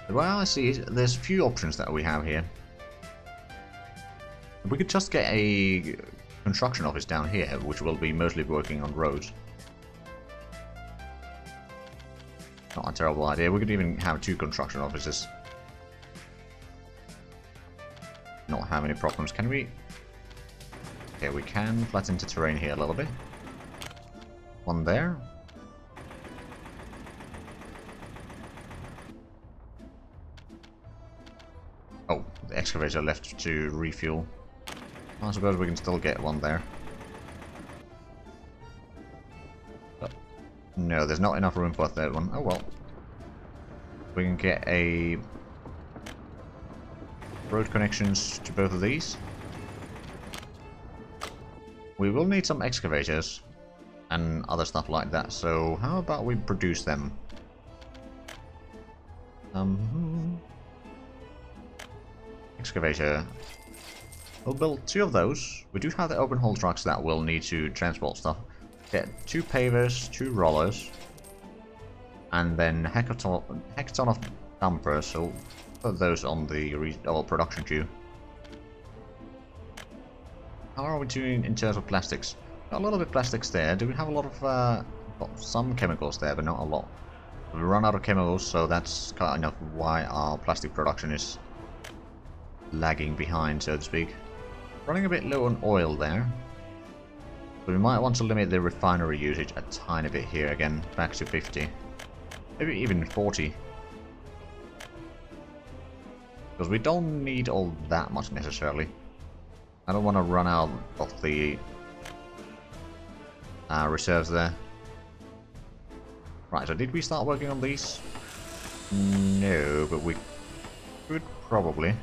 well, I see, there's a few options that we have here. We could just get a construction office down here, which will be mostly working on roads. Not a terrible idea. We could even have 2 construction offices. Not have any problems. Can we? Okay, we can flatten the terrain here a little bit. One there. Oh, the excavator left to refuel. I suppose we can still get one there. But no, there's not enough room for a third one. Oh well. We can get a road connections to both of these. We will need some excavators and other stuff like that, so how about we produce them? Excavator. We'll build 2 of those. We do have the open haul trucks that will need to transport stuff. Get 2 pavers, 2 rollers, and then heckaton of dumpers, so put those on the production queue. How are we doing in terms of plastics? Got a little bit of plastics there. Do we have a lot of, got some chemicals there, but not a lot. We run out of chemicals, so that's kind of why our plastic production is lagging behind, so to speak. Running a bit low on oil there. So we might want to limit the refinery usage a tiny bit here again, back to 50. Maybe even 40. Because we don't need all that much necessarily. I don't want to run out of the reserves there. Right, so did we start working on these? No, but we could probably.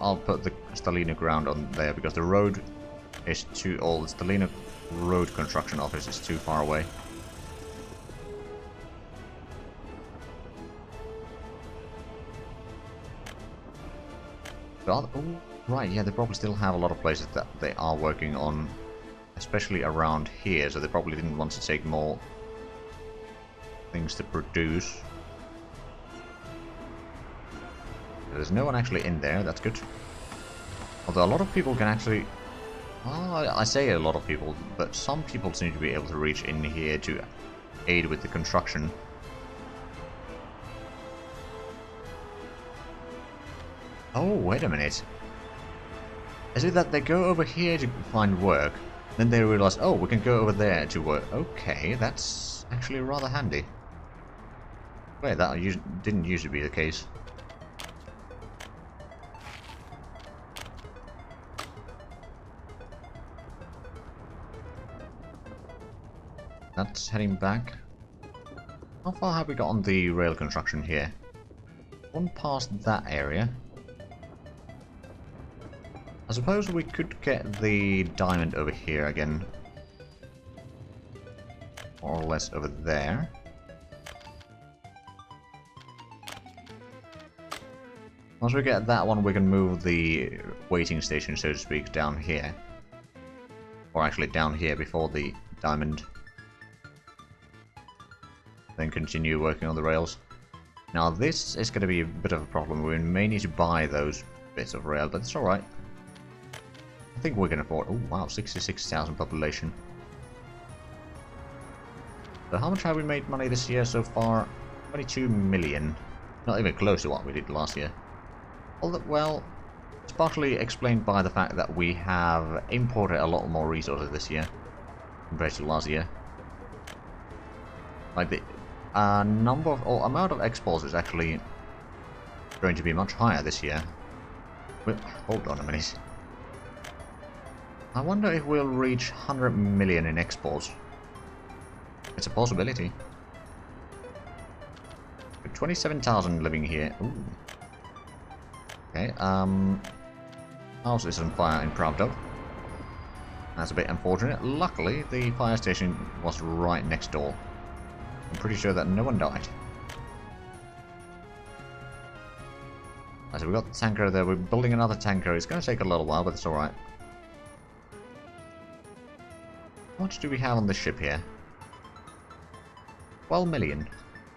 I'll put the Stalina ground on there because the road is too old. The Stalina road construction office is too far away. But, oh, right, yeah, they probably still have a lot of places that they are working on, especially around here, so they probably didn't want to take more things to produce. There's no one actually in there, that's good. Although a lot of people can actually... Well, I say a lot of people, but some people seem to be able to reach in here to aid with the construction. Oh, wait a minute. Is it that they go over here to find work, then they realize, oh, we can go over there to work. Okay, that's actually rather handy. Wait, that didn't used to be the case. That's heading back. How far have we got on the rail construction here? One past that area. I suppose we could get the diamond over here again. More or less over there. Once we get that one, we can move the waiting station, so to speak, down here. Or actually down here before the diamond. Then continue working on the rails. Now this is going to be a bit of a problem. We may need to buy those bits of rail, but it's alright. I think we can afford... Oh wow, 66,000 population. So how much have we made money this year so far? 22 million. Not even close to what we did last year. Although, well, it's partly explained by the fact that we have imported a lot more resources this year compared to last year. Like the number of, or amount of exports is actually going to be much higher this year. Wait, hold on a minute. I wonder if we'll reach 100 million in exports. It's a possibility. With 27,000 living here. Ooh. Okay, House is on fire in Pravdov. That's a bit unfortunate. Luckily, the fire station was right next door. I'm pretty sure that no one died. So we got the tanker there. We're building another tanker. It's going to take a little while, but it's alright. How much do we have on this ship here? 12 million.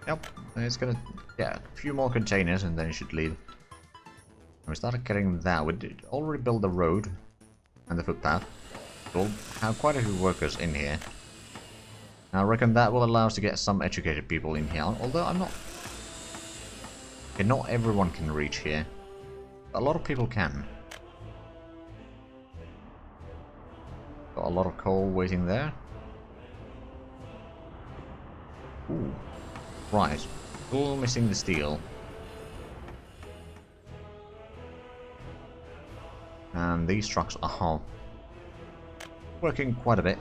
Yep. It's going to... yeah, a few more containers and then it should leave. We started getting that. We did already build the road and the footpath. We'll have quite a few workers in here. I reckon that will allow us to get some educated people in here. Although I'm not... okay, not everyone can reach here. A lot of people can. Got a lot of coal waiting there. Ooh. Right. Still missing the steel. And these trucks are working quite a bit.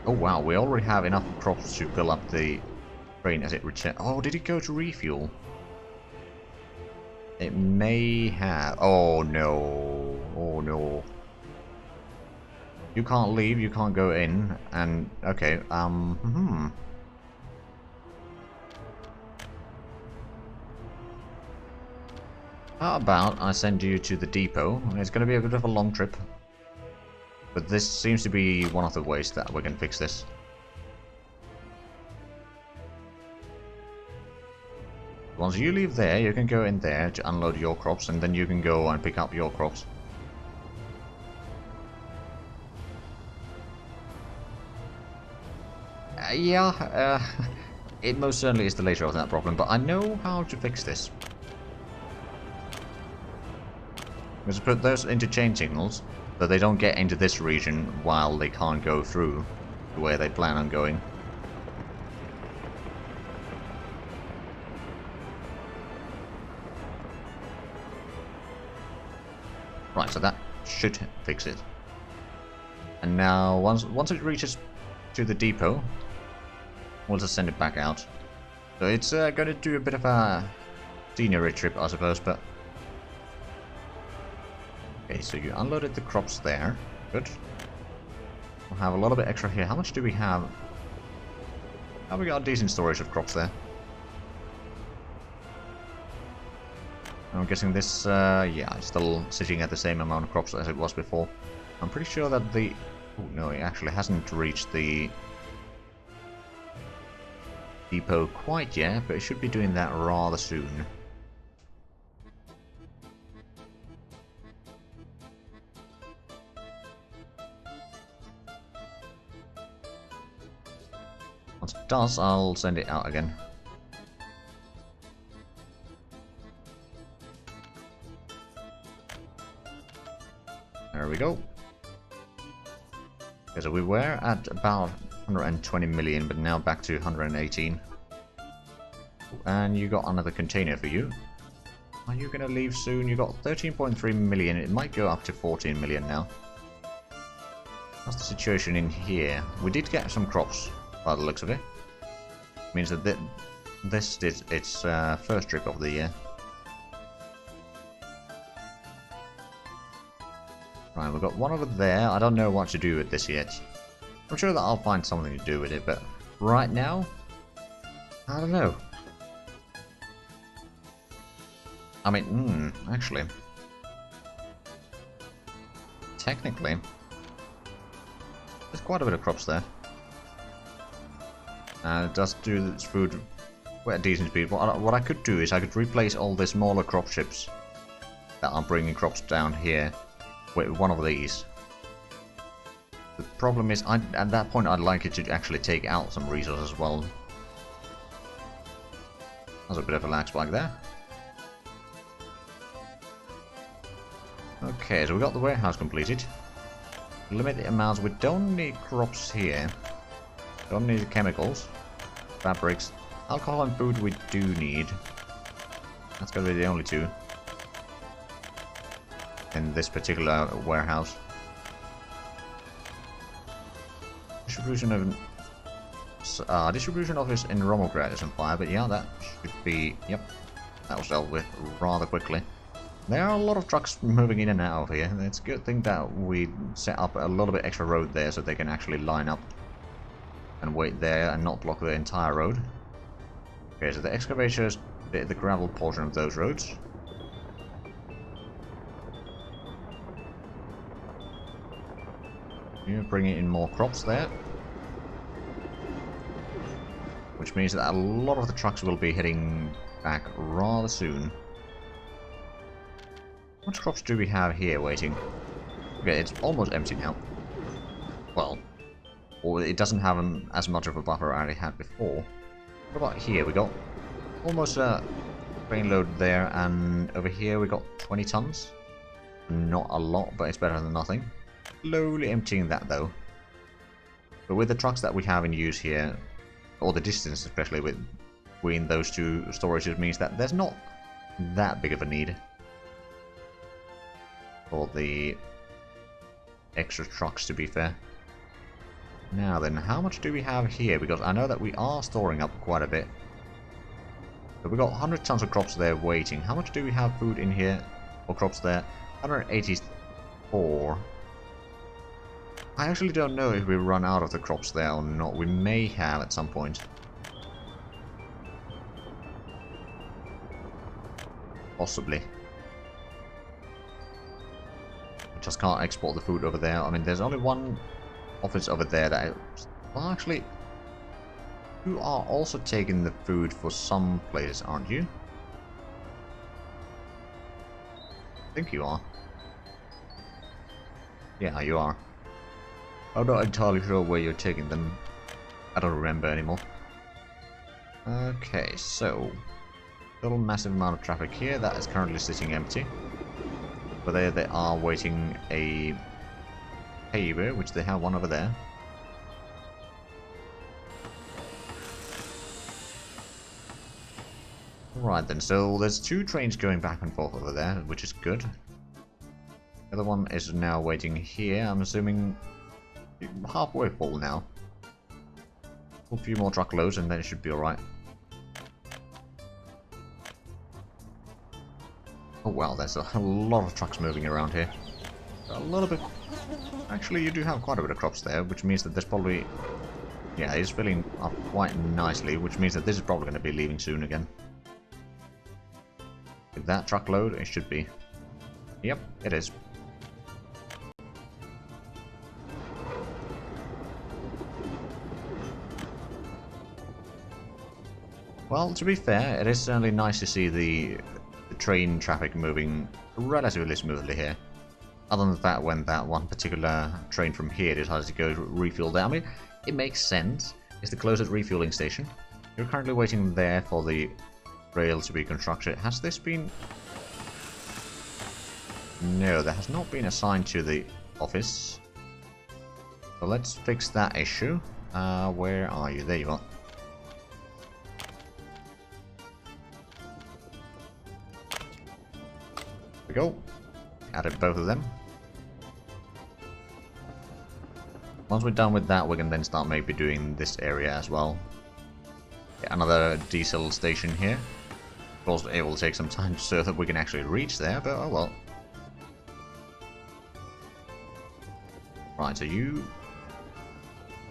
Oh wow, we already have enough crops to fill up the train as it returns. Oh, did it go to refuel? It may have. Oh no. Oh no. You can't leave, you can't go in, and okay, How about I send you to the depot? It's going to be a bit of a long trip. But this seems to be one of the ways that we can fix this. Once you leave there, you can go in there to unload your crops, and then you can go and pick up your crops. It most certainly is the later of that problem, but I know how to fix this. Let's put those into chain signals, so they don't get into this region while they can't go through to where they plan on going. Right, so that should fix it. And now, once it reaches to the depot, we'll just send it back out. So it's going to do a bit of a scenery trip, I suppose, but... okay, so you unloaded the crops there. Good. We'll have a little bit extra here. How much do we have? Oh, we got a decent storage of crops there. I'm guessing this, yeah, it's still sitting at the same amount of crops as it was before. I'm pretty sure that the... oh, no, it actually hasn't reached the depot quite yet, but it should be doing that rather soon. Once it does, I'll send it out again. There we go. Okay, so we were at about 120 million, but now back to 118. And you got another container for you. Are you gonna leave soon? You got 13.3 million. It might go up to 14 million now. That's the situation in here. We did get some crops, by the looks of it. Means that this is its first trip of the year. Right, we've got one over there. I don't know what to do with this yet. I'm sure that I'll find something to do with it, but right now, I don't know. I mean, actually, technically, there's quite a bit of crops there. And it does do its food at a decent speed. What I could do is I could replace all the smaller crop ships that are bringing crops down here with one of these. The problem is, at that point, I'd like it to actually take out some resources as well. That's a bit of a lag spike there. Okay, so we got the warehouse completed. Limit the amounts. We don't need crops here. Don't need chemicals, fabrics, alcohol and food we do need. That's gonna be the only two in this particular warehouse. Distribution office in Romograd is on fire, but yeah, that should be, yep, that was dealt with rather quickly. There are a lot of trucks moving in and out of here. It's a good thing that we set up a little bit extra road there so they can actually line up and wait there and not block the entire road. Okay, so the excavators did the gravel portion of those roads. You're bringing in more crops there. Which means that a lot of the trucks will be heading back rather soon. How much crops do we have here waiting? Okay, it's almost empty now. Well, or it doesn't have as much of a buffer as it had before. What about here? We got almost a train load there, and over here we got 20 tons. Not a lot, but it's better than nothing. Slowly emptying that though. But with the trucks that we have in use here, or the distance especially between those two storages, means that there's not that big of a need for the extra trucks, to be fair. Now then, how much do we have here? Because I know that we are storing up quite a bit. So we've got 100 tons of crops there waiting. How much do we have food in here for crops there? 184. I actually don't know if we run out of the crops there or not. We may have at some point. Possibly. Just can't export the food over there. I mean, there's only one office over there that well, actually, you are also taking the food for some places, aren't you? I think you are. Yeah, you are. I'm not entirely sure where you're taking them. I don't remember anymore. Okay, so little massive amount of traffic here that is currently sitting empty. But there they are waiting a paver, which they have one over there. Right then, so there's two trains going back and forth over there, which is good. The other one is now waiting here. I'm assuming halfway full now. A few more truckloads and then it should be alright. Oh wow, there's a lot of trucks moving around here. A little bit... Actually, you do have quite a bit of crops there, which means that there's probably... Yeah, it's filling up quite nicely, which means that this is probably going to be leaving soon again. With that truckload, it should be. Yep, it is. Well, to be fair, it is certainly nice to see the train traffic moving relatively smoothly here. Other than that, when that one particular train from here decides to go to refuel there, I mean, it makes sense. It's the closest refueling station. You're currently waiting there for the rail to be constructed. Has this been... No, that has not been assigned to the office. So let's fix that issue. Where are you? There you are. There we go. Added both of them. Once we're done with that, we can then start maybe doing this area as well. Yeah, another diesel station here. Of course, it will take some time so that we can actually reach there, but oh well. Right, so you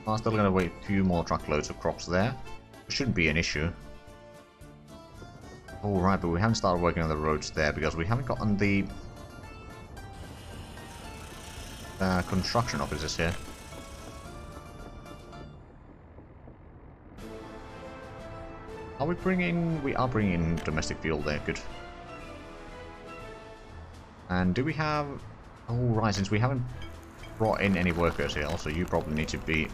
are still going to wait a few more truckloads of crops there. It shouldn't be an issue. Alright, but we haven't started working on the roads there because we haven't gotten the construction officers here. Are we bringing... We are bringing in domestic fuel there, good. And do we have... Oh right, since we haven't brought in any workers here, also you probably need to be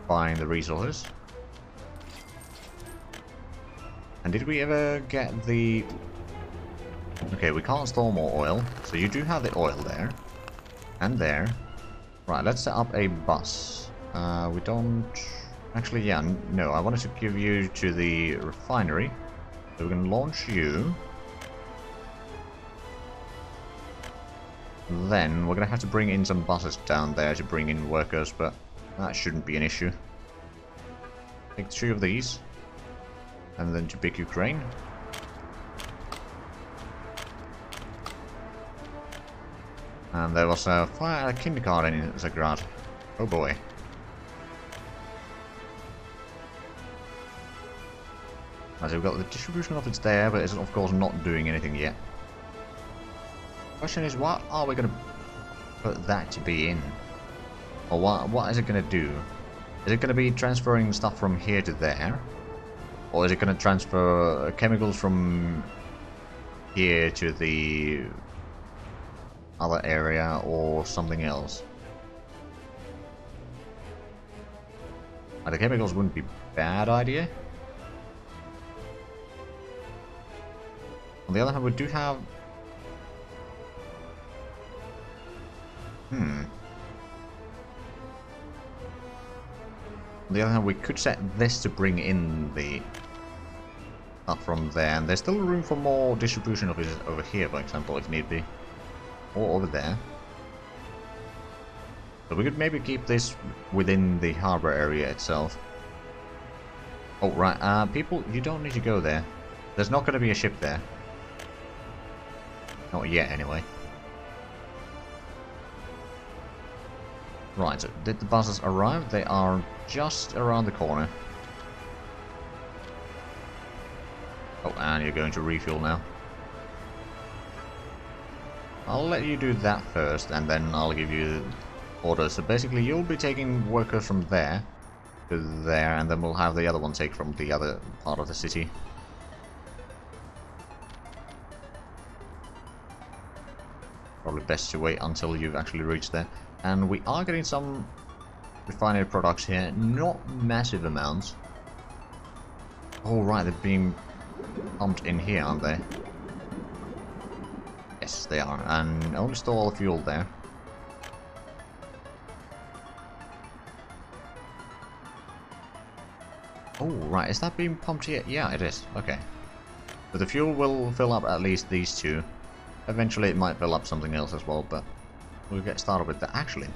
buying the resources. And did we ever get the... Okay, we can't store more oil, so you do have the oil there. And there. Right, let's set up a bus. We don't... Actually, yeah, no, I wanted to give you to the refinery. So we can launch you. Then we're going to have to bring in some buses down there to bring in workers, but that shouldn't be an issue. Take 2 of these. And then to big Ukraine. And there was a fire kindergarten in Zagrad. Oh boy. As we've got the distribution office there, but it's of course not doing anything yet. Question is, what are we going to put that to be in? Or what is it going to do? Is it going to be transferring stuff from here to there? Or is it going to transfer chemicals from here to the other area or something else? The chemicals wouldn't be a bad idea. On the other hand, we do have... On the other hand, we could set this to bring in the stuff from there, and there's still room for more distribution offices over here, for example, if need be. Or over there. So we could maybe keep this within the harbor area itself. Oh, right, people, you don't need to go there. There's not going to be a ship there. Not yet, anyway. Right, so did the buses arrive? They are just around the corner. Oh, and you're going to refuel now. I'll let you do that first, and then I'll give you orders. So basically, you'll be taking workers from there to there, and then we'll have the other one take from the other part of the city. Probably best to wait until you've actually reached there. And we are getting some refinery products here, not massive amounts. Oh right, they're being pumped in here, aren't they? Yes, they are, and only store all the fuel there. Oh right, is that being pumped here? Yeah, it is. Okay. But the fuel will fill up at least these two. Eventually it might fill up something else as well, but we'll get started with that. Actually,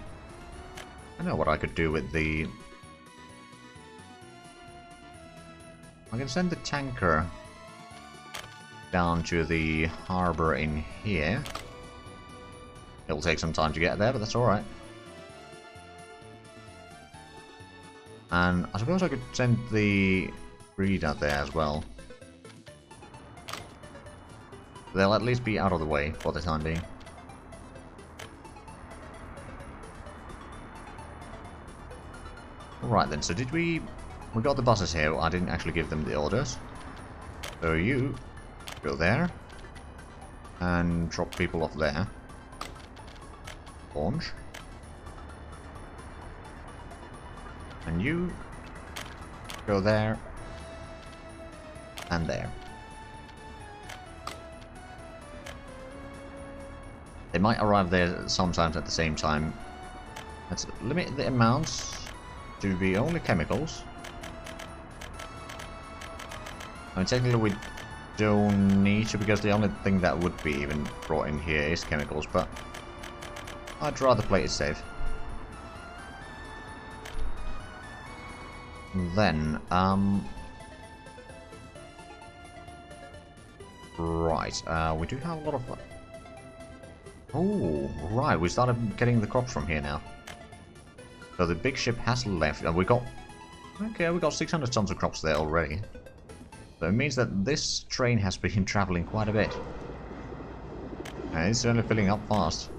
I know what I could do with the... I can send the tanker down to the harbor in here. It'll take some time to get there, but that's alright. And I suppose I could send the breeder there as well. They'll at least be out of the way for the time being. Alright then, so did we got the buses here. I didn't actually give them the orders. So you go there and drop people off there. Launch. And you go there and there. They might arrive there sometimes at the same time. Let's limit the amounts to be only chemicals. I mean, technically we don't need to, because the only thing that would be even brought in here is chemicals, but I'd rather play it safe. Then, right, we do have a lot of... Oh, right, we started getting the crops from here now. So the big ship has left, and we got... Okay, we got 600 tons of crops there already. So it means that this train has been traveling quite a bit. And it's certainly filling up fast.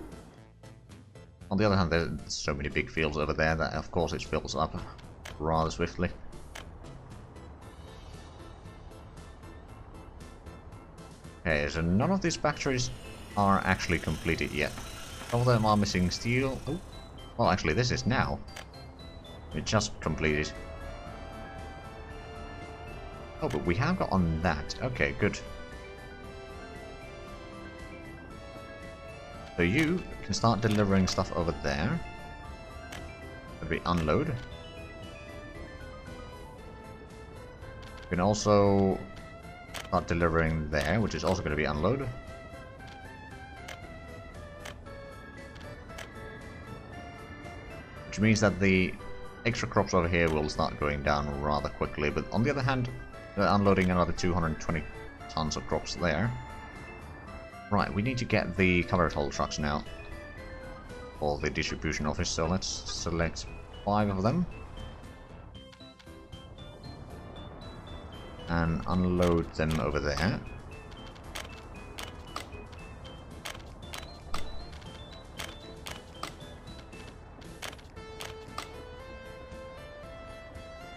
On the other hand, there's so many big fields over there that of course it fills up rather swiftly. Okay, so none of these factories are actually completed yet. Some of them are missing steel. Oh, well actually this is now. It just completed. Oh, but we have got on that. Okay, good. So you can start delivering stuff over there. Maybe unload. You can also start delivering there, which is also going to be unload. Which means that the extra crops over here will start going down rather quickly, but on the other hand, they're unloading another 220 tons of crops there. Right, we need to get the covered hull trucks now. for the distribution office, so let's select 5 of them. And unload them over there.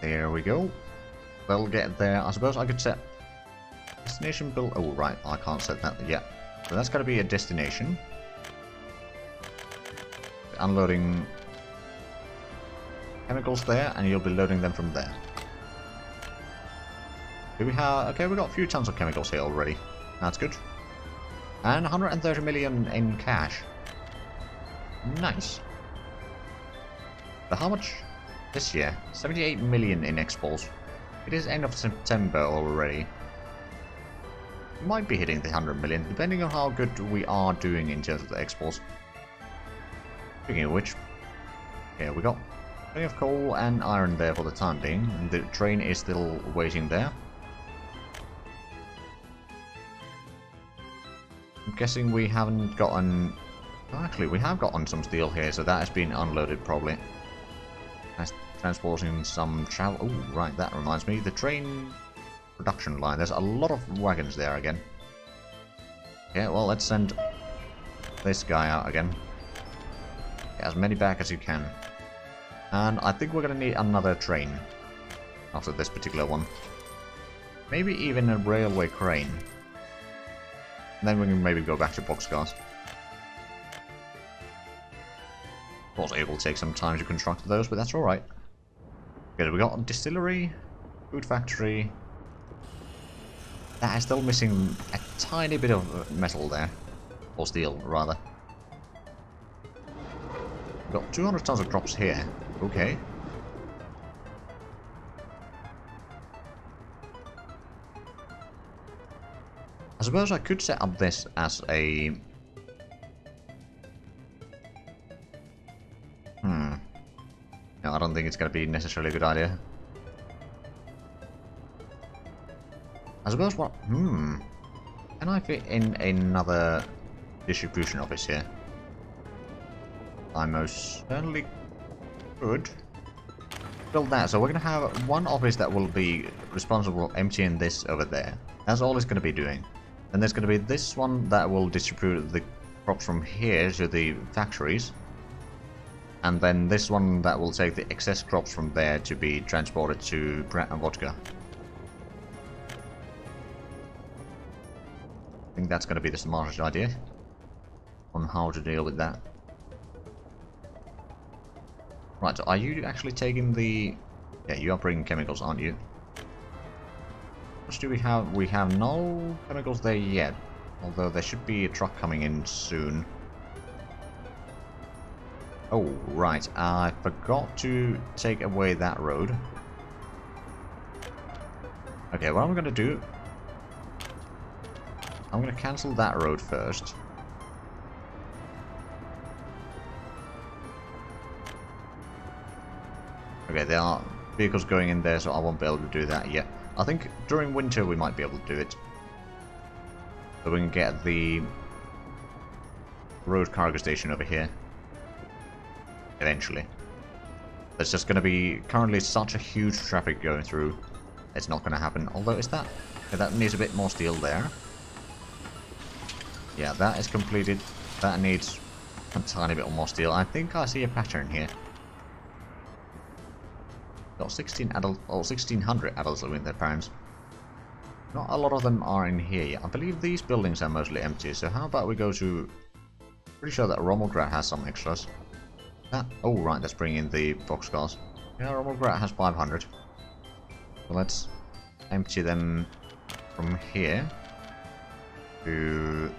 There we go. They'll get there. I suppose I could set destination build. Oh, right. I can't set that yet. So that's got to be a destination. Unloading chemicals there, and you'll be loading them from there. Do we have... Okay, we've got a few tons of chemicals here already. That's good. And 130 million in cash. Nice. But how much this year? 78 million in exports. It is end of September already. Might be hitting the 100 million, depending on how good we are doing in terms of the exports. Speaking of which, here we go. Plenty of coal and iron there for the time being. And the train is still waiting there. I'm guessing we haven't gotten... Oh, actually, we have gotten some steel here, so that has been unloaded probably. That's transporting some travel... Oh, right, that reminds me. The train production line. There's a lot of wagons there again. Yeah, well, let's send this guy out again. Get as many back as you can. And I think we're going to need another train after this particular one. Maybe even a railway crane. And then we can maybe go back to boxcars. Of course, it will take some time to construct those, but that's alright. Okay, we got a distillery, food factory. That is still missing a tiny bit of metal there. Or steel, rather. We've got 200 tons of crops here. Okay. I suppose I could set up this as a... No, I don't think it's going to be necessarily a good idea. I suppose what... Can I fit in another distribution office here? I most certainly could. Build that, so we're going to have one office that will be responsible for emptying this over there. That's all it's going to be doing. And there's going to be this one that will distribute the crops from here to the factories. And then this one that will take the excess crops from there to be transported to Pratt and Vodka. I think that's going to be the smartest idea on how to deal with that. Right, so are you actually taking the... Yeah, you are bringing chemicals, aren't you? What do we have? We have no chemicals there yet. Although there should be a truck coming in soon. Oh, right. I forgot to take away that road. Okay, what I'm going to do... I'm going to cancel that road first. Okay, there are vehicles going in there, so I won't be able to do that yet. I think during winter we might be able to do it. So we can get the road cargo station over here. Eventually. There's just going to be currently such a huge traffic going through. It's not going to happen. Although, is that... Yeah, that needs a bit more steel there. Yeah, that is completed. That needs a tiny bit more steel. I think I see a pattern here. Got 16 adult, or 1600 adults living in their parents. Not a lot of them are in here yet. I believe these buildings are mostly empty, so how about we go to... Pretty sure that Rubles has some extras. That... Oh, right, that's bringing in the boxcars. Yeah, Rubles has 500. So let's empty them from here to...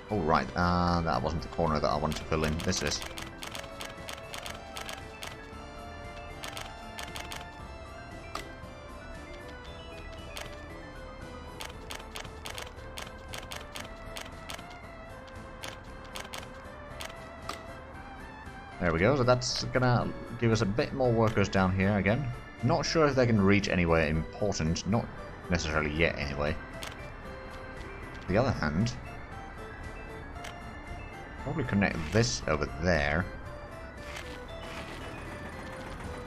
Oh, right, that wasn't the corner that I wanted to fill in. This is... There we go, so that's gonna give us a bit more workers down here again. Not sure if they can reach anywhere important, not necessarily yet anyway. On the other hand, Probably connect this over there.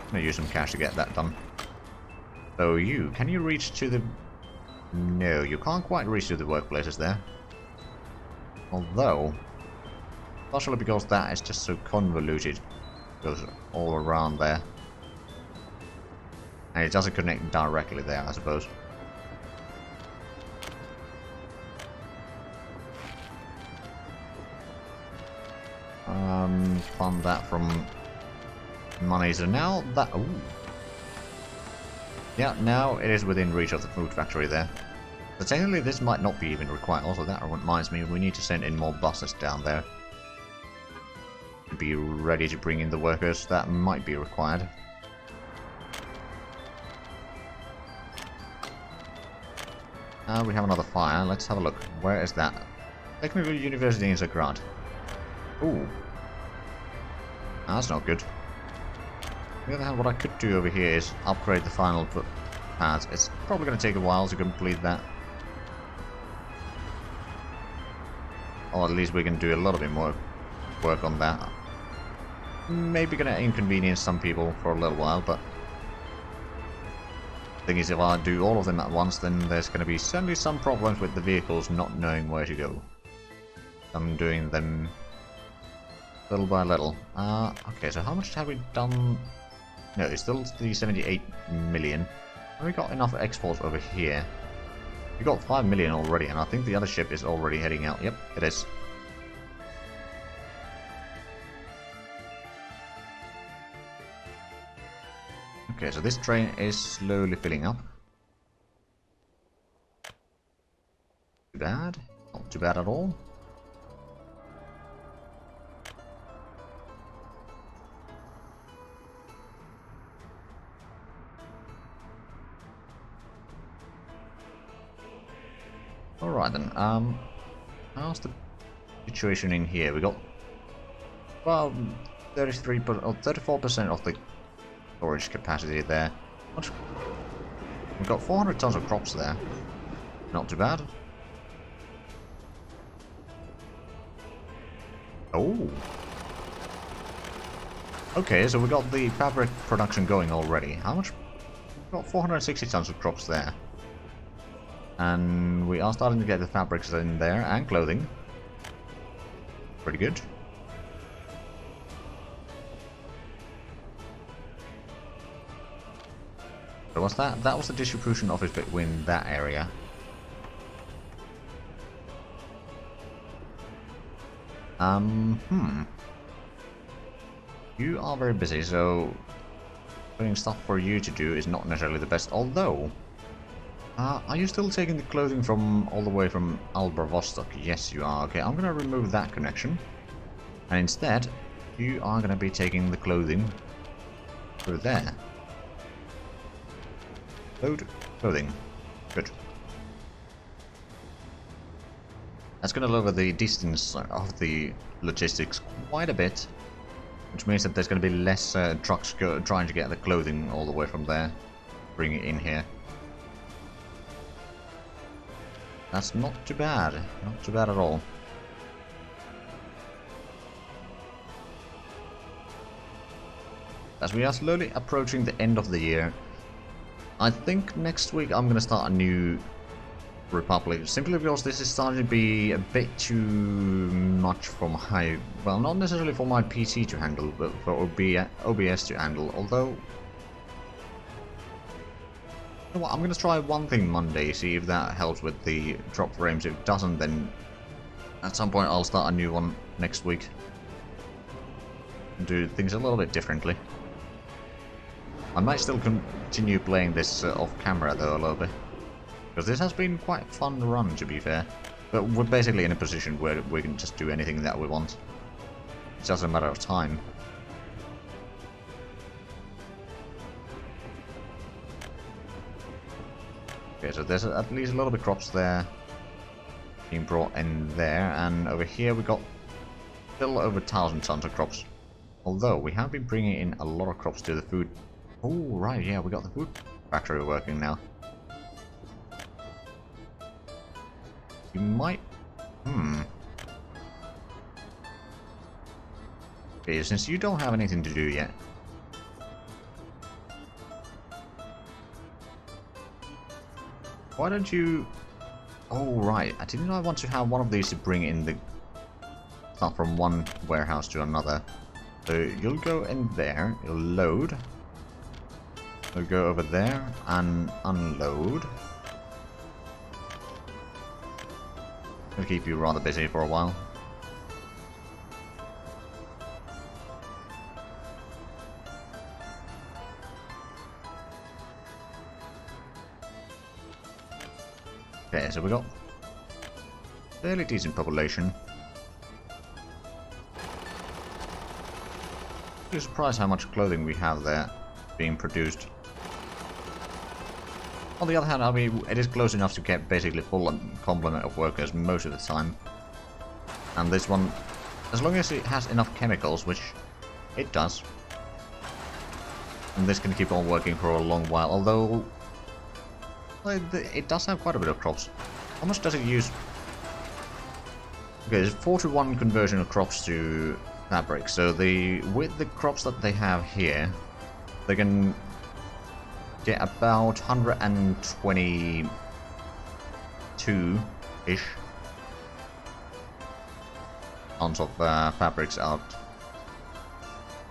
I'm gonna use some cash to get that done. So can you reach to the... No, you can't quite reach to the workplaces there. Although, partially because that is just so convoluted. It goes all around there. And it doesn't connect directly there, I suppose. Fund that from money. So now that... Ooh. Yeah, now it is within reach of the food factory there. So technically this might not be even required. Also, that reminds me, we need to send in more buses down there. Be ready to bring in the workers. That might be required. We have another fire. Let's have a look. Where is that? Technical University in Zagrad. Ooh. That's not good. On the other hand, what I could do over here is upgrade the final pads. It's probably going to take a while to complete that. Or at least we can do a little bit more work on that. Maybe going to inconvenience some people for a little while, but... thing is, if I do all of them at once, then there's going to be certainly some problems with the vehicles not knowing where to go. I'm doing them little by little. Okay, so how much have we done? No, it's still the 78 million. Have we got enough exports over here? We got 5 million already, and I think the other ship is already heading out. Yep, it is. Okay, so this train is slowly filling up. Too bad. Not too bad at all. Alright then, how's the situation in here? We got, well, 34% of the storage capacity there. We've got 400 tons of crops there. Not too bad. Oh. Okay, so we got the fabric production going already. How much? We've got 460 tons of crops there. And we are starting to get the fabrics in there, and clothing. Pretty good. So what's that? That was the distribution office between that area. You are very busy, so putting stuff for you to do is not necessarily the best, although... are you still taking the clothing from all the way from Albervostok? Yes, you are. Okay, I'm gonna remove that connection. And instead, you are gonna be taking the clothing through there. Load clothing. Good. That's gonna lower the distance of the logistics quite a bit. Which means that there's gonna be less trucks trying to get the clothing all the way from there. Bring it in here. That's not too bad. Not too bad at all. As we are slowly approaching the end of the year, I think next week I'm going to start a new Republic, simply because this is starting to be a bit too much for my, well, not necessarily for my PC to handle, but for OBS to handle, although... You know what, I'm going to try one thing Monday, see if that helps with the drop frames. If it doesn't, then at some point I'll start a new one next week. Do things a little bit differently. I might still continue playing this off camera though a little bit. Because this has been quite a fun run, to be fair. But we're basically in a position where we can just do anything that we want. It's just a matter of time. Okay, so there's at least a little bit of crops there being brought in there, and over here we got still over 1,000 tons of crops. Although we have been bringing in a lot of crops to the food. Oh, right, yeah, we got the food factory working now. You might... Okay, since you don't have anything to do yet. Why don't you... Oh, right. I didn't know I want to have one of these to bring in the stuff from one warehouse to another. So you'll go in there, you'll load. You'll go over there and unload. It'll keep you rather busy for a while. Okay, so we got fairly decent population. I'm surprised how much clothing we have there being produced. On the other hand, I mean, it is close enough to get basically full complement of workers most of the time. And this one, as long as it has enough chemicals, which it does, and this can keep on working for a long while, although it does have quite a bit of crops. How much does it use? Okay, there's 4-to-1 conversion of crops to fabric, so with the crops that they have here, they can get about 122-ish tons of fabrics out.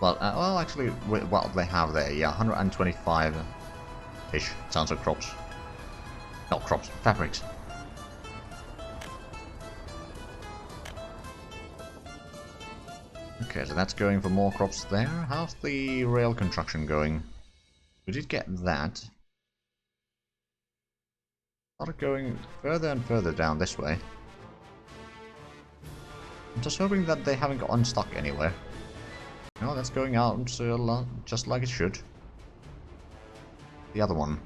Well, actually, with what they have there, yeah, 125-ish tons of crops. Not crops, fabrics. Okay, so that's going for more crops there. How's the rail construction going? We did get that. Started going further and further down this way. I'm just hoping that they haven't got unstuck anywhere. No, that's going out just like it should. The other one.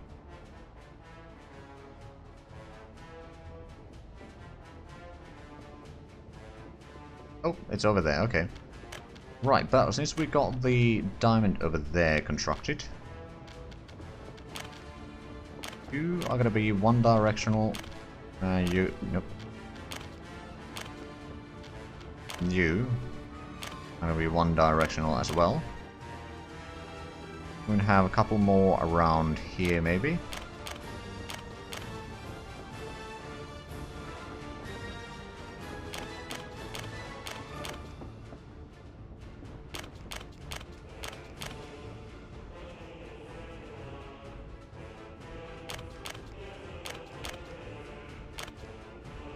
Oh, it's over there, okay. Right, but since we got the diamond over there constructed, you are going to be one directional. Nope. You are going to be one directional as well. We're going to have a couple more around here, maybe.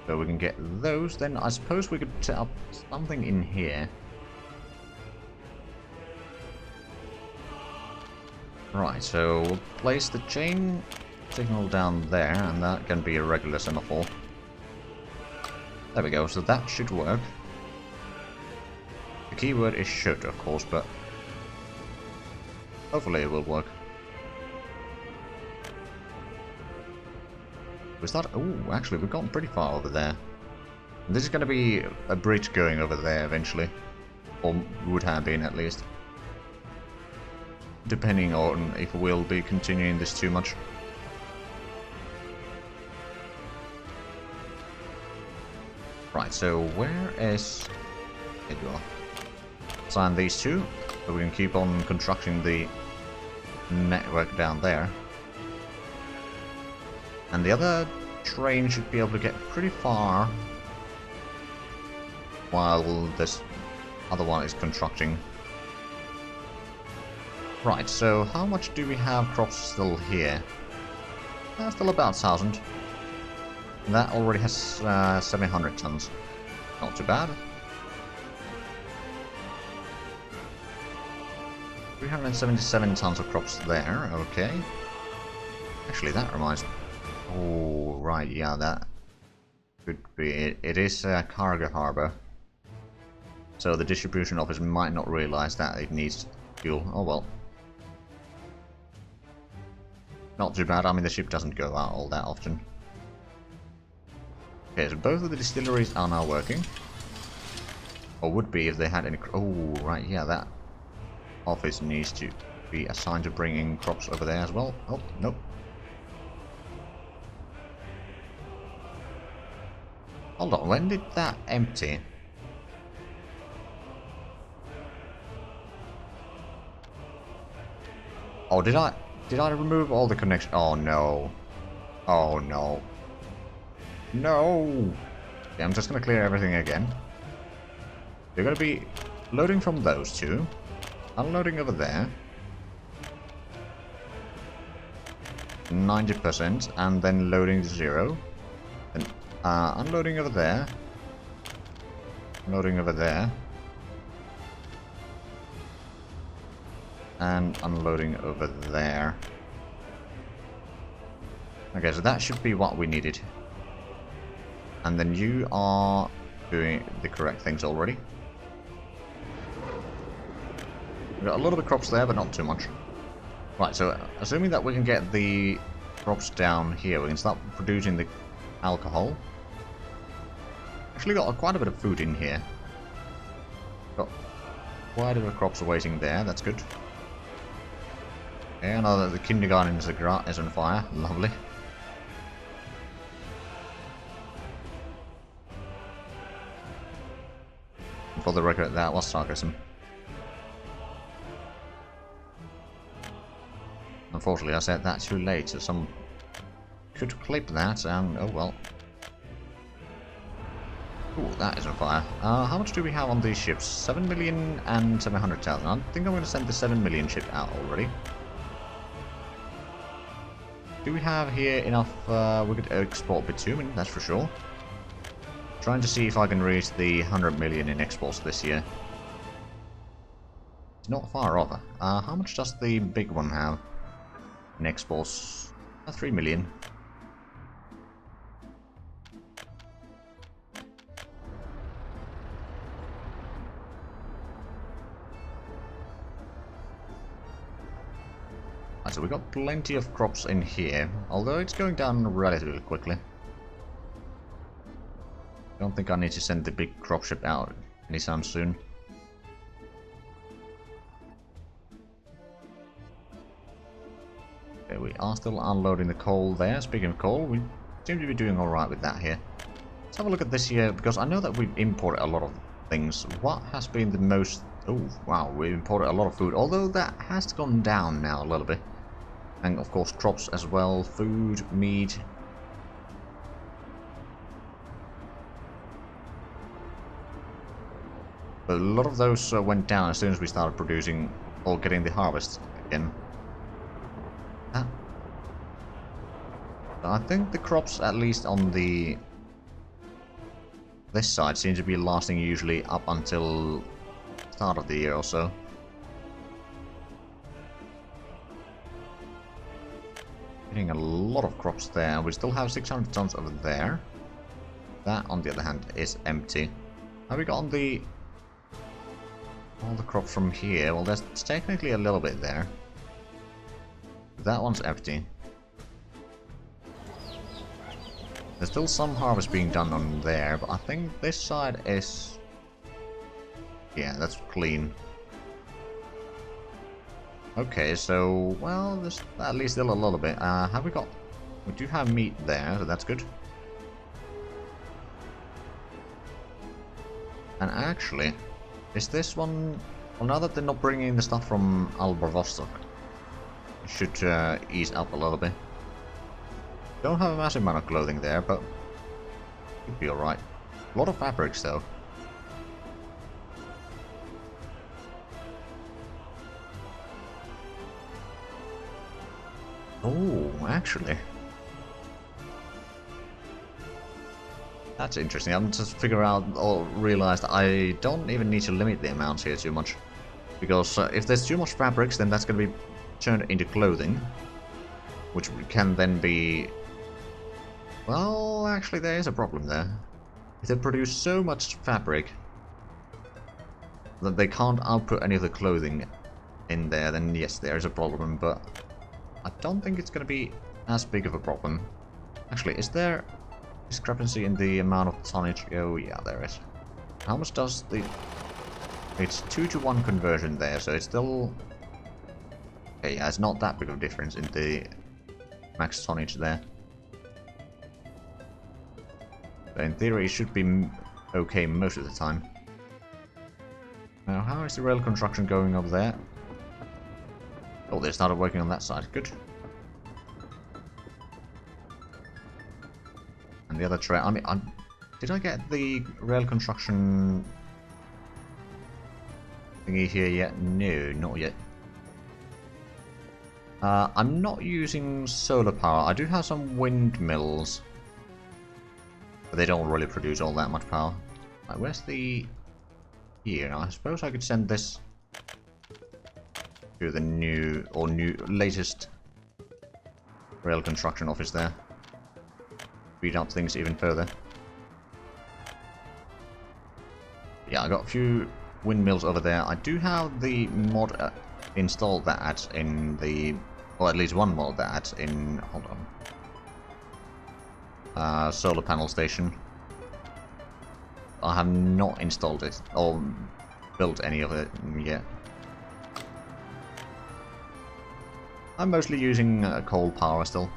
So we can get those, then I suppose we could set up something in here. Right, so we'll place the chain signal down there, and that can be a regular semaphore. There we go, so that should work. The keyword is should, of course, but hopefully it will work. We start. Oh, actually, we've gotten pretty far over there. And this is going to be a bridge going over there eventually, or would have been at least, depending on if we'll be continuing this too much. Right. So where is? There you are. Assign these two, so we can keep on constructing the network down there. And the other train should be able to get pretty far while this other one is constructing. Right, so how much do we have crops still here? Still about 1,000. That already has 700 tons. Not too bad. 377 tons of crops there, okay. Actually, that reminds me. Oh, right, yeah, that could be. It is a cargo harbor. So the distribution office might not realize that it needs fuel. Oh well. Not too bad, I mean the ship doesn't go out all that often. Okay, so both of the distilleries are now working. Or would be if they had any... Oh, right, yeah, that office needs to be assigned to bringing crops over there as well. Oh, nope. Hold on, when did that empty? Oh, did I remove all the connection? Oh no. Oh no. No! Okay, I'm just gonna clear everything again. You're gonna be loading from those two. Unloading over there. 90%, and then loading to 0. Then unloading over there. Loading over there. And unloading over there. Okay, so that should be what we needed. And then you are doing the correct things already. We've got a lot of the crops there, but not too much. Right, so assuming that we can get the crops down here, we can start producing the alcohol. Actually got quite a bit of food in here. Got quite a bit of crops waiting there, that's good. Okay, another, the kindergarten is on fire, lovely. For the record, that was sarcasm. Unfortunately, I said that too late, so some could clip that, and oh well. Ooh, that is on fire. How much do we have on these ships? 7,700,000. I think I'm going to send the 7 million ship out already. Do we have here enough? We could export bitumen, that's for sure. Trying to see if I can reach the 100 million in exports this year. It's not far off. How much does the big one have in exports? 3 million. So we got plenty of crops in here, although it's going down relatively quickly. Don't think I need to send the big crop ship out anytime soon. Okay, we are still unloading the coal there. Speaking of coal, we seem to be doing alright with that here. Let's have a look at this here, because I know that we've imported a lot of things. What has been the most... Oh, wow, we imported a lot of food, although that has gone down now a little bit. And of course crops as well, food, meat. But a lot of those went down as soon as we started producing or getting the harvest again. I think the crops, at least on this side, seem to be lasting usually up until start of the year or so. Getting a lot of crops there. We still have 600 tons over there. That, on the other hand, is empty. Have we got on the... all the crops from here? Well, there's technically a little bit there. That one's empty. There's still some harvest being done on there, but I think this side is... yeah, that's clean. Okay, so, well, there's at least still a little bit. Have we got... we do have meat there, so that's good. And actually, is this one... well, now that they're not bringing the stuff from Albervostok, it should ease up a little bit. Don't have a massive amount of clothing there, but it'd be alright. A lot of fabrics, though. Oh, actually. That's interesting. I'm just figuring out or realized I don't even need to limit the amounts here too much. Because if there's too much fabrics, then that's going to be turned into clothing. Which can then be... well, actually there is a problem there. If they produce so much fabric that they can't output any of the clothing in there, then yes, there is a problem, but I don't think it's going to be as big of a problem. Actually, is there discrepancy in the amount of tonnage? Oh yeah, there is. How much does the... it's 2-to-1 conversion there, so it's still... okay, yeah, it's not that big of a difference in the max tonnage there. So in theory, it should be okay most of the time. Now, how is the rail construction going over there? Oh, they started working on that side. Good. And the other train. I mean, did I get the rail construction thingy here yet? No, not yet. I'm not using solar power. I do have some windmills, but they don't really produce all that much power. Right, where's the... Here, I suppose I could send this to the latest rail construction office there. Speed up things even further. Yeah, I got a few windmills over there. I do have the mod installed that in the... Well, at least one mod that in... Hold on. Solar panel station. I have not installed it or built any of it yet. I'm mostly using coal power still.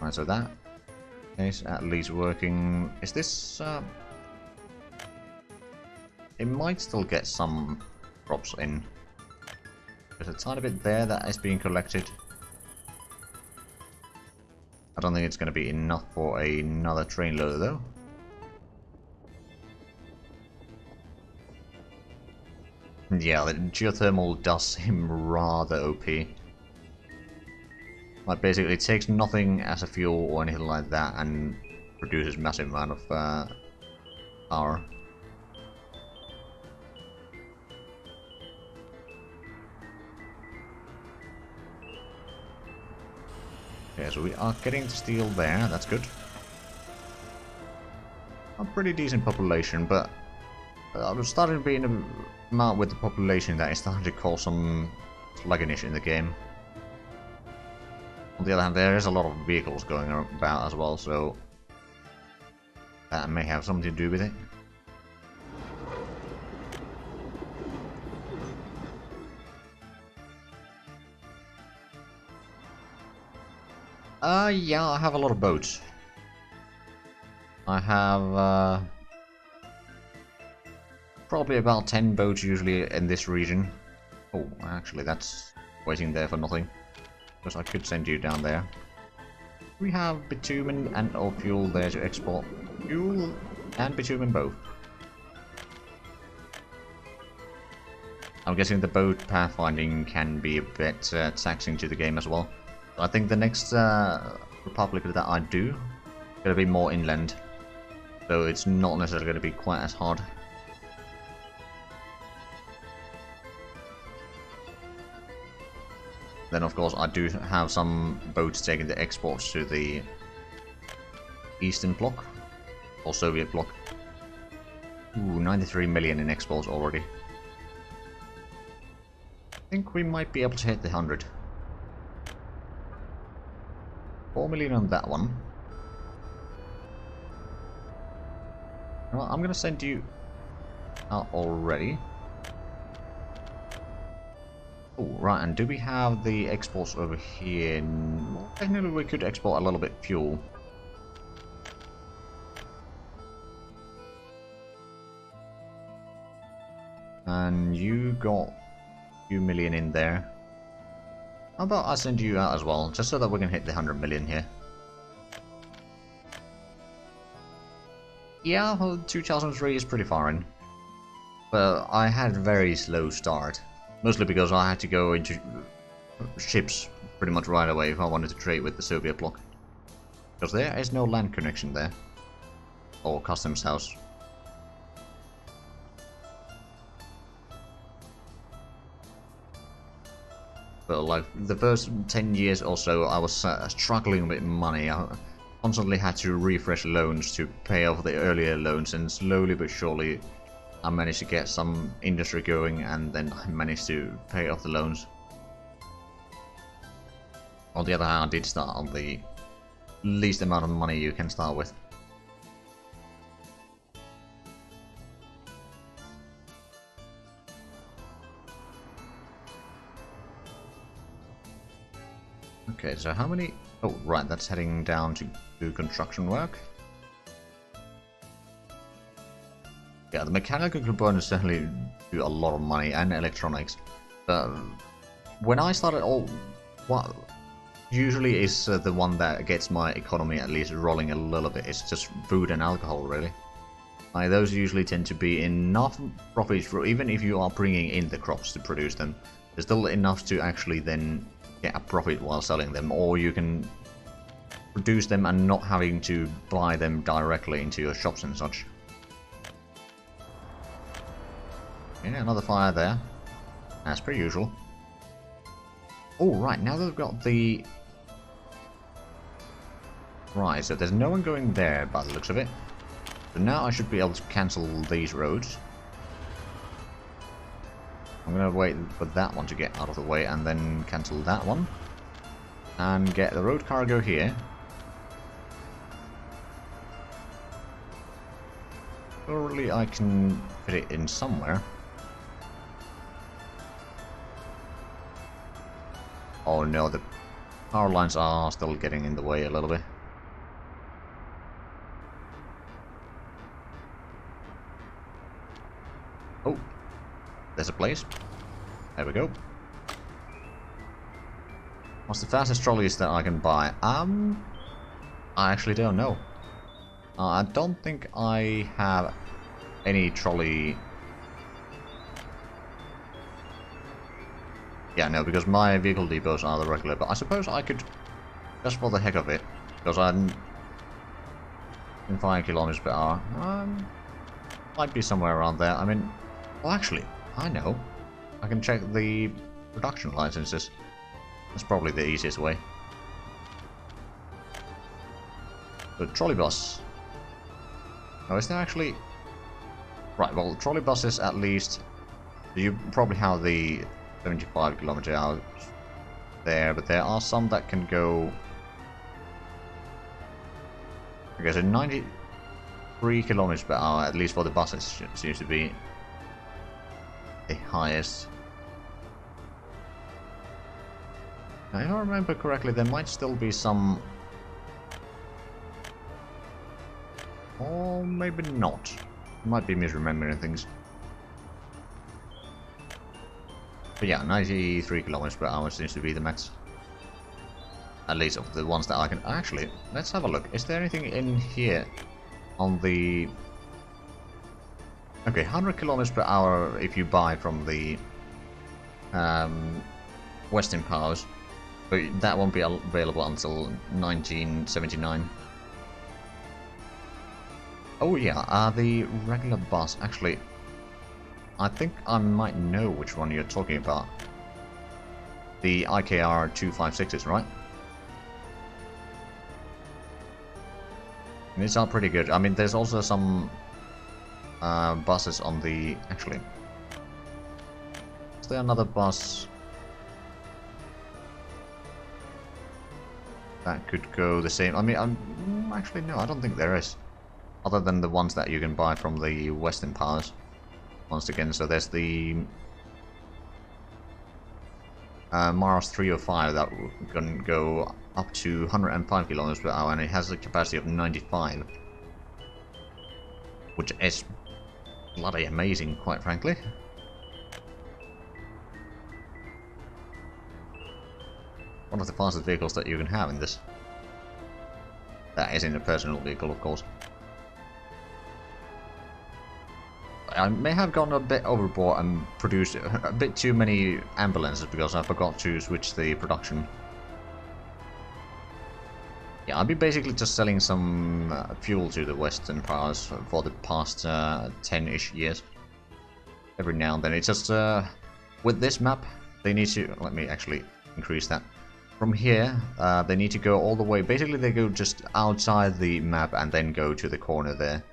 Right, so that is at least working. Is this... It might still get some crops in. There's a tiny bit there that is being collected. I don't think it's going to be enough for another train load though. Yeah, the geothermal does seem rather OP. Like, basically, it takes nothing as a fuel or anything like that and produces massive amount of power. Okay, so we are getting steel there, that's good. A pretty decent population, but I was starting to be in a amount with the population that is starting to cause some sluggishness in the game. On the other hand, there is a lot of vehicles going about as well, so that may have something to do with it. Yeah, I have a lot of boats. I have probably about 10 boats usually in this region. Oh, actually that's waiting there for nothing. Because I could send you down there. We have bitumen and or fuel there to export. Fuel and bitumen both. I'm guessing the boat pathfinding can be a bit taxing to the game as well. I think the next Republic that I do is going to be more inland. So it's not necessarily going to be quite as hard. Then of course I do have some boats taking the exports to the Eastern Bloc, or Soviet Bloc. Ooh, 93 million in exports already. I think we might be able to hit the 100. 4 million on that one. Well, I'm gonna send you out already. Oh, right, and do we have the exports over here? Well, technically we could export a little bit fuel. And you got a few million in there. How about I send you out as well, just so that we can hit the 100 million here. Yeah, well, 2003 is pretty far in. But I had a very slow start. Mostly because I had to go into ships pretty much right away if I wanted to trade with the Soviet bloc. Because there is no land connection there. Or customs house. But like the first 10 years or so I was struggling with money. I constantly had to refresh loans to pay off the earlier loans, and slowly but surely I managed to get some industry going, and then I managed to pay off the loans. On the other hand, I did start on the least amount of money you can start with. Okay, so how many... Oh, right, that's heading down to do construction work. Yeah, the mechanical components certainly do a lot of money, and electronics. But when I started, what usually is the one that gets my economy at least rolling a little bit. It's just food and alcohol, really. Those usually tend to be enough profits for even if you are bringing in the crops to produce them. There's still enough to actually then get a profit while selling them, or you can produce them and not having to buy them directly into your shops and such. Yeah, another fire there, as per usual. Oh, right, now that we've got the... Right, so there's no one going there by the looks of it. So now I should be able to cancel these roads. I'm gonna wait for that one to get out of the way and then cancel that one. And get the road cargo here. Surely I can fit it in somewhere. Oh no, the power lines are still getting in the way a little bit. Oh, there's a place. There we go. What's the fastest trolleys that I can buy? I actually don't know. I don't think I have any trolley. Yeah, no, because my vehicle depots are the regular, but I suppose I could, just for the heck of it, because I'm in 5 kilometers per hour, might be somewhere around there. I mean, well, actually, I know. I can check the production licenses. That's probably the easiest way. The trolley bus. Oh, is there actually... Right, well, trolley buses at least... You probably have the 75 kilometer hours there, but there are some that can go... Okay, so 93 kilometers per hour, at least for the buses, seems to be the highest. Now, if I remember correctly, there might still be some... Or maybe not. Might be misremembering things. But yeah, 93 kilometers per hour seems to be the max. At least of the ones that I can... Actually, let's have a look. Is there anything in here on the... Okay, 100 kilometers per hour if you buy from the Western powers. But that won't be available until 1979. Oh yeah, the regular bus. Actually, I think I might know which one you're talking about. The IKR 256s, right? And these are pretty good. I mean, there's also some buses on the... Actually, is there another bus that could go the same? I mean, actually, no, I don't think there is. Other than the ones that you can buy from the Western powers. Once again, so there's the Mars 305 that can go up to 105 kilometers per hour, and it has a capacity of 95. Which is bloody amazing, quite frankly. One of the fastest vehicles that you can have in this. That is in a personal vehicle, of course. I may have gone a bit overboard and produced a bit too many ambulances because I forgot to switch the production. Yeah, I'll be basically just selling some fuel to the Western powers for the past 10-ish years. Every now and then. It's just, with this map, they need to... Let me actually increase that. From here, they need to go all the way... Basically, they go just outside the map and then go to the corner there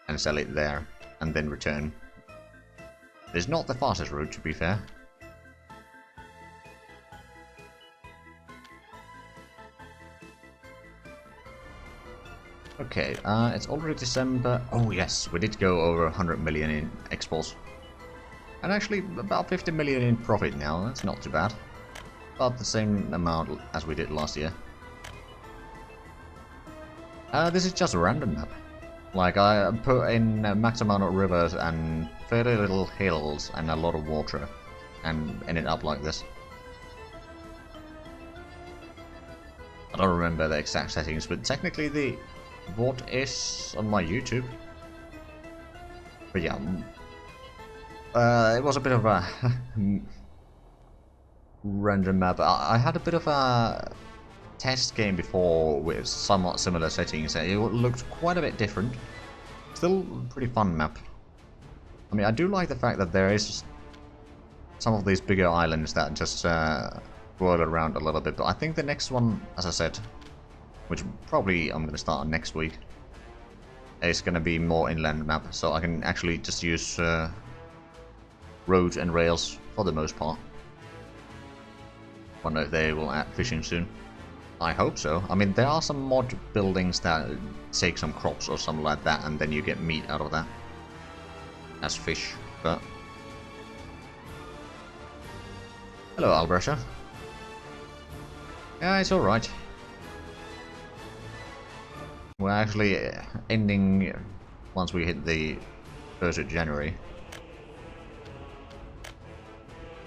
and sell it there. And then return. It's not the fastest route, to be fair. Okay, it's already December. Oh yes, we did go over 100 million in exports. And actually, about 50 million in profit now, that's not too bad. About the same amount as we did last year. This is just a random map. Like, I put in a max amount of rivers and fairly little hills and a lot of water, and ended up like this. I don't remember the exact settings, but technically the VOD is on my YouTube. But yeah, it was a bit of a random map. I had a bit of a test game before with somewhat similar settings. It looked quite a bit different. Still a pretty fun map. I mean, I do like the fact that there is some of these bigger islands that just whirl around a little bit. But I think the next one, as I said, which probably I'm going to start on next week, is going to be more inland map. So I can actually just use roads and rails for the most part. Wonder if they will add fishing soon. I hope so. I mean, there are some mod buildings that take some crops or something like that, and then you get meat out of that as fish. But hello, Alberta. Yeah, it's all right. We're actually ending once we hit the 1st of January.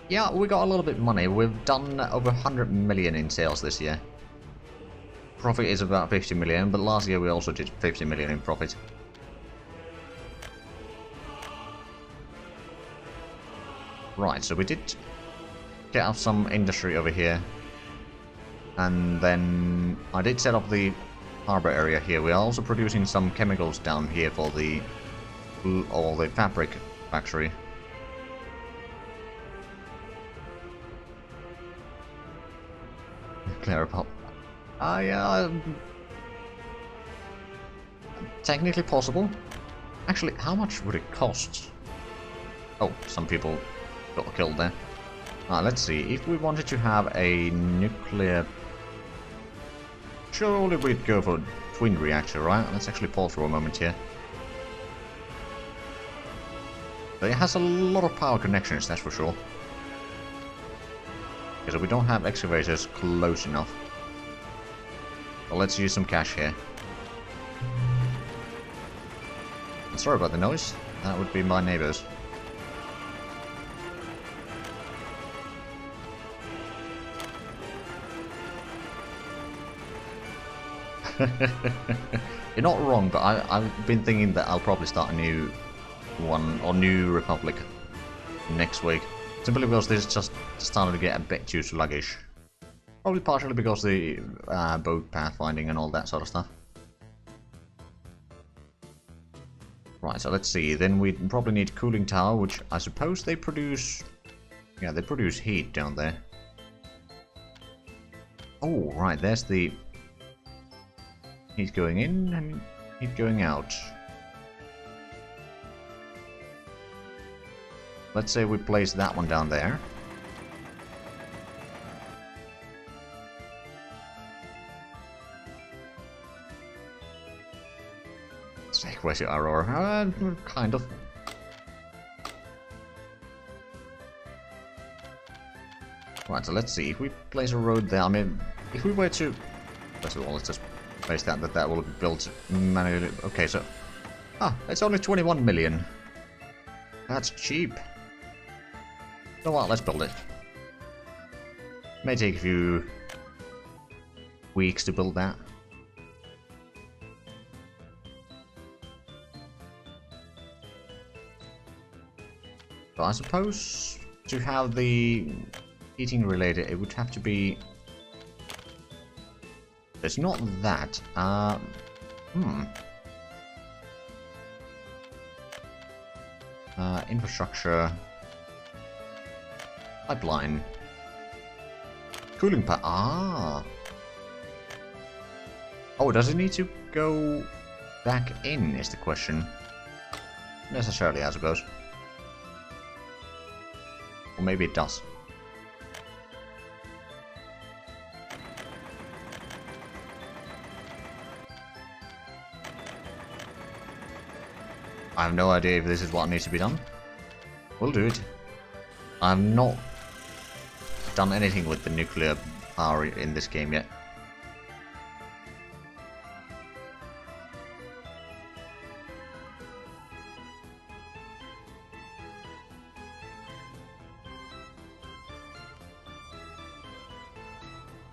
Yeah, we got a little bit of money. We've done over 100 million in sales this year. Profit is about 50 million, but last year we also did 50 million in profit. Right, so we did get out some industry over here. And then I did set up the harbor area here. We are also producing some chemicals down here for the fabric factory. Nuclear pulp. Yeah, technically possible. Actually, how much would it cost? Oh, some people got killed there. Let's see. If we wanted to have a nuclear... Surely we'd go for a twin reactor, right? Let's actually pause for a moment here. But it has a lot of power connections, that's for sure. Because we don't have excavators close enough. Well, let's use some cash here. And sorry about the noise. That would be my neighbors. You're not wrong, but I've been thinking that I'll probably start a new one, or New Republic, next week. Simply because this just started to get a bit too sluggish. Probably partially because the boat pathfinding and all that sort of stuff. Right, so let's see. Then we probably need cooling tower, which I suppose they produce... Yeah, they produce heat down there. Oh, right, there's the... heat going in and heat going out. Let's say we place that one down there. Where's your Aurora? Kind of. Right, so let's see. If we place a road there, I mean, if we were to... First of all, let's just place that will be built manually. Okay, so... Ah, it's only 21 million. That's cheap. You know what, let's build it. May take a few weeks to build that. But I suppose to have the heating related, it would have to be... It's not that. Infrastructure. Pipeline. Cooling pipe. Ah. Oh, does it need to go back in, is the question. Necessarily, I suppose. Or maybe it does. I have no idea if this is what needs to be done. We'll do it. I've not done anything with the nuclear power in this game yet.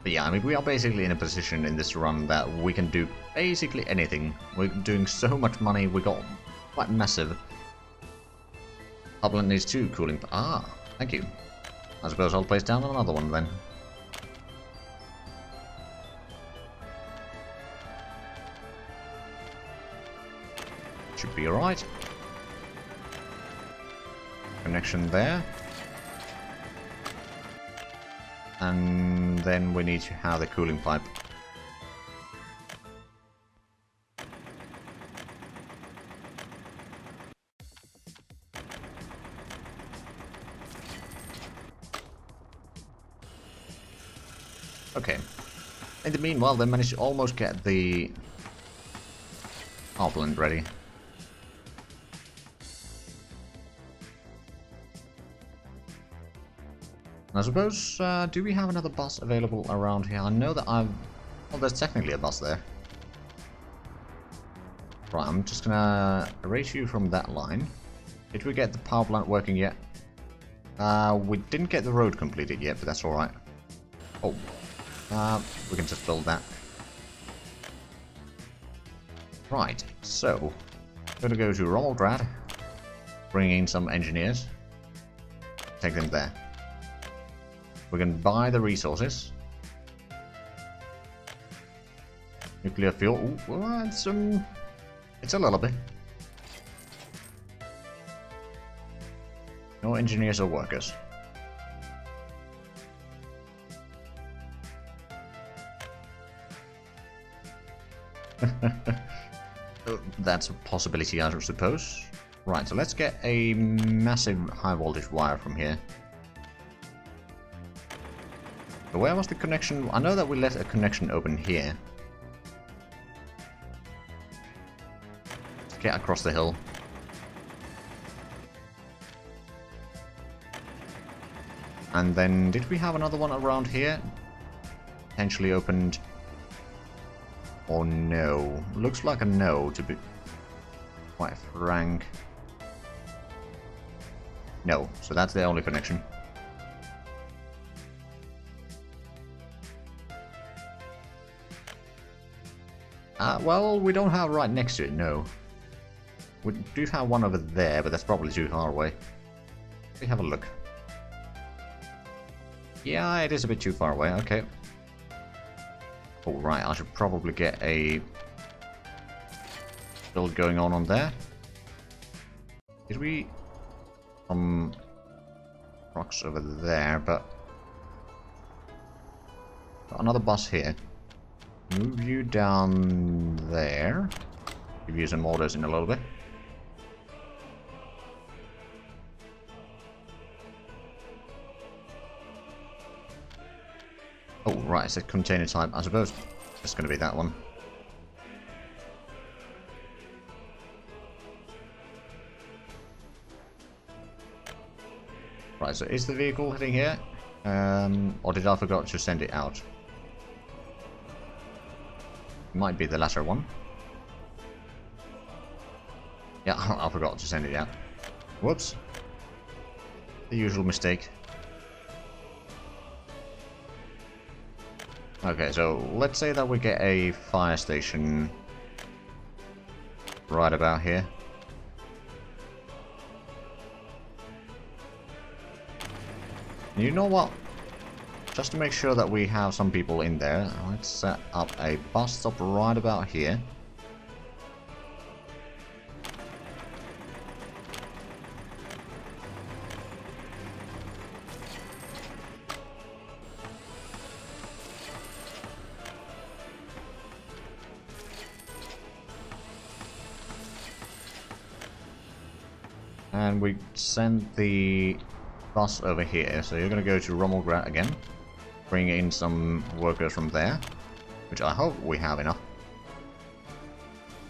But yeah, I mean, we are basically in a position in this run that we can do basically anything. We're doing so much money, we got quite massive. Upland needs 2 cooling... Ah, thank you. I suppose I'll place down another one then. Should be alright. Connection there. And then we need to have the cooling pipe. Okay. In the meanwhile, they managed to almost get the Upland ready. I suppose, do we have another bus available around here? I know that I've... Well, there's technically a bus there. Right, I'm just gonna erase you from that line. Did we get the power plant working yet? We didn't get the road completed yet, but that's alright. Oh. We can just build that. Right, so... I'm gonna go to Rubles, bring in some engineers. Take them there. We can buy the resources. Nuclear fuel. Ooh, well, it's a little bit. No engineers or workers. That's a possibility, I suppose. Right, so let's get a massive high voltage wire from here. So where was the connection? I know that we left a connection open here. Let's get across the hill. And then, did we have another one around here? Potentially opened. Or no? Looks like a no, to be quite frank. No, so that's the only connection. Well, we don't have right next to it, no. We do have one over there, but that's probably too far away. Let me have a look. Yeah, it is a bit too far away, okay. Oh, right, I should probably get a build going on there. Did we... rocks over there, but... Got another bus here. Move you down there. Give you some orders in a little bit. Oh, right, it's a container type. I suppose it's going to be that one. Right, so is the vehicle heading here? Or did I forget to send it out? Might be the latter one. Yeah, I forgot to send it out. Whoops. The usual mistake. Okay, so let's say that we get a fire station right about here. You know what? Just to make sure that we have some people in there, let's set up a bus stop right about here. And we send the bus over here, so you're going to go to Rubles again. Bring in some workers from there, which I hope we have enough.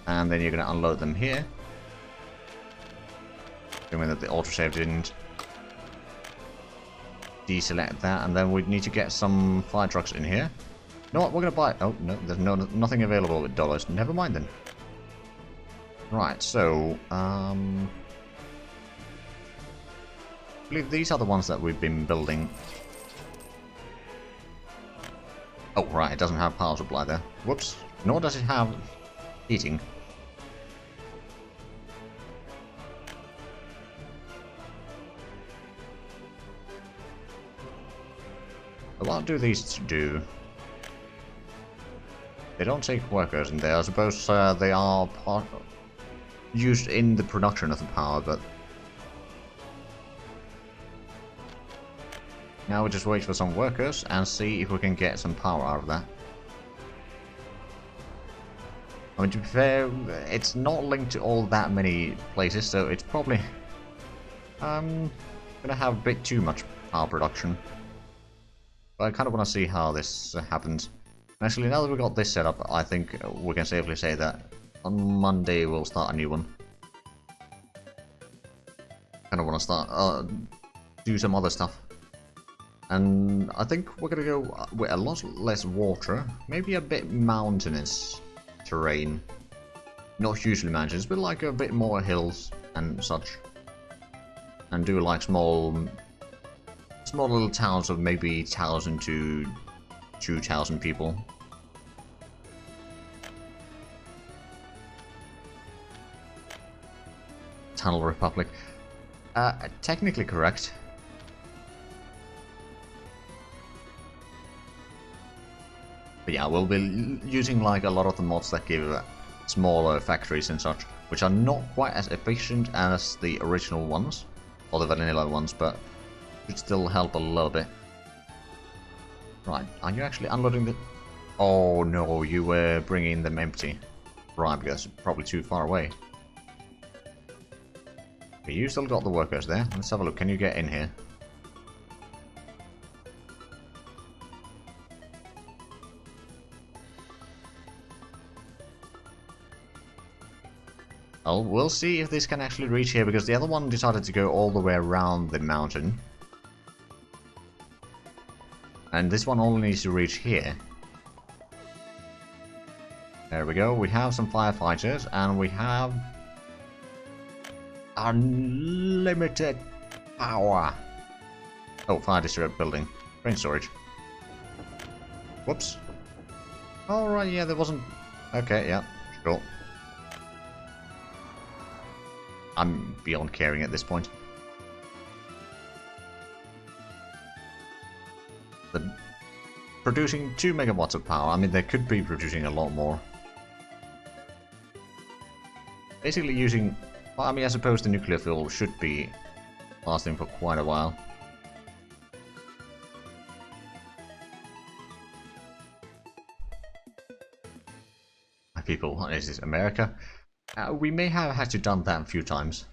And then you're going to unload them here. Assuming that the autosave didn't deselect that, and then we need to get some fire trucks in here. You know what, we're going to buy... Oh, no, there's nothing available with dollars. Never mind then. Right, so... I believe these are the ones that we've been building. Oh, right, it doesn't have power supply there. Whoops. Nor does it have heating. So what do these do? They don't take workers in there. I suppose they are used in the production of the power, but now we just wait for some workers and see if we can get some power out of that. I mean, to be fair, it's not linked to all that many places, so it's probably gonna have a bit too much power production. But I kind of want to see how this happens. Actually, now that we've got this set up, I think we can safely say that on Monday we'll start a new one. Kind of want to start do some other stuff. And I think we're going to go with a lot less water, maybe a bit mountainous terrain. Not hugely mountainous, but like a bit more hills and such. And do like small little towns of maybe 1,000 to 2,000 people. Tunnel Republic. Technically correct. But yeah, we'll be using like a lot of the mods that give smaller factories and such, which are not quite as efficient as the original ones, or the vanilla ones, but should still help a little bit. Right, are you actually unloading the... Oh no, you were bringing them empty. Right, because it's probably too far away. Okay, you still got the workers there. Let's have a look, can you get in here? Well, we'll see if this can actually reach here, because the other one decided to go all the way around the mountain. And this one only needs to reach here. There we go, we have some firefighters, and we have unlimited power. Oh, fire district building. Train storage. Whoops. Alright, yeah, there wasn't... Okay, yeah, sure. I'm beyond caring at this point. They're producing 2 megawatts of power. I mean, they could be producing a lot more. Basically using... Well, I mean, I suppose the nuclear fuel should be lasting for quite a while. My people, what is this, America? We may have had to done that a few times.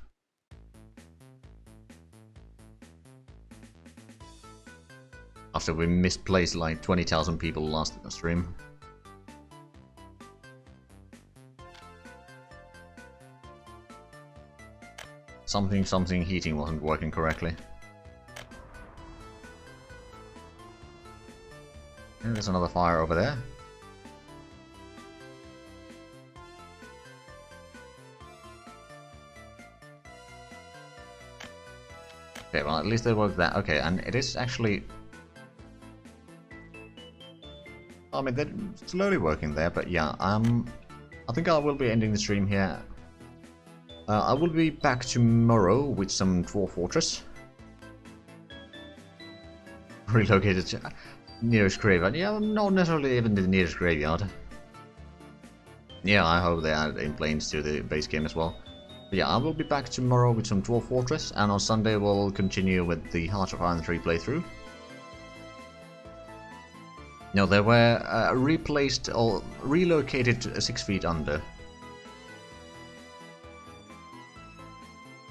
After we misplaced like 20,000 people last stream. Something heating wasn't working correctly. And there's another fire over there. Okay, well, at least they worked that. Okay, and it is actually... I mean, they're slowly working there, but yeah, I think I will be ending the stream here. I will be back tomorrow with some Dwarf Fortress. Relocated to nearest graveyard. Yeah, not necessarily even the nearest graveyard. Yeah, I hope they add in planes to the base game as well. But yeah, I will be back tomorrow with some Dwarf Fortress, and on Sunday we'll continue with the Heart of Iron 3 playthrough. No, they were replaced or relocated 6 feet under.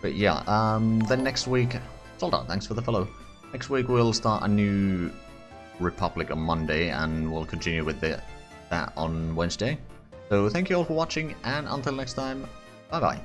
But yeah, then next week... Soldat, thanks for the follow. Next week we'll start a new Republic on Monday, and we'll continue with that on Wednesday. So thank you all for watching, and until next time, bye bye.